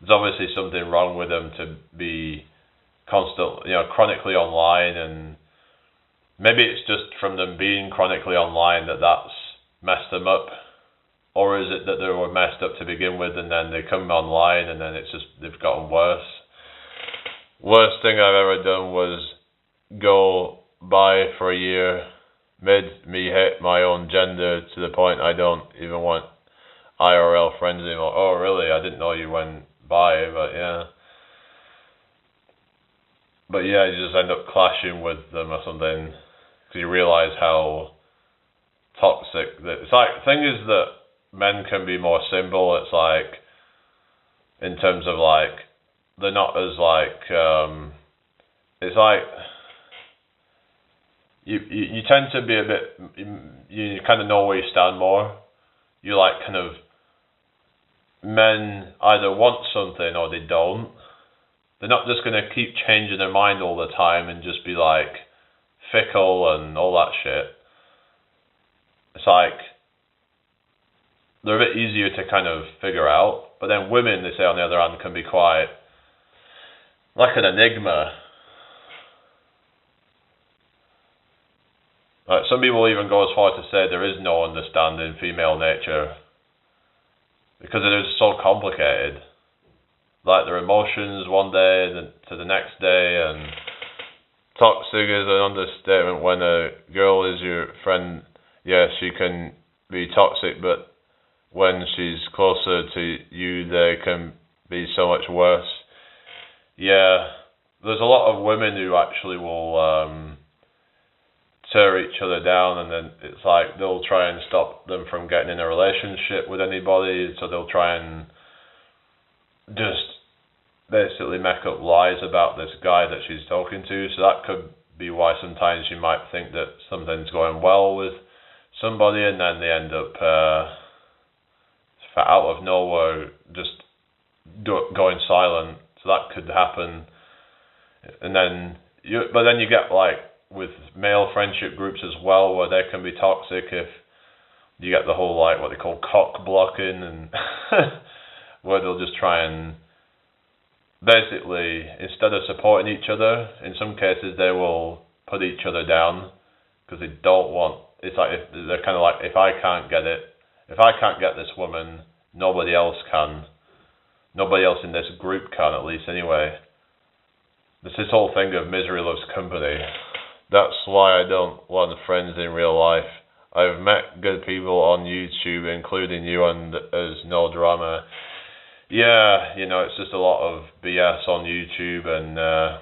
There's obviously something wrong with them to be constantly, you know, chronically online, and maybe it's just from them being chronically online that's messed them up. Or is it that they were messed up to begin with and then they come online and then it's just, they've gotten worse? Worst thing I've ever done was go by for a year, made me hate my own gender to the point I don't even want IRL friends anymore. Oh really? I didn't know you went by, but yeah. But yeah, you just end up clashing with them or something because you realise how toxic that. It's like, the thing is that men can be more simple. It's like, in terms of like, they're not as like, it's like, you tend to be a bit, you kind of know where you stand more. You like kind of, men either want something or they don't. They're not just going to keep changing their mind all the time and just be like fickle and all that shit. It's like, they're a bit easier to kind of figure out. But then women, they say, on the other hand, can be quite like an enigma. Like, some people even go as far to say there is no understanding female nature because it is so complicated. Like their emotions one day to the next day, and toxic is an understatement. When a girl is your friend, yeah, she can be toxic, but when she's closer to you, they can be so much worse. Yeah, there's a lot of women who actually will tear each other down, and then it's like they'll try and stop them from getting in a relationship with anybody, so they'll try and just basically make up lies about this guy that she's talking to. So that could be why sometimes you might think that something's going well with somebody, and then they end up out of nowhere just going silent. So that could happen. And then but then you get like with male friendship groups as well, where they can be toxic if you get the whole like what they call cock blocking, and where they'll just try and basically, instead of supporting each other, in some cases they will put each other down because they don't want. It's like they're kind of like, if I can't get this woman, nobody else can. Nobody else in this group can, at least anyway. This whole thing of misery loves company. That's why I don't want friends in real life. I've met good people on YouTube, including you, and as no drama. Yeah, you know, it's just a lot of BS on YouTube, and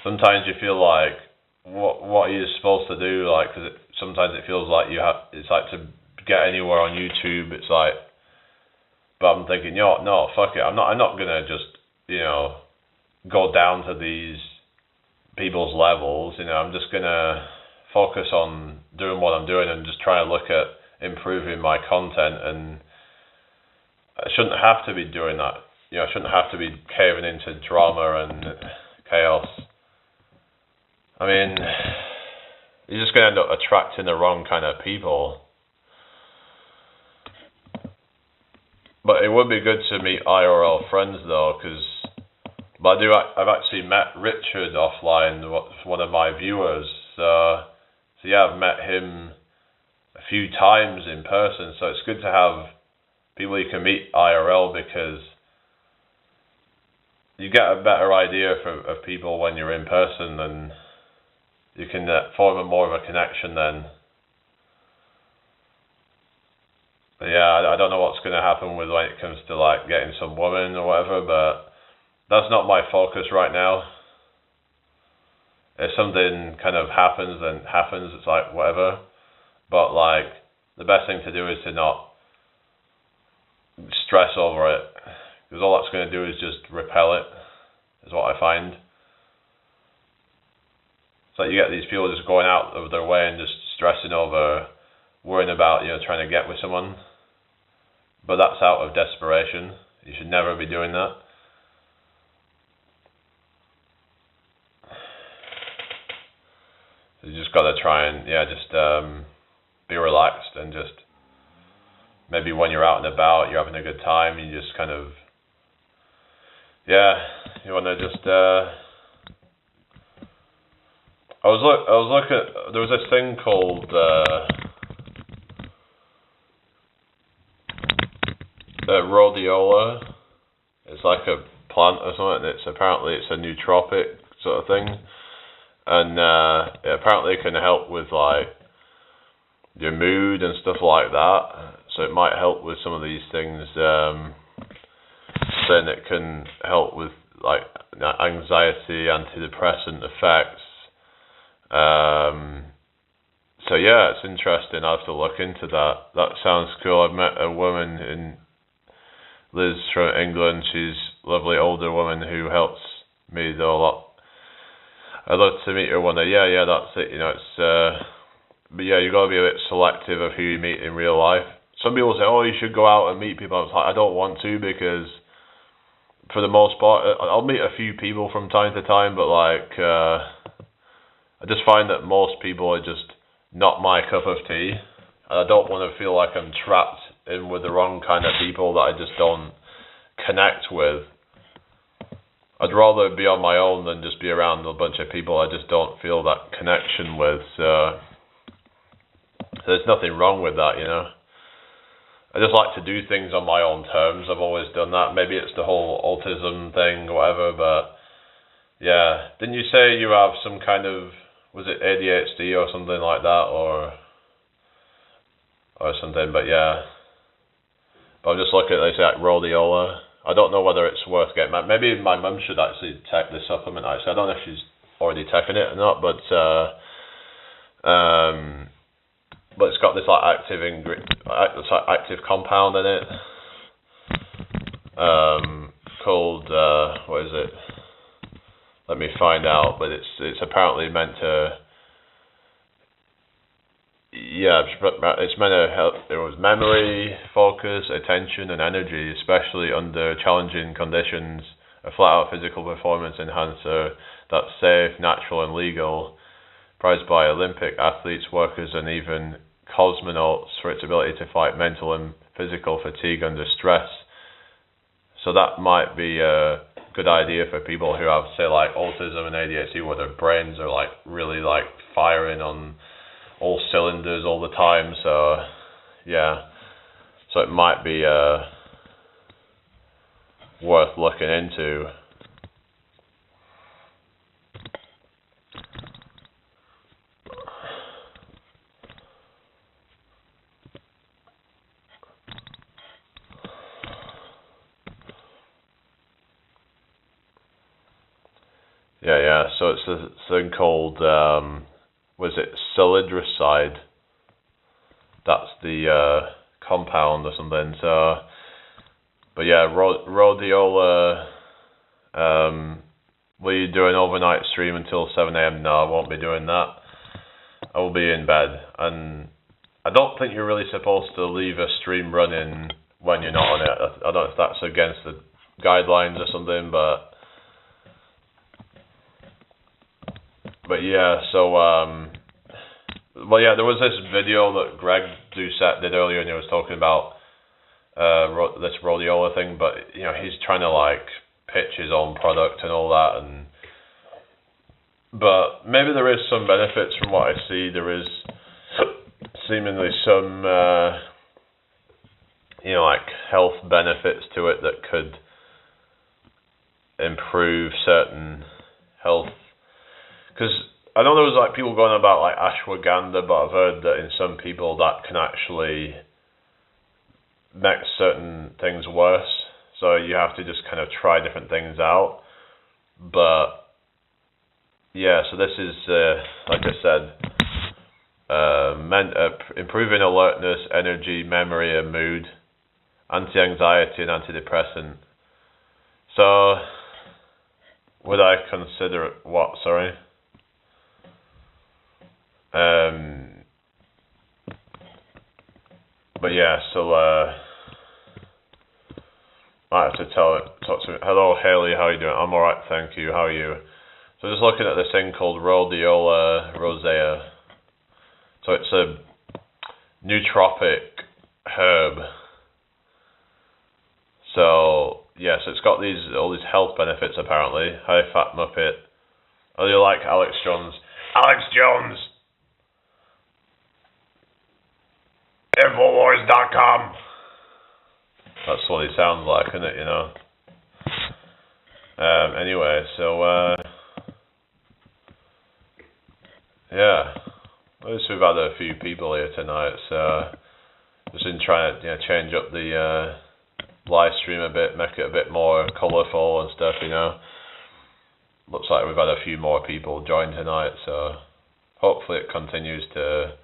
sometimes you feel like, what are you supposed to do? Like, cause sometimes it feels like it's like to get anywhere on YouTube, it's like, but I'm thinking, no, fuck it, I'm not gonna just, you know, go down to these people's levels, you know, I'm just gonna focus on doing what I'm doing and just try to look at improving my content, and I shouldn't have to be doing that, you know, I shouldn't have to be caving into drama and chaos. I mean, you're just going to end up attracting the wrong kind of people. But it would be good to meet IRL friends though, I've actually met Richard offline, one of my viewers. So yeah, I've met him a few times in person. So it's good to have people you can meet IRL, because you get a better idea of people when you're in person, and you can form more of a connection then. But yeah, I don't know what's going to happen when it comes to like getting some woman or whatever, but that's not my focus right now. If something kind of happens, then happens, it's like whatever. But like, the best thing to do is to not stress over it, because all that's going to do is just repel it, is what I find. It's like you get these people just going out of their way and just stressing over, worrying about, trying to get with someone. But that's out of desperation. You should never be doing that. You just got to try and, be relaxed, and just, maybe when you're out and about, you're having a good time, you just kind of, you want to just, I was looking, there was this thing called, rhodiola. It's like a plant or something, and apparently it's a nootropic sort of thing, and it apparently can help with like your mood and stuff like that. So it might help with some of these things. Then it can help with like anxiety, antidepressant effects. So yeah, it's interesting. I have to look into that. That sounds cool. I've met a woman Liz from England. She's a lovely older woman who helps me though a lot. I'd love to meet her one day. Yeah, that's it. It's but yeah, you got to be a bit selective of who you meet in real life. Some people say, "Oh, you should go out and meet people." I was like, I don't want to, because for the most part, I'll meet a few people from time to time, but like, I just find that most people are just not my cup of tea, and I don't want to feel like I'm trapped in with the wrong kind of people that I just don't connect with. I'd rather be on my own than just be around a bunch of people I just don't feel that connection with. So there's nothing wrong with that, I just like to do things on my own terms. I've always done that. Maybe it's the whole autism thing or whatever, but yeah. Didn't you say you have some kind of, was it ADHD or something like that, or something? But yeah. But I'm just looking at, they say like rhodiola. I don't know whether it's worth getting. Maybe my mum should actually take this supplement. Actually, I don't know if she's already taken it or not, but it's got this like active compound in it, called what is it? Let me find out. But it's apparently meant to. Yeah, it's meant to help. There was memory, focus, attention, and energy, especially under challenging conditions. A flat-out physical performance enhancer that's safe, natural, and legal, prized by Olympic athletes, workers, and even cosmonauts for its ability to fight mental and physical fatigue under stress. So that might be a good idea for people who have, say, like autism and ADHD, where their brains are like really like firing on all cylinders all the time. So yeah, so it might be worth looking into. Yeah, so it's a thing called was it salidroside? That's the compound or something. So, but yeah, rhodiola. Will you do an overnight stream until 7 a.m? No, I won't be doing that. I will be in bed, and I don't think you're really supposed to leave a stream running when you're not on it. I don't know if that's against the guidelines or something, but yeah. So well, yeah, there was this video that Greg Doucette did earlier, and he was talking about this rhodiola thing, but he's trying to like pitch his own product and all that, but maybe there is some benefits from what I see. There is seemingly some like health benefits to it that could improve certain health, because I know there was like people going about like ashwagandha, but I've heard that in some people that can actually make certain things worse. So you have to just kind of try different things out. But yeah, so this is like I said, improving alertness, energy, memory, and mood, anti-anxiety and antidepressant. So would I consider it what? Sorry. But yeah, so I have to talk to. Hello, Haley. How are you doing? I'm alright, thank you. How are you? So just looking at this thing called Rhodiola rosea. So it's a nootropic herb. So yeah, so it's got all these health benefits apparently. Hi, Fat Muppet. Oh, you like Alex Jones? Alex Jones. Infowars.com. That's what he sounds like, isn't it? Anyway, so yeah, at least we've had a few people here tonight. So just been trying to change up the live stream a bit, make it a bit more colourful and stuff. Looks like we've had a few more people join tonight. So hopefully it continues to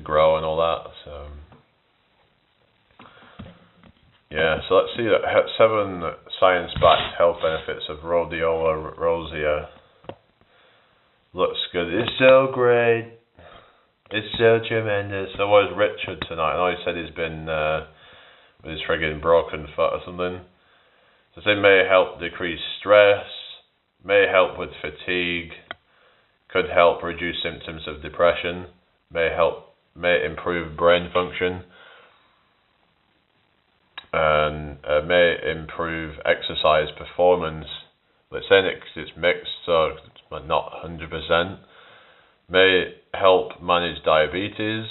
grow and all that. So yeah, so let's see that 7 science-backed health benefits of Rhodiola rosea. Looks good. It's so great. It's so tremendous. So where's Richard tonight? I know he said he's been with his friggin' broken foot or something. So they may help decrease stress, may help with fatigue, could help reduce symptoms of depression, may improve brain function, and may improve exercise performance. But saying it's mixed, so it's not 100%. May help manage diabetes,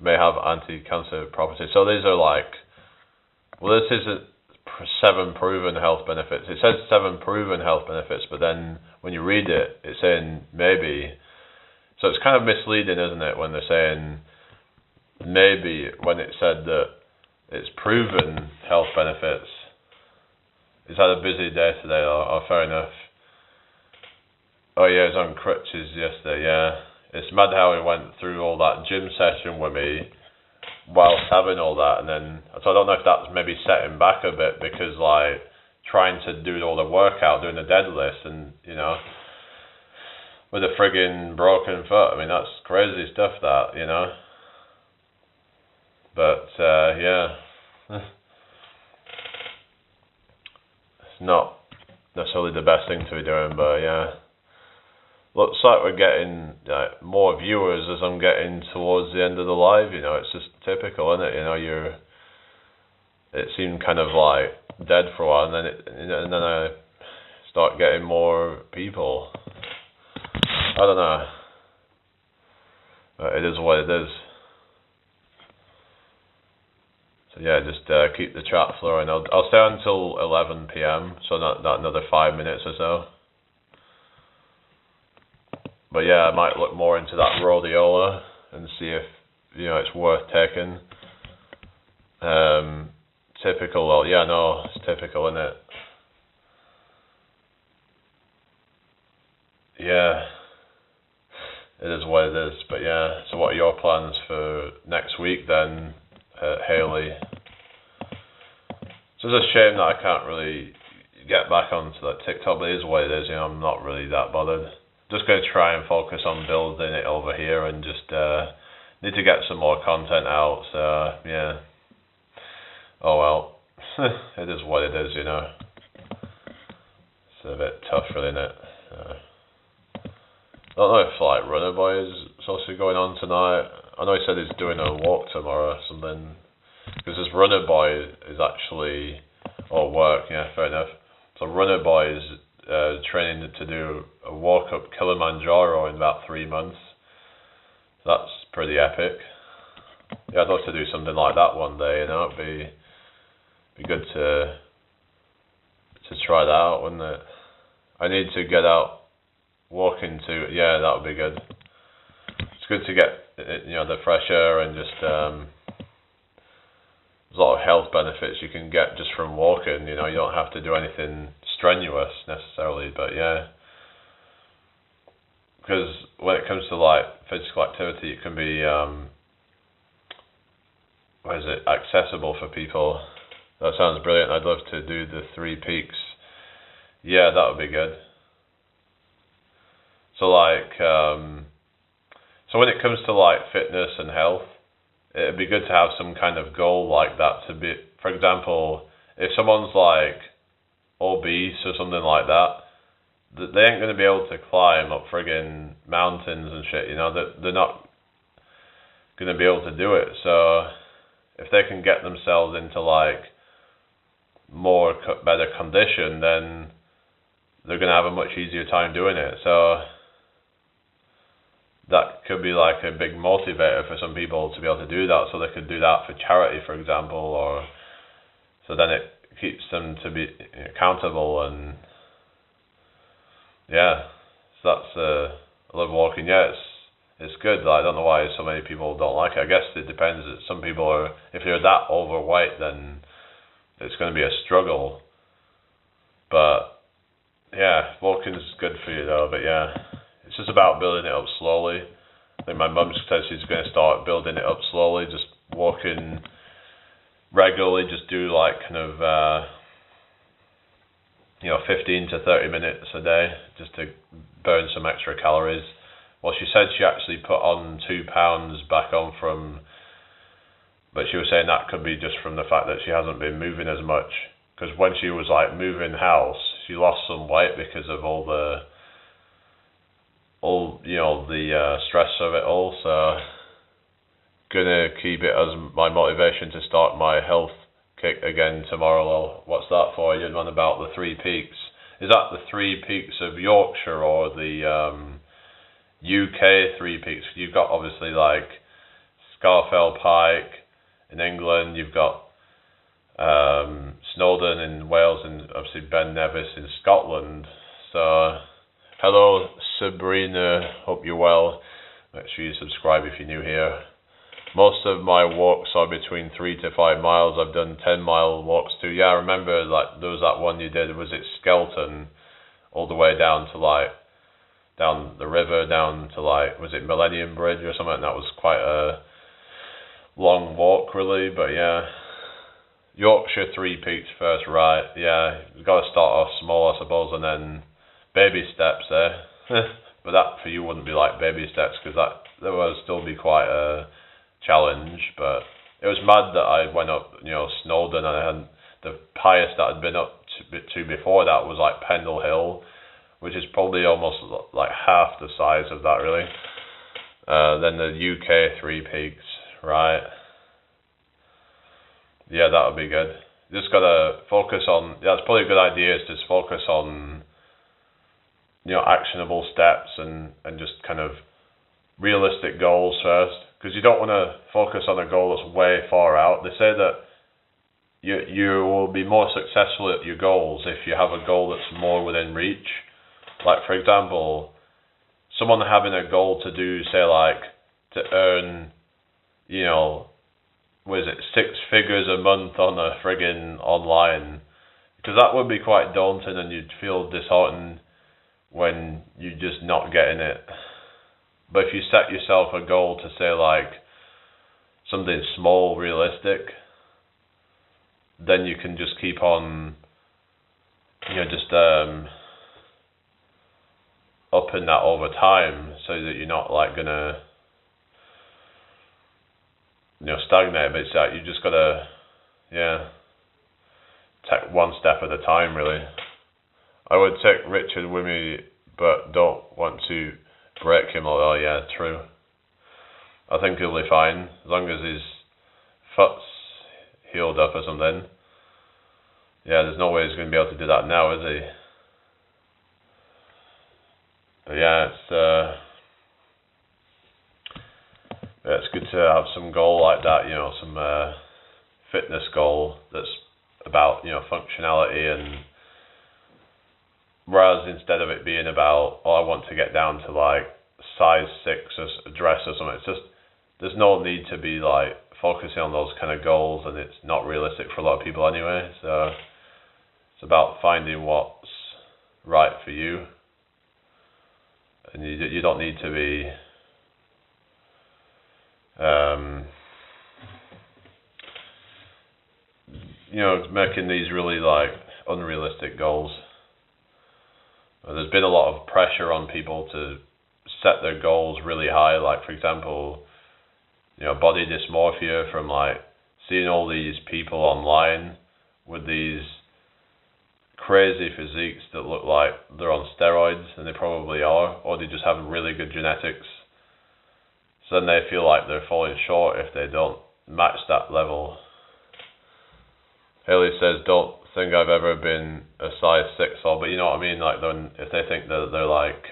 may have anti-cancer properties. So these are like, well, this isn't 7 proven health benefits. It says 7 proven health benefits, but then when you read it, it's saying maybe. So it's kind of misleading, isn't it, when they're saying maybe when it said that it's proven health benefits. He's had a busy day today, or fair enough. Oh yeah, he was on crutches yesterday, yeah. It's mad how he went through all that gym session with me whilst having all that, and then, so I don't know if that's maybe set him back a bit, because like, trying to do all the workout, doing the deadlifts, and with a friggin' broken foot, I mean, that's crazy stuff that, But, yeah. It's not necessarily the best thing to be doing, but yeah. Looks like we're getting more viewers as I'm getting towards the end of the live, it's just typical, isn't it? It seemed kind of like dead for a while, and then I start getting more people. I don't know. But it is what it is. So yeah, just keep the chat flowing. I'll stay until 11 p.m, so not another 5 minutes or so. But yeah, I might look more into that rhodiola and see if it's worth taking. Typical. Well, yeah, no, it's typical, isn't it? Yeah, it is what it is. But yeah, so what are your plans for next week then, Haley? It's just a shame that I can't really get back onto that TikTok, but it is what it is. I'm not really that bothered. Just going to try and focus on building it over here, and just need to get some more content out. So yeah. Oh well, it is what it is. It's a bit tough, really, isn't it? I don't know if like Runner Boy is supposed to be going on tonight. I know he said he's doing a walk tomorrow or something. Because this runner boy is actually, or work, yeah, fair enough. So runner boy is training to do a walk up Kilimanjaro in about 3 months. That's pretty epic. Yeah, I'd love to do something like that one day, you know, it'd be good to try that out, wouldn't it? I need to get out walking too, yeah, that would be good. It's good to get, you know, the fresh air and just, there's a lot of health benefits you can get just from walking, you know, you don't have to do anything strenuous necessarily, but yeah. Because when it comes to like physical activity, it can be, accessible for people. That sounds brilliant. I'd love to do the 3 peaks. Yeah, that would be good. So like, so when it comes to like fitness and health, it'd be good to have some kind of goal like that to be, for example, if someone's like obese or something like that, they ain't going to be able to climb up friggin' mountains and shit, you know, they're not going to be able to do it. So if they can get themselves into like better condition, then they're going to have a much easier time doing it. So that could be like a big motivator for some people to be able to do that, so they could do that for charity, for example, or so then it keeps them to be accountable. And yeah, so that's I love walking. Yeah, it's good. I don't know why so many people don't like it. I guess it depends. Some people are, if they're that overweight, then it's going to be a struggle. But yeah, walking's good for you though. But yeah, it's just about building it up slowly. I think my mum says she's going to start building it up slowly, just walking regularly, just do like kind of 15 to 30 minutes a day, just to burn some extra calories. Well, she said she actually put on 2 pounds back on but she was saying that could be just from the fact that she hasn't been moving as much. Because when she was like moving house, she lost some weight because of all the stress of it all. So gonna keep it as my motivation to start my health kick again tomorrow. Well, what's that for? You did one about the 3 peaks. Is that the 3 peaks of Yorkshire or the UK 3 peaks? You've got obviously like Scafell Pike in England, you've got Snowdon in Wales, and obviously Ben Nevis in Scotland. So hello Sabrina, hope you're well. Make sure you subscribe if you're new here. Most of my walks are between 3 to 5 miles. I've done 10-mile walks too. Yeah, I remember like there was that one you did, was it Skelton, all the way down to like down the river, down to like, was it Millennium Bridge or something? That was quite a long walk really. But yeah, Yorkshire 3 peaks first, right? Yeah, you've got to start off small, I suppose, and then baby steps there. But that for you wouldn't be like baby steps, because that would still be quite a challenge. But it was mad that I went up, Snowdon, and I had the highest that I'd been up to before that was like Pendle Hill, which is probably almost like half the size of that really. Then the UK 3 peaks, right? Yeah, that would be good. You just gotta focus on, yeah, it's probably a good idea is just focus on, actionable steps and just kind of realistic goals first. Because you don't want to focus on a goal that's way far out. They say that you will be more successful at your goals if you have a goal that's more within reach. Like, for example, someone having a goal to do, say, like, to earn, 6 figures a month on a friggin' online. Because that would be quite daunting, and you'd feel disheartened when you're just not getting it. But if you set yourself a goal to say like something small, realistic, then you can just keep on, upping that over time, so that you're not like gonna, stagnate. But it's like you just gotta, take one step at a time, really. I would take Richard with me, but don't want to break him. Oh yeah, true. I think he'll be fine as long as his foot's healed up or something. Yeah, there's no way he's going to be able to do that now, is he? But yeah, it's good to have some goal like that, some fitness goal that's about, functionality, and whereas instead of it being about, I want to get down to like size 6 or a dress or something, it's just, there's no need to be like focusing on those kind of goals, and it's not realistic for a lot of people anyway, so it's about finding what's right for you, and you don't need to be making these really like unrealistic goals. There's been a lot of pressure on people to set their goals really high, like for example, body dysmorphia from like seeing all these people online with these crazy physiques that look like they're on steroids, and they probably are, or they just have really good genetics. So then they feel like they're falling short if they don't match that level. Haley says, don't think I've ever been a size 6 or, but you know what I mean, like if they think that they're like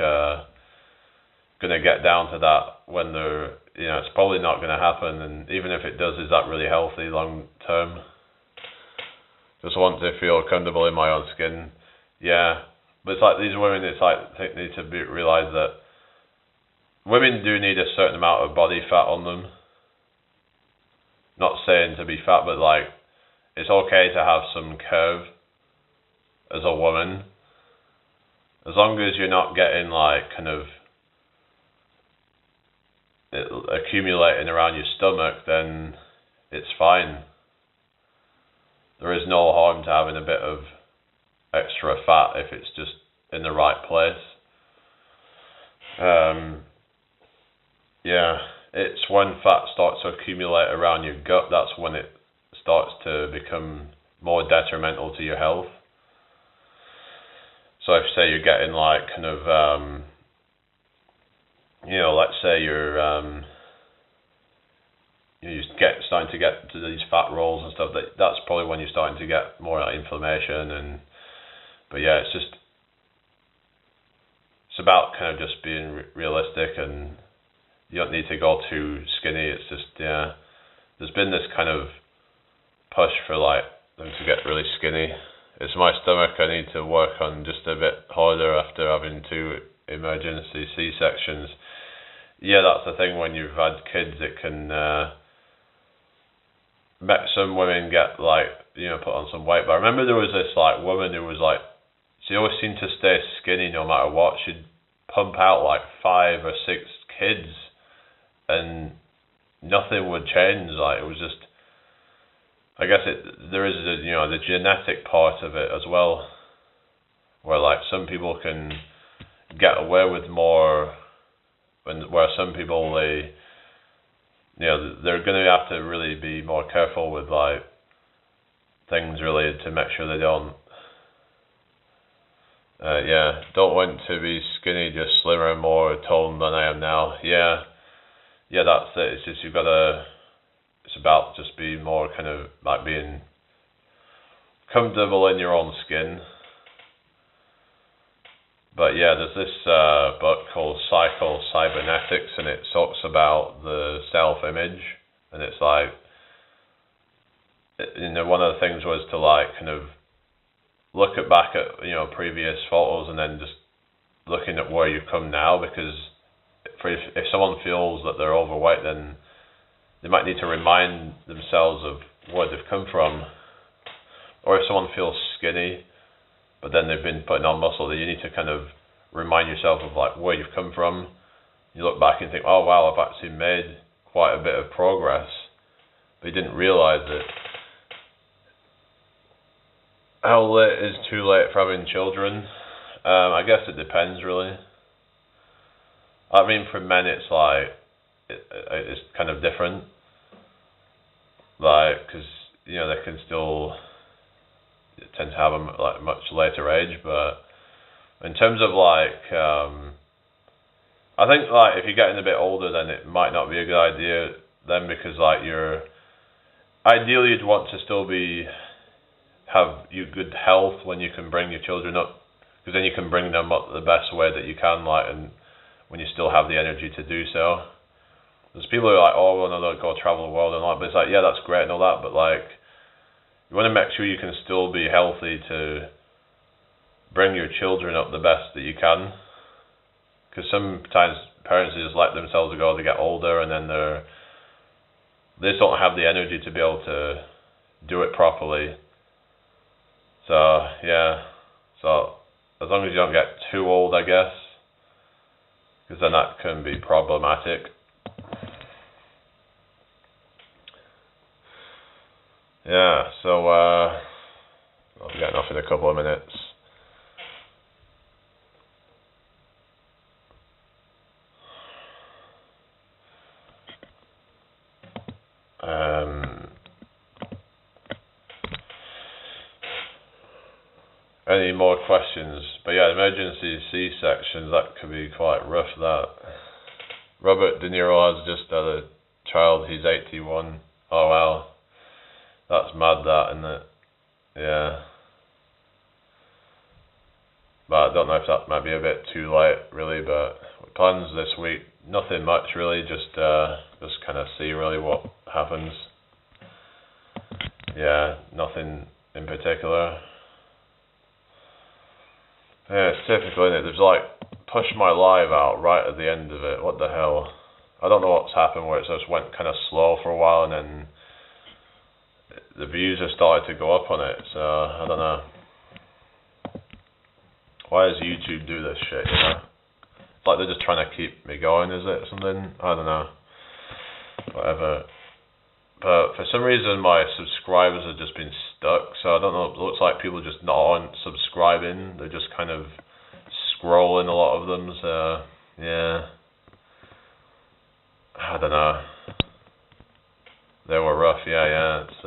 going to get down to that when they're, it's probably not going to happen, and even if it does, is that really healthy long term? Just want to feel comfortable in my own skin. Yeah, but it's like these women, it's like they need to realise that women do need a certain amount of body fat on them. Not saying to be fat, but like, it's okay to have some curve as a woman, as long as you're not getting like kind of accumulating around your stomach, then it's fine. There is no harm to having a bit of extra fat if it's just in the right place. Yeah, it's when fat starts to accumulate around your gut, that's when it starts to become more detrimental to your health. So if say you're getting like kind of let's say you're starting to get to these fat rolls and stuff, that's probably when you're starting to get more like inflammation. But yeah, it's about kind of just being realistic, and you don't need to go too skinny. It's just, there's been this kind of push for like them to get really skinny. It's my stomach I need to work on just a bit harder after having 2 emergency C-sections. Yeah, that's the thing, when you've had kids, it can make some women get like, put on some weight. But I remember there was this like woman who was like, she always seemed to stay skinny no matter what. She'd pump out like 5 or 6 kids and nothing would change. Like, it was just, I guess there is the genetic part of it as well, where like some people can get away with more, where some people they're going to have to really be more careful with like things related to make sure they don't don't want to be skinny, just slimmer and more toned than I am now. Yeah, that's it. It's just it's about just being more kind of like being comfortable in your own skin. But yeah, there's this book called Psycho-Cybernetics, and it talks about the self-image, and it's like, one of the things was to like kind of look back at previous photos, and then just looking at where you've come now, because if someone feels that they're overweight, then they might need to remind themselves of where they've come from. Or if someone feels skinny, but then they've been putting on muscle, then you need to kind of remind yourself of like where you've come from. You look back and think, oh wow, I've actually made quite a bit of progress, but you didn't realise it. How late is too late for having children? I guess it depends really. I mean, for men it's like, it's kind of different. Like, because, they can still tend to have a like much later age, but in terms of like, I think like if you're getting a bit older, then it might not be a good idea then, because like ideally you'd want to still have you good health when you can bring your children up, because then you can bring them up the best way that you can, like, and when you still have the energy to do so. There's people who are like, oh, well, no, don't go travel the world and all that, but it's like, yeah, that's great and all that, but like, you want to make sure you can still be healthy to bring your children up the best that you can, because sometimes parents just let themselves go, they get older, and then they just don't have the energy to be able to do it properly. So yeah, so as long as you don't get too old, I guess, because then that can be problematic. Yeah, so I'll be getting off in a couple of minutes. Any more questions? But yeah, emergency C-sections, that could be quite rough, that. Robert De Niro has just had a child, he's 81. Oh wow. That's mad, that, isn't it? Yeah. But I don't know if that might be a bit too late, really, but plans this week, nothing much really, just kind of see really what happens. Yeah, nothing in particular. Yeah, it's typical, isn't it? There's like, push my live out right at the end of it. What the hell? I don't know what's happened where it just went kind of slow for a while and then the views have started to go up on it, so I don't know. Why does YouTube do this shit, you know? It's like they're just trying to keep me going, is it, or something? I don't know. Whatever. But for some reason my subscribers have just been stuck, so I don't know, it looks like people just aren't subscribing, they're just kind of scrolling, a lot of them, so yeah. I don't know. They were rough, yeah, it's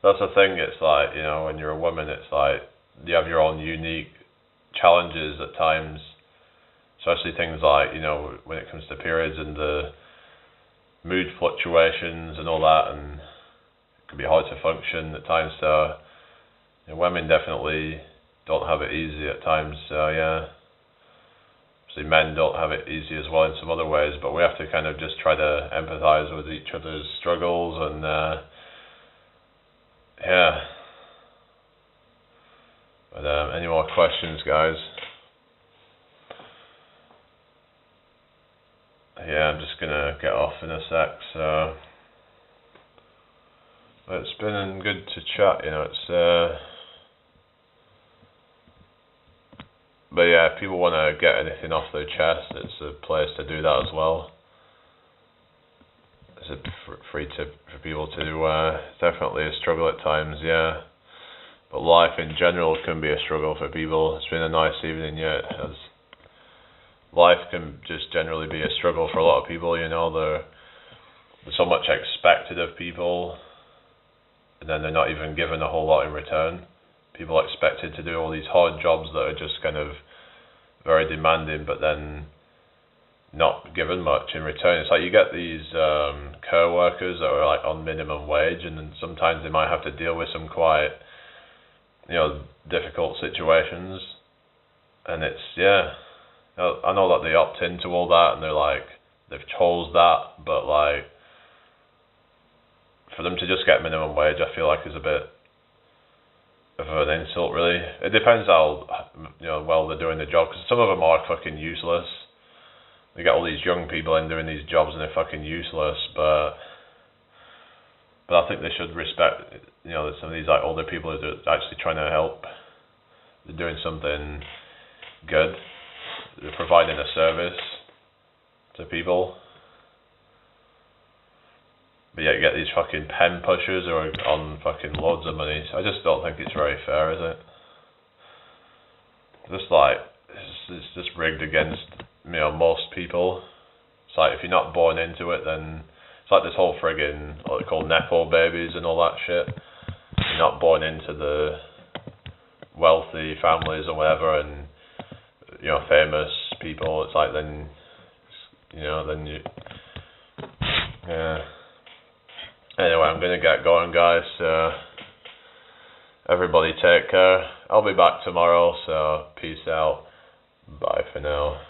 that's the thing, it's like, you know, when you're a woman, it's like, you have your own unique challenges at times, especially things like, you know, when it comes to periods and the mood fluctuations and all that, and it can be hard to function at times, so you know, women definitely don't have it easy at times, so yeah. Obviously men don't have it easy as well in some other ways, but we have to kind of just try to empathise with each other's struggles, and yeah. But any more questions, guys? Yeah, I'm just gonna get off in a sec, so it's been good to chat, you know, it's but yeah, if people want to get anything off their chest, it's a place to do that as well. It's a free tip for people to do, definitely a struggle at times, yeah. But life in general can be a struggle for people. It's been a nice evening, yeah, it has. Life can just generally be a struggle for a lot of people, you know, there's so much expected of people, and then they're not even given a whole lot in return. People are expected to do all these hard jobs that are just kind of very demanding, but then not given much in return. It's like you get these care workers that are like on minimum wage, and then sometimes they might have to deal with some quite, you know, difficult situations, and it's, yeah, I know that they opt into all that and they're like, they've chose that, but like, for them to just get minimum wage, I feel like is a bit of an insult, really. It depends how, you know, well they're doing the job, because some of them are fucking useless. They get all these young people in doing these jobs and they're fucking useless, but I think they should respect, you know, some of these like older people who are actually trying to help. They're doing something good. They're providing a service to people. But yeah, you get these fucking pen pushers who are on fucking loads of money. So I just don't think it's very fair, is it? Just like, it's just rigged against, you know, most people. It's like, if you're not born into it, then it's like this whole friggin', what they call Nepo babies and all that shit. You're not born into the wealthy families or whatever, and, you know, famous people, it's like then, you know, then you, yeah. Anyway, I'm gonna get going, guys. Everybody take care. I'll be back tomorrow, so peace out. Bye for now.